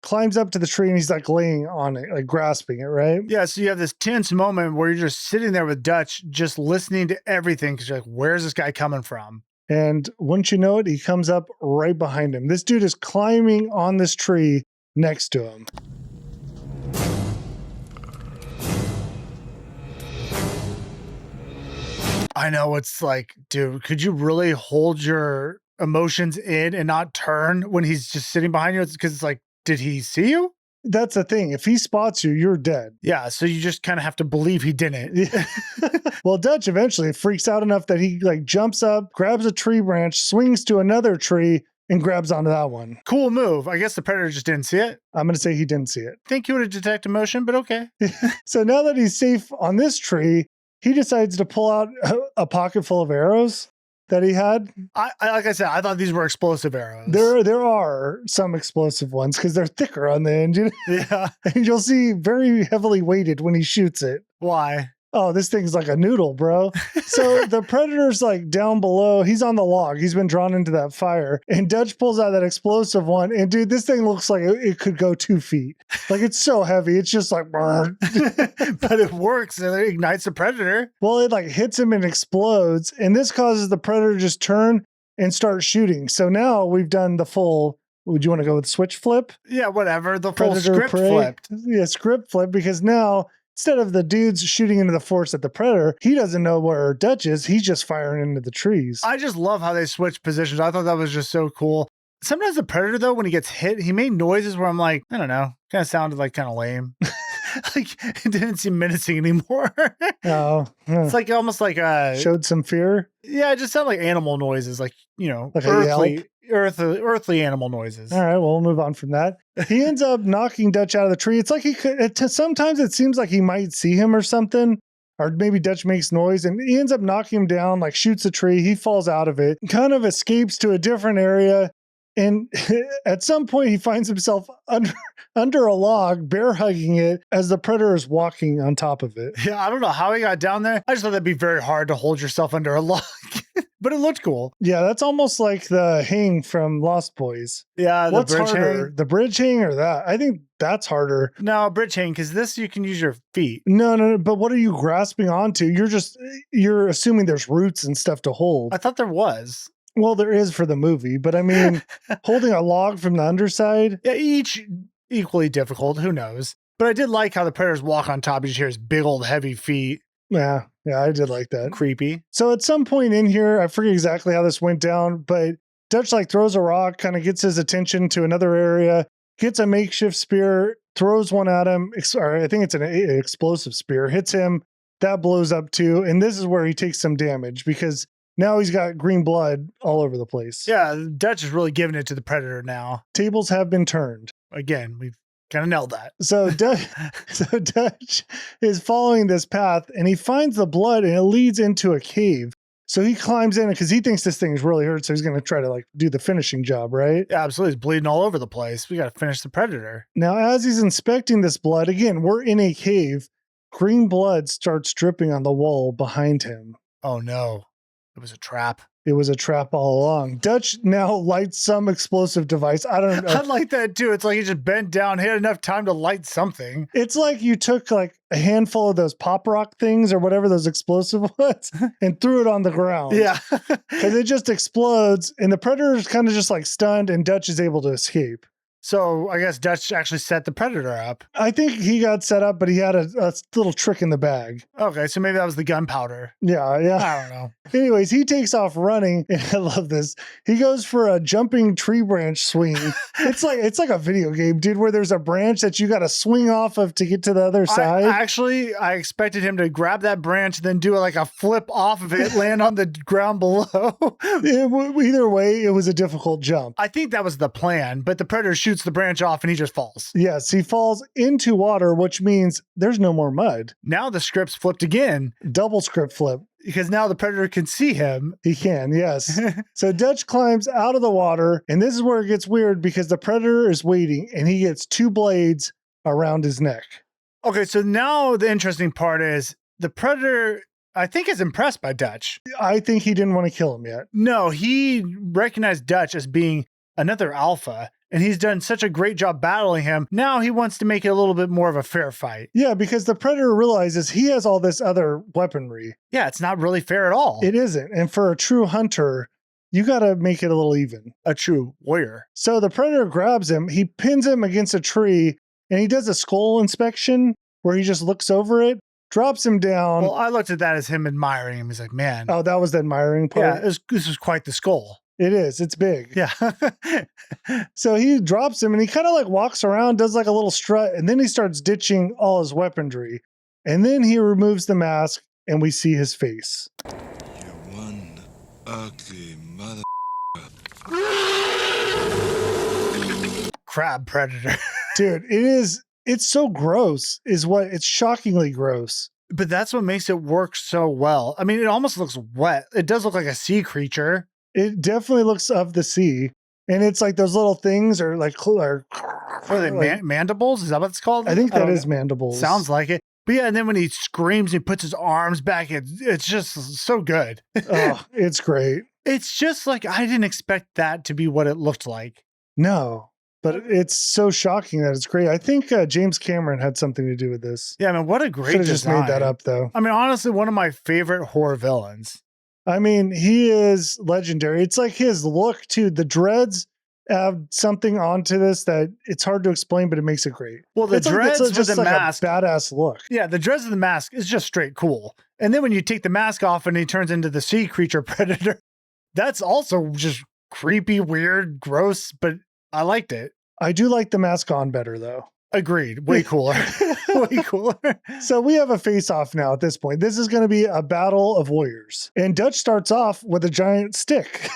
climbs up to the tree and he's laying on it, grasping it, right? Yeah, so you have this tense moment where you're just sitting there with Dutch, just listening to everything because you're like, where's this guy coming from? And once you know it, he comes up right behind him. This dude is climbing on this tree next to him. I know, it's like, dude, could you really hold your emotions in and not turn when he's just sitting behind you? Because it's like, did he see you? That's the thing. If he spots you, you're dead. Yeah, so you just kind of have to believe he didn't. Well, Dutch eventually freaks out enough that he jumps up, grabs a tree branch, swings to another tree, and grabs onto that one. Cool move. I guess the Predator just didn't see it. I'm going to say he didn't see it. Think he would have detected motion, but okay. So now that he's safe on this tree, he decides to pull out a pocket full of arrows that he had. Like I said, I thought these were explosive arrows. There are some explosive ones because they're thicker on the end. Yeah. And you'll see very heavily weighted when he shoots it. Why? Oh, this thing's like a noodle, bro. So the Predator's down below. He's on the log. He's been drawn into that fire. And Dutch pulls out that explosive one. And dude, this thing looks like it could go 2 feet. It's so heavy. It's just but it works. And it ignites the Predator. Well, it hits him and explodes. And this causes the Predator to just turn and start shooting. So now we've done the full... Would you want to go with switch flip? Yeah, whatever. The full Predator script prey. flipped. Yeah, script flip, because now... Instead of the dudes shooting into the forest at the Predator, he doesn't know where Dutch is. He's just firing into the trees. I just love how they switch positions. I thought that was just so cool. Sometimes the Predator, though, when he gets hit, he made noises where I'm like, I don't know, kind of sounded kind of lame. It didn't seem menacing anymore. Oh, it's almost showed some fear. Yeah, it just sounded like animal noises, earthly animal noises. All right, well, we'll move on from that. He ends up knocking Dutch out of the tree. It's like he could. Sometimes it seems like he might see him or something, or maybe Dutch makes noise, and he ends up knocking him down. Shoots a tree. He falls out of it, kind of escapes to a different area, and at some point he finds himself under a log, bear hugging it as the Predator is walking on top of it. Yeah, I don't know how he got down there. I just thought that'd be very hard to hold yourself under a log. But it looked cool. Yeah, that's almost like the hang from Lost Boys. Yeah, what's bridge harder, hang? The bridge hang or that? I think that's harder. No, bridge hang, because this you can use your feet. No. But what are you grasping onto? You're assuming there's roots and stuff to hold. I thought there was. Well, there is for the movie, but I mean, holding a log from the underside. Yeah, each equally difficult. Who knows? But I did like how the Predators walk on top. You just hear his big old heavy feet. Yeah, I did like that. Creepy. So at some point in here, I forget exactly how this went down, but Dutch throws a rock, kind of gets his attention to another area, gets a makeshift spear, throws one at him. I think it's an explosive spear, hits him. That blows up too. And this is where he takes some damage because now he's got green blood all over the place. Yeah, Dutch is really giving it to the Predator now. Tables have been turned. Again, we've kind of nailed that. So Dutch is following this path and he finds the blood and it leads into a cave. So he climbs in because he thinks this thing's really hurt. So he's going to try to do the finishing job, right? Yeah, absolutely. He's bleeding all over the place. We got to finish the Predator. Now, as he's inspecting this blood, again, we're in a cave. green blood starts dripping on the wall behind him. Oh no, it was a trap. It was a trap all along. Dutch now lights some explosive device. I don't know. I like that too. It's like he just bent down, he had enough time to light something. It's like you took like a handful of those pop rock things or whatever those explosive was and threw it on the ground. Yeah. Because it just explodes and the predator is kind of just like stunned and Dutch is able to escape. So I guess Dutch actually set the predator up. I think he got set up, but he had a little trick in the bag. Okay, so maybe that was the gunpowder. Yeah. I don't know. Anyways, he takes off running, and I love this. He goes for a jumping tree branch swing. It's like a video game, dude, where there's a branch that you got to swing off of to get to the other side. I expected him to grab that branch, then do like a flip off of it, land on the ground below. Either way, it was a difficult jump. I think that was the plan, but the predator shoots the branch off and he just falls. Yes, he falls into water, which means there's no more mud. Now the script's flipped again. Double script flip. Because now the predator can see him. He can, yes. So Dutch climbs out of the water, and this is where it gets weird because the predator is waiting, and he gets 2 blades around his neck. Okay, so now the interesting part is the predator, I think, is impressed by Dutch. I think he didn't want to kill him yet. No, he recognized Dutch as being another alpha, and he's done such a great job battling him. Now he wants to make it a little bit more of a fair fight. Yeah, because the predator realizes he has all this other weaponry. Yeah, it's not really fair at all. It isn't. And for a true hunter, you got to make it a little even. A true warrior. So the predator grabs him, he pins him against a tree, and he does a skull inspection where he just looks over it, drops him down. Well, I looked at that as him admiring him. He's like, man. Oh, that was the admiring part? Yeah, this is quite the skull. It is. It's big. Yeah. So he drops him and he kind of like walks around, does like a little strut, and then he starts ditching all his weaponry. And then he removes the mask and we see his face. You're one ugly mother. Crab predator. Dude, it's so gross, it's shockingly gross. But that's what makes it work so well. I mean, it almost looks wet. It does look like a sea creature. It definitely looks of the sea. And it's like those little things are like, What are they, mandibles? Is that what it's called? I think that is mandibles. Sounds like it. But yeah, and then when he screams, he puts his arms back. It's just so good. Oh, it's great. It's just like, I didn't expect that to be what it looked like. No, but it's so shocking that it's great. I think James Cameron had something to do with this. Yeah, I mean, what a great Should have just made that up, though. I mean, honestly, one of my favorite horror villains. I mean, he is legendary. It's like his look, too. The dreads have something onto this that it's hard to explain, but it makes it great. Well, the it's dreads like, with just the like mask. a badass look. Yeah, the dreads of the mask is just straight cool. And then when you take the mask off and he turns into the sea creature predator, that's also just creepy, weird, gross, but I liked it. I do like the mask on better, though. Agreed. Way cooler. Way cooler. So we have a face-off now at this point. This is going to be a battle of warriors. And Dutch starts off with a giant stick.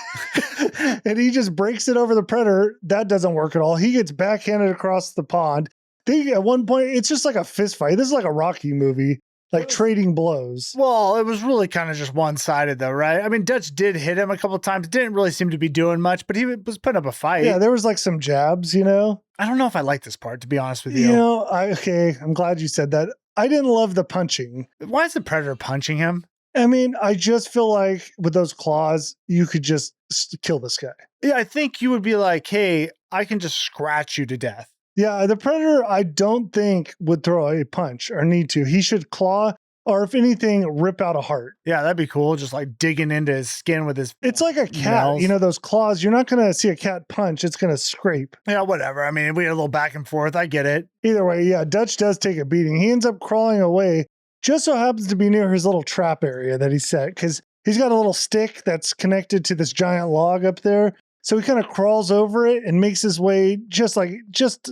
And he just breaks it over the predator. That doesn't work at all. He gets backhanded across the pond. At one point, it's just like a fist fight. This is like a Rocky movie, like trading blows. Well, it was really kind of just one-sided, though, right? I mean, Dutch did hit him a couple of times. Didn't really seem to be doing much, but he was putting up a fight. Yeah, there was like some jabs, you know? I don't know if I like this part, to be honest with you. You know, I'm glad you said that. I didn't love the punching. Why is the predator punching him? I mean, I just feel like with those claws, you could just kill this guy. Yeah, I think you would be like, hey, I can just scratch you to death. Yeah, the predator, I don't think would throw a punch or need to. He should claw, or if anything, rip out a heart. Yeah, that'd be cool. Just like digging into his skin with his It's like a cat. nails. You know, those claws, you're not going to see a cat punch. It's going to scrape. Yeah, whatever. I mean, we had a little back and forth. I get it. Either way, yeah, Dutch does take a beating. He ends up crawling away. Just so happens to be near his little trap area that he set, because he's got a little stick that's connected to this giant log up there. So he kind of crawls over it and makes his way just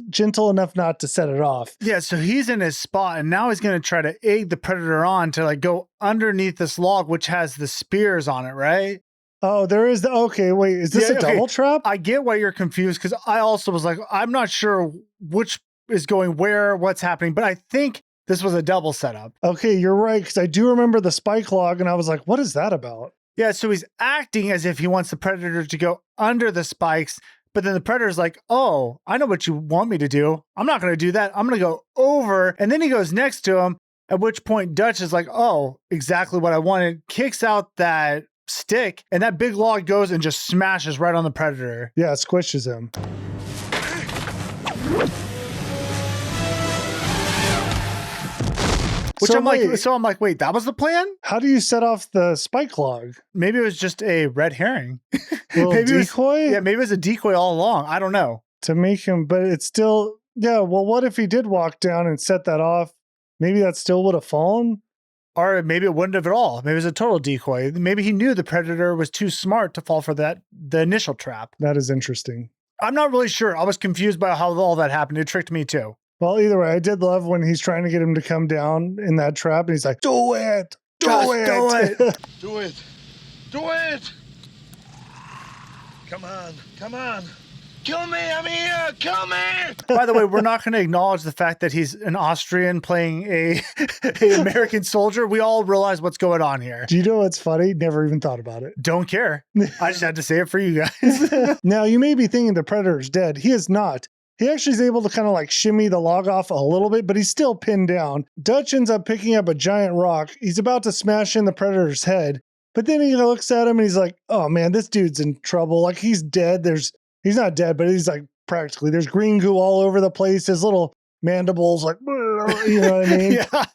gentle enough not to set it off. Yeah, so he's in his spot, and now he's going to try to egg the predator on to like go underneath this log, which has the spears on it, right? Oh, there is okay, wait, is this a double trap? I get why you're confused, because I also was like, I'm not sure which is going where, what's happening, but I think this was a double setup. Okay, you're right, because I do remember the spike log, and I was like, what is that about? Yeah, so he's acting as if he wants the predator to go under the spikes, but then the predator's like, oh, I know what you want me to do. I'm not going to do that. I'm going to go over. And then he goes next to him, At which point Dutch is like, oh, exactly what I wanted, kicks out that stick, and that big log goes and just smashes right on the predator. Yeah, it squishes him. Which I'm like, wait, that was the plan? How do you set off the spike log? Maybe it was just a red herring. Little maybe decoy? Maybe it was a decoy all along. I don't know. To make him, but it's still, yeah, well, what if he did walk down and set that off? Maybe that still would have fallen? Or maybe it wouldn't have at all. Maybe it was a total decoy. Maybe he knew the predator was too smart to fall for the initial trap. That is interesting. I'm not really sure. I was confused by how all that happened. It tricked me too. Well, either way, I did love when he's trying to get him to come down in that trap, and he's like, do it! Do it! Do it! Do it! Come on, come on. Kill me, I'm here, kill me! By the way, we're not going to acknowledge the fact that he's an Austrian playing a American soldier. We all realize what's going on here. Do you know what's funny? Never even thought about it. Don't care. I just had to say it for you guys. Now, you may be thinking the predator's dead. He is not. He actually is able to kind of like shimmy the log off a little bit, but he's still pinned down. Dutch ends up picking up a giant rock. He's about to smash in the predator's head, but then he looks at him and he's like, oh man, this dude's in trouble. Like he's dead. He's not dead, but he's like practically, there's green goo all over the place. His little mandibles like, you know what I mean? Yeah,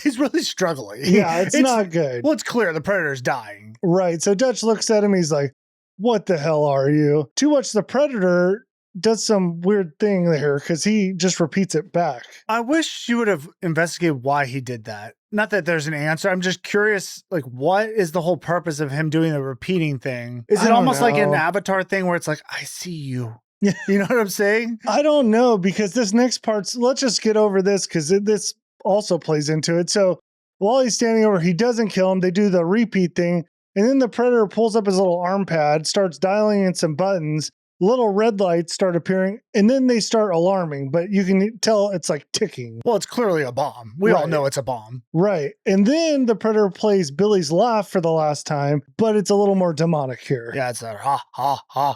he's really struggling. Yeah, it's not good. Well, it's clear the predator's dying. Right. So Dutch looks at him. He's like, what the hell are you? To which the predator does some weird thing there because he just repeats it back. I wish you would have investigated why he did that. Not that there's an answer. I'm just curious, like, what is the whole purpose of him doing the repeating thing? Is it almost like an Avatar thing where it's like, I see you? You know what I'm saying? I don't know, because this next part's, let's just get over this because this also plays into it. So while he's standing over, he doesn't kill him. They do the repeat thing. And then the predator pulls up his little arm pad, starts dialing in some buttons. Little red lights start appearing, and then they start alarming, but you can tell it's like ticking. Well, it's clearly a bomb. We all know it's a bomb. Right. And then the predator plays Billy's laugh for the last time, but it's a little more demonic here. Yeah, it's a ha, ha, ha.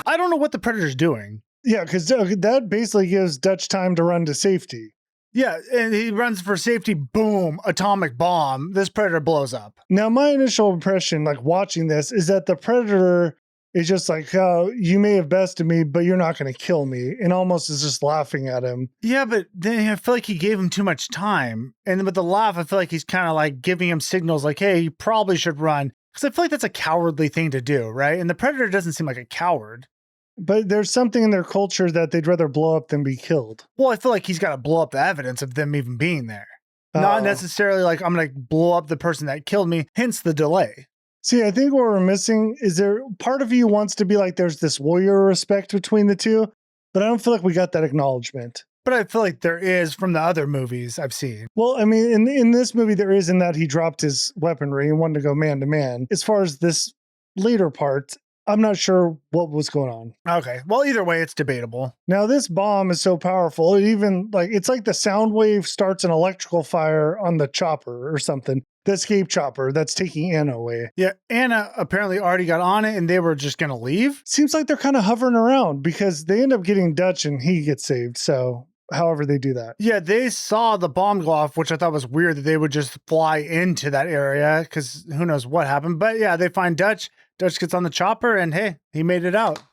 I don't know what the predator's doing. Yeah, because that basically gives Dutch time to run to safety. Yeah, and he runs for safety, boom, atomic bomb. This predator blows up. Now, my initial impression, like watching this, is that the predator is just like, oh, you may have bested me, but you're not going to kill me. And almost is just laughing at him. Yeah, but then I feel like he gave him too much time. And with the laugh, I feel like he's kind of like giving him signals like, hey, you probably should run. Because I feel like that's a cowardly thing to do, right? And the predator doesn't seem like a coward. But there's something in their culture that they'd rather blow up than be killed. Well, I feel like he's got to blow up the evidence of them even being there. Not necessarily like, I'm going to blow up the person that killed me, hence the delay. See, I think what we're missing is part of you wants to be like there's this warrior respect between the two, but I don't feel like we got that acknowledgement. But I feel like there is from the other movies I've seen. Well, I mean, in this movie, there is in that he dropped his weaponry and wanted to go man to man. As far as this later part, I'm not sure what was going on. Okay. Well, either way, it's debatable. Now, this bomb is so powerful. It's like the sound wave starts an electrical fire on the chopper or something. The escape chopper that's taking Anna away. Yeah. Anna apparently already got on it and they were just going to leave. Seems like they're kind of hovering around because they end up getting Dutch and he gets saved. So however they do that. Yeah. They saw the bomb go off, which I thought was weird that they would just fly into that area because who knows what happened. But yeah, they find Dutch. Dutch gets on the chopper and hey, he made it out.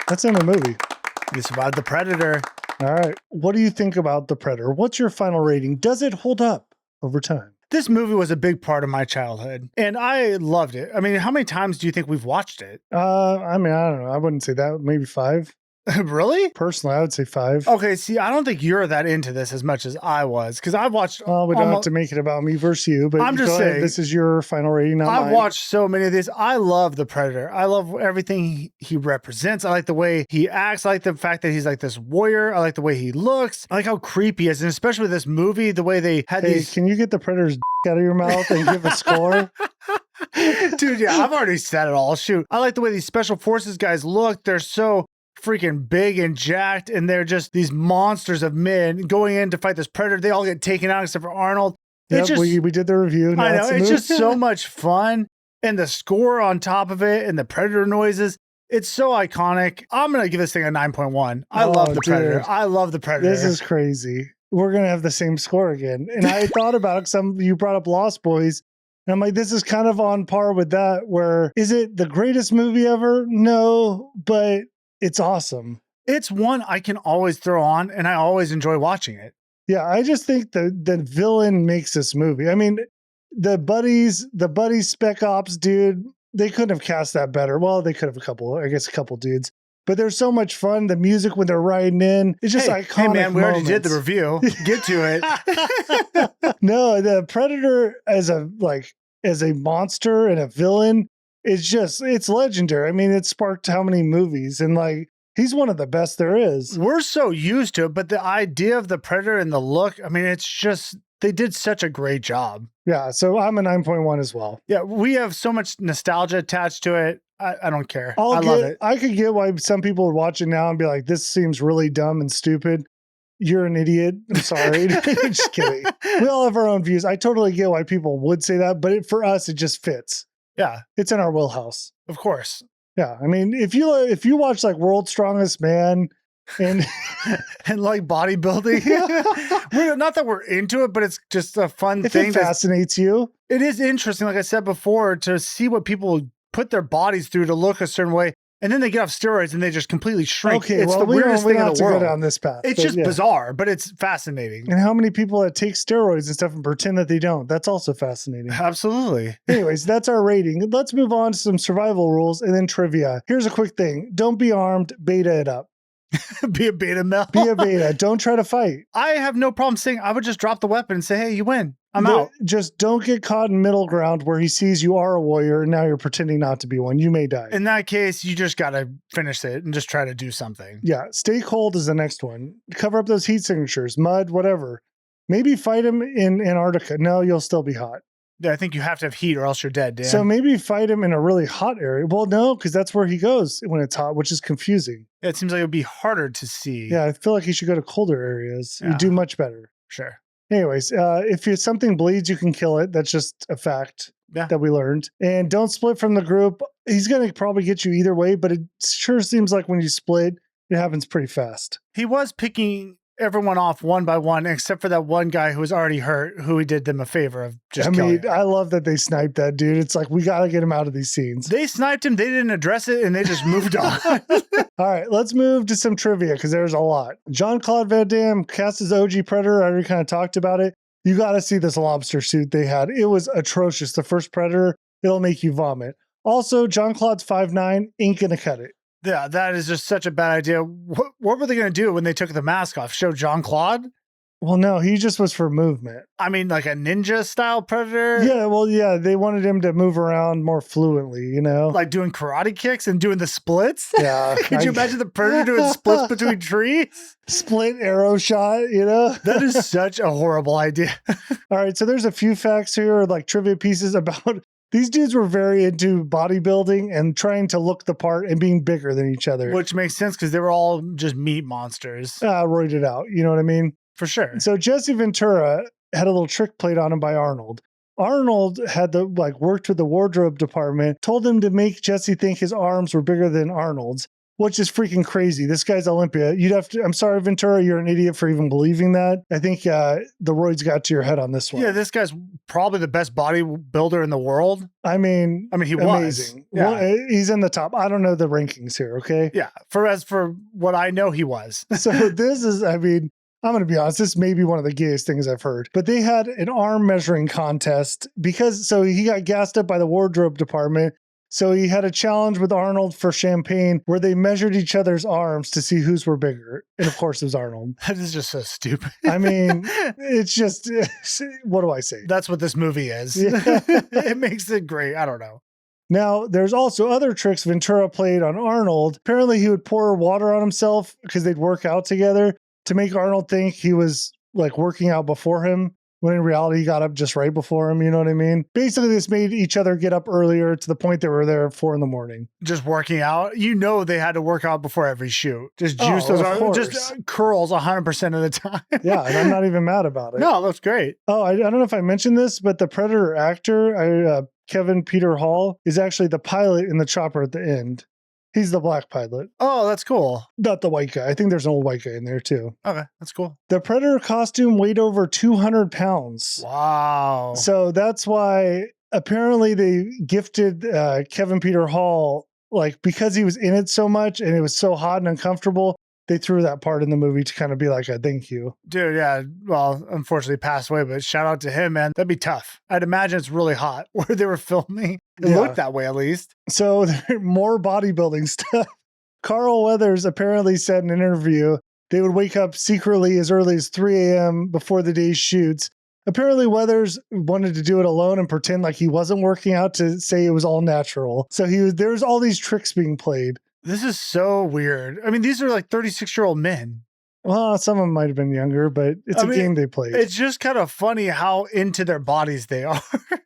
That's in the movie. He survived the predator. All right. What do you think about the Predator? What's your final rating? Does it hold up over time? This movie was a big part of my childhood and I loved it. I mean, how many times do you think we've watched it? I mean, I don't know. I wouldn't say that. Maybe 5. Really? Personally, I would say 5. Okay, see, I don't think you're that into this as much as I was because I've watched. Well, we don't have to make it about me versus you, but I'm just saying this is your final rating. Not I've mine. watched so many of these. I love the Predator. I love everything he represents. I like the way he acts. I like the fact that he's like this warrior. I like the way he looks. I like how creepy he is, and especially with this movie, the way they had these. Can you get the Predator's out of your mouth and give a score? Dude, yeah, I've already said it all. Shoot, I like the way these special forces guys look. They're so freaking big and jacked, and they're just these monsters of men going in to fight this predator. They all get taken out except for Arnold. Yep, we did the review. I know, it's just so much fun, and the score on top of it, and the predator noises. It's so iconic. I'm going to give this thing a 9.1. I love The Predator. Dude. I love The Predator. This is crazy. We're going to have the same score again. And I thought about it, you brought up Lost Boys. And I'm like, this is kind of on par with that, where is it the greatest movie ever? No, but it's awesome. It's one I can always throw on, and I always enjoy watching it. Yeah, I just think the villain makes this movie. I mean, the buddies spec ops dude, they couldn't have cast that better. Well, they could have a couple dudes. But there's so much fun. The music when they're riding in, it's just iconic. Hey man, we already did the review. Get to it. No, the Predator as a monster and a villain, it's legendary. I mean, it sparked how many movies, and like he's one of the best there is. We're so used to it, but the idea of the Predator and the look, I mean, it's just they did such a great job. Yeah, so I'm a 9.1 as well. Yeah, we have so much nostalgia attached to it. I don't care. I love it. I could get why some people would watch it now and be like, this seems really dumb and stupid. You're an idiot. I'm sorry. Just kidding. We all have our own views. I totally get why people would say that, but for us, it just fits. Yeah. It's in our wheelhouse. Of course. Yeah. I mean, if you watch like World's Strongest Man and and like bodybuilding, not that we're into it, but it's just a fun thing. It fascinates you. It is interesting, like I said before, to see what people put their bodies through to look a certain way. And then they get off steroids and they just completely shrink. Okay, it's the weirdest thing in the world. Go down this path. It's just bizarre, but it's fascinating. And how many people that take steroids and stuff and pretend that they don't? That's also fascinating. Absolutely. Anyways, that's our rating. Let's move on to some survival rules and then trivia. Here's a quick thing. Don't be armed. Beta it up. Be a beta male. Be a beta. Don't try to fight. I have no problem saying I would just drop the weapon and say, hey, you win. I'm out. Just don't get caught in middle ground where he sees you are a warrior and now you're pretending not to be one. You may die. In that case, you just got to finish it and just try to do something. Yeah. Stay cold is the next one. Cover up those heat signatures, mud, whatever. Maybe fight him in Antarctica. No, you'll still be hot. Yeah, I think you have to have heat or else you're dead, Dan. So maybe fight him in a really hot area. Well, no, because that's where he goes when it's hot, which is confusing. It seems like it would be harder to see. Yeah, I feel like he should go to colder areas. Yeah. You do much better. Sure. Anyways, if something bleeds, you can kill it. That's just a fact that we learned. And don't split from the group. He's going to probably get you either way, but it sure seems like when you split, it happens pretty fast. He was picking everyone off one by one, except for that one guy who was already hurt, who he did them a favor of just killing him. I love that they sniped that dude. It's like, we got to get him out of these scenes. They sniped him, they didn't address it, and they just moved on. All right, let's move to some trivia because there's a lot. Jean-Claude Van Damme cast as OG Predator. I already kind of talked about it. You got to see this lobster suit they had. It was atrocious. The first Predator, it'll make you vomit. Also, Jean-Claude's 5'9", ain't going to cut it. Yeah, that is just such a bad idea. What were they going to do when they took the mask off? Show Jean-Claude? Well, no, he just was for movement. I mean, like a ninja-style Predator? Yeah, well, yeah, they wanted him to move around more fluently, you know? Like doing karate kicks and doing the splits? Yeah. Could you imagine the Predator doing splits between trees? Split arrow shot, you know? That is such a horrible idea. All right, so there's a few facts here, like trivia pieces about... These dudes were very into bodybuilding and trying to look the part and being bigger than each other. Which makes sense because they were all just meat monsters. Roided out, you know what I mean? For sure. So Jesse Ventura had a little trick played on him by Arnold. Arnold had worked with the wardrobe department, told him to make Jesse think his arms were bigger than Arnold's, which is freaking crazy. This guy's Olympia. I'm sorry, Ventura, you're an idiot for even believing that. I think the roids got to your head on this one. Yeah, this guy's probably the best bodybuilder in the world. I mean, he amazing. Was. Yeah. Well, he's in the top. I don't know the rankings here, okay? Yeah, for what I know, he was. So this is, I'm going to be honest, this may be one of the gayest things I've heard. But they had an arm measuring contest so he got gassed up by the wardrobe department. So he had a challenge with Arnold for champagne where they measured each other's arms to see whose were bigger. And of course, it was Arnold. That is just so stupid. It's just, what do I say? That's what this movie is. Yeah. It makes it great. I don't know. Now, there's also other tricks Ventura played on Arnold. Apparently, he would pour water on himself because they'd work out together to make Arnold think he was working out before him. When in reality, he got up just right before him, you know what I mean? Basically, this made each other get up earlier to the point they were there at 4 a.m. Just working out? You know they had to work out before every shoot. Just juice those arms, just curls 100% of the time. Yeah, and I'm not even mad about it. No, that's great. Oh, I don't know if I mentioned this, but the Predator actor, Kevin Peter Hall, is actually the pilot in the chopper at the end. He's the black pilot, Oh, that's cool. not the white guy. I think there's an old white guy in there too. Okay, that's cool. The Predator costume weighed over 200 pounds. Wow. So that's why apparently they gifted Kevin Peter Hall, like because he was in it so much and it was so hot and uncomfortable, they threw that part in the movie to kind of be like a thank you. Dude, yeah. Well, unfortunately passed away, but shout out to him, man. That'd be tough. I'd imagine it's really hot where they were filming. It Yeah. looked that way, at least. So more bodybuilding stuff. Carl Weathers apparently said in an interview they would wake up secretly as early as 3 a.m. before the day's shoots. Apparently Weathers wanted to do it alone and pretend like he wasn't working out to say it was all natural. So there's all these tricks being played. This is so weird. I mean, these are like 36-year-old men. Well, some of them might have been younger, but it's a game they played. It's just kind of funny how into their bodies they are.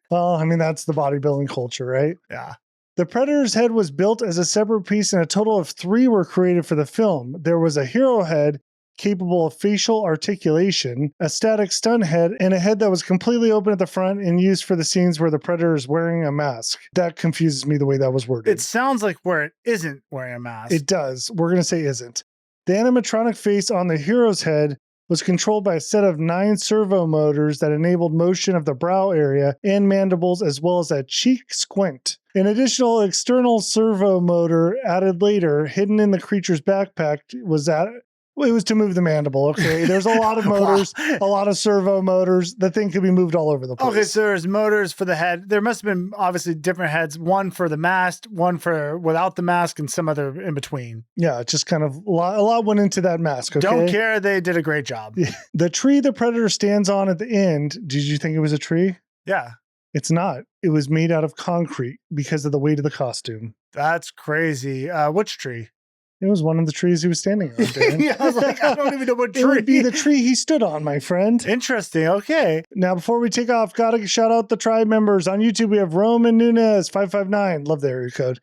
Well, I mean, that's the bodybuilding culture, right? Yeah. The Predator's head was built as a separate piece, and a total of 3 were created for the film. There was a hero head capable of facial articulation, a static stun head, and a head that was completely open at the front and used for the scenes where the Predator is wearing a mask. That confuses me the way that was worded. It sounds like where it isn't wearing a mask. It does. We're going to say isn't. The animatronic face on the hero's head was controlled by a set of 9 servo motors that enabled motion of the brow area and mandibles, as well as a cheek squint. An additional external servo motor added later, hidden in the creature's backpack, it was to move the mandible, okay? There's a lot of motors, a lot of servo motors. The thing could be moved all over the place. Okay, so there's motors for the head. There must have been obviously different heads, one for the mask, one for without the mask, and some other in between. Yeah, just kind of a lot went into that mask, okay? Don't care. They did a great job. The tree the Predator stands on at the end, did you think it was a tree? Yeah. It's not. It was made out of concrete because of the weight of the costume. That's crazy. Which tree? It was one of the trees he was standing on, Dan. Yeah, I was like, I don't even know what tree. It would be the tree he stood on, my friend. Interesting. Okay. Now, before we take off, gotta shout out the tribe members. On YouTube, we have Roman Nunez, 559. Love the area code.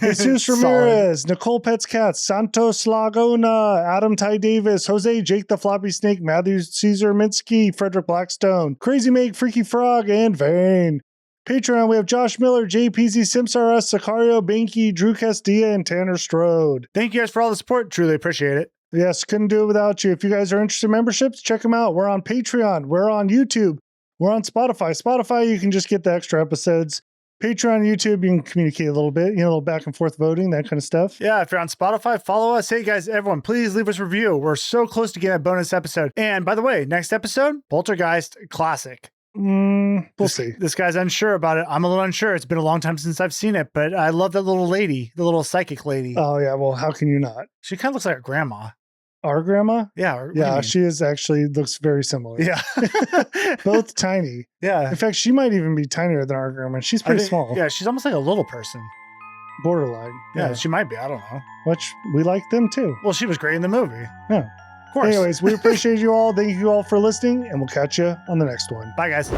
Jesus Solid. Ramirez, Nicole Pets Cats, Santos Laguna, Adam Ty Davis, Jose Jake the Floppy Snake, Matthew Caesar Minsky, Frederick Blackstone, Crazy Meg, Freaky Frog, and Vane. Patreon, we have Josh Miller, JPZ, SimsRS, Sicario, Banky, Drew Castilla, and Tanner Strode. Thank you guys for all the support. Truly appreciate it. Yes, couldn't do it without you. If you guys are interested in memberships, check them out. We're on Patreon. We're on YouTube. We're on Spotify. Spotify, you can just get the extra episodes. Patreon, YouTube, you can communicate a little bit, a little back and forth voting, that kind of stuff. Yeah, if you're on Spotify, follow us. Hey guys, everyone, please leave us a review. We're so close to getting a bonus episode. And by the way, next episode, Poltergeist Classic. We'll see. This guy's unsure about it. I'm a little unsure. It's been a long time since I've seen it, but I love that little lady, the little psychic lady. Oh, yeah. Well, how can you not? She kind of looks like her grandma. Our grandma? Yeah. What do you Yeah, mean? she is actually looks very similar. Yeah. Both tiny. Yeah. In fact, she might even be tinier than our grandma. She's pretty small. Yeah, she's almost like a little person. Borderline. Yeah, she might be. I don't know. Which we like them too. Well, she was great in the movie. Yeah. Of course. Anyways, we appreciate you all. Thank you all for listening, and we'll catch you on the next one. Bye, guys.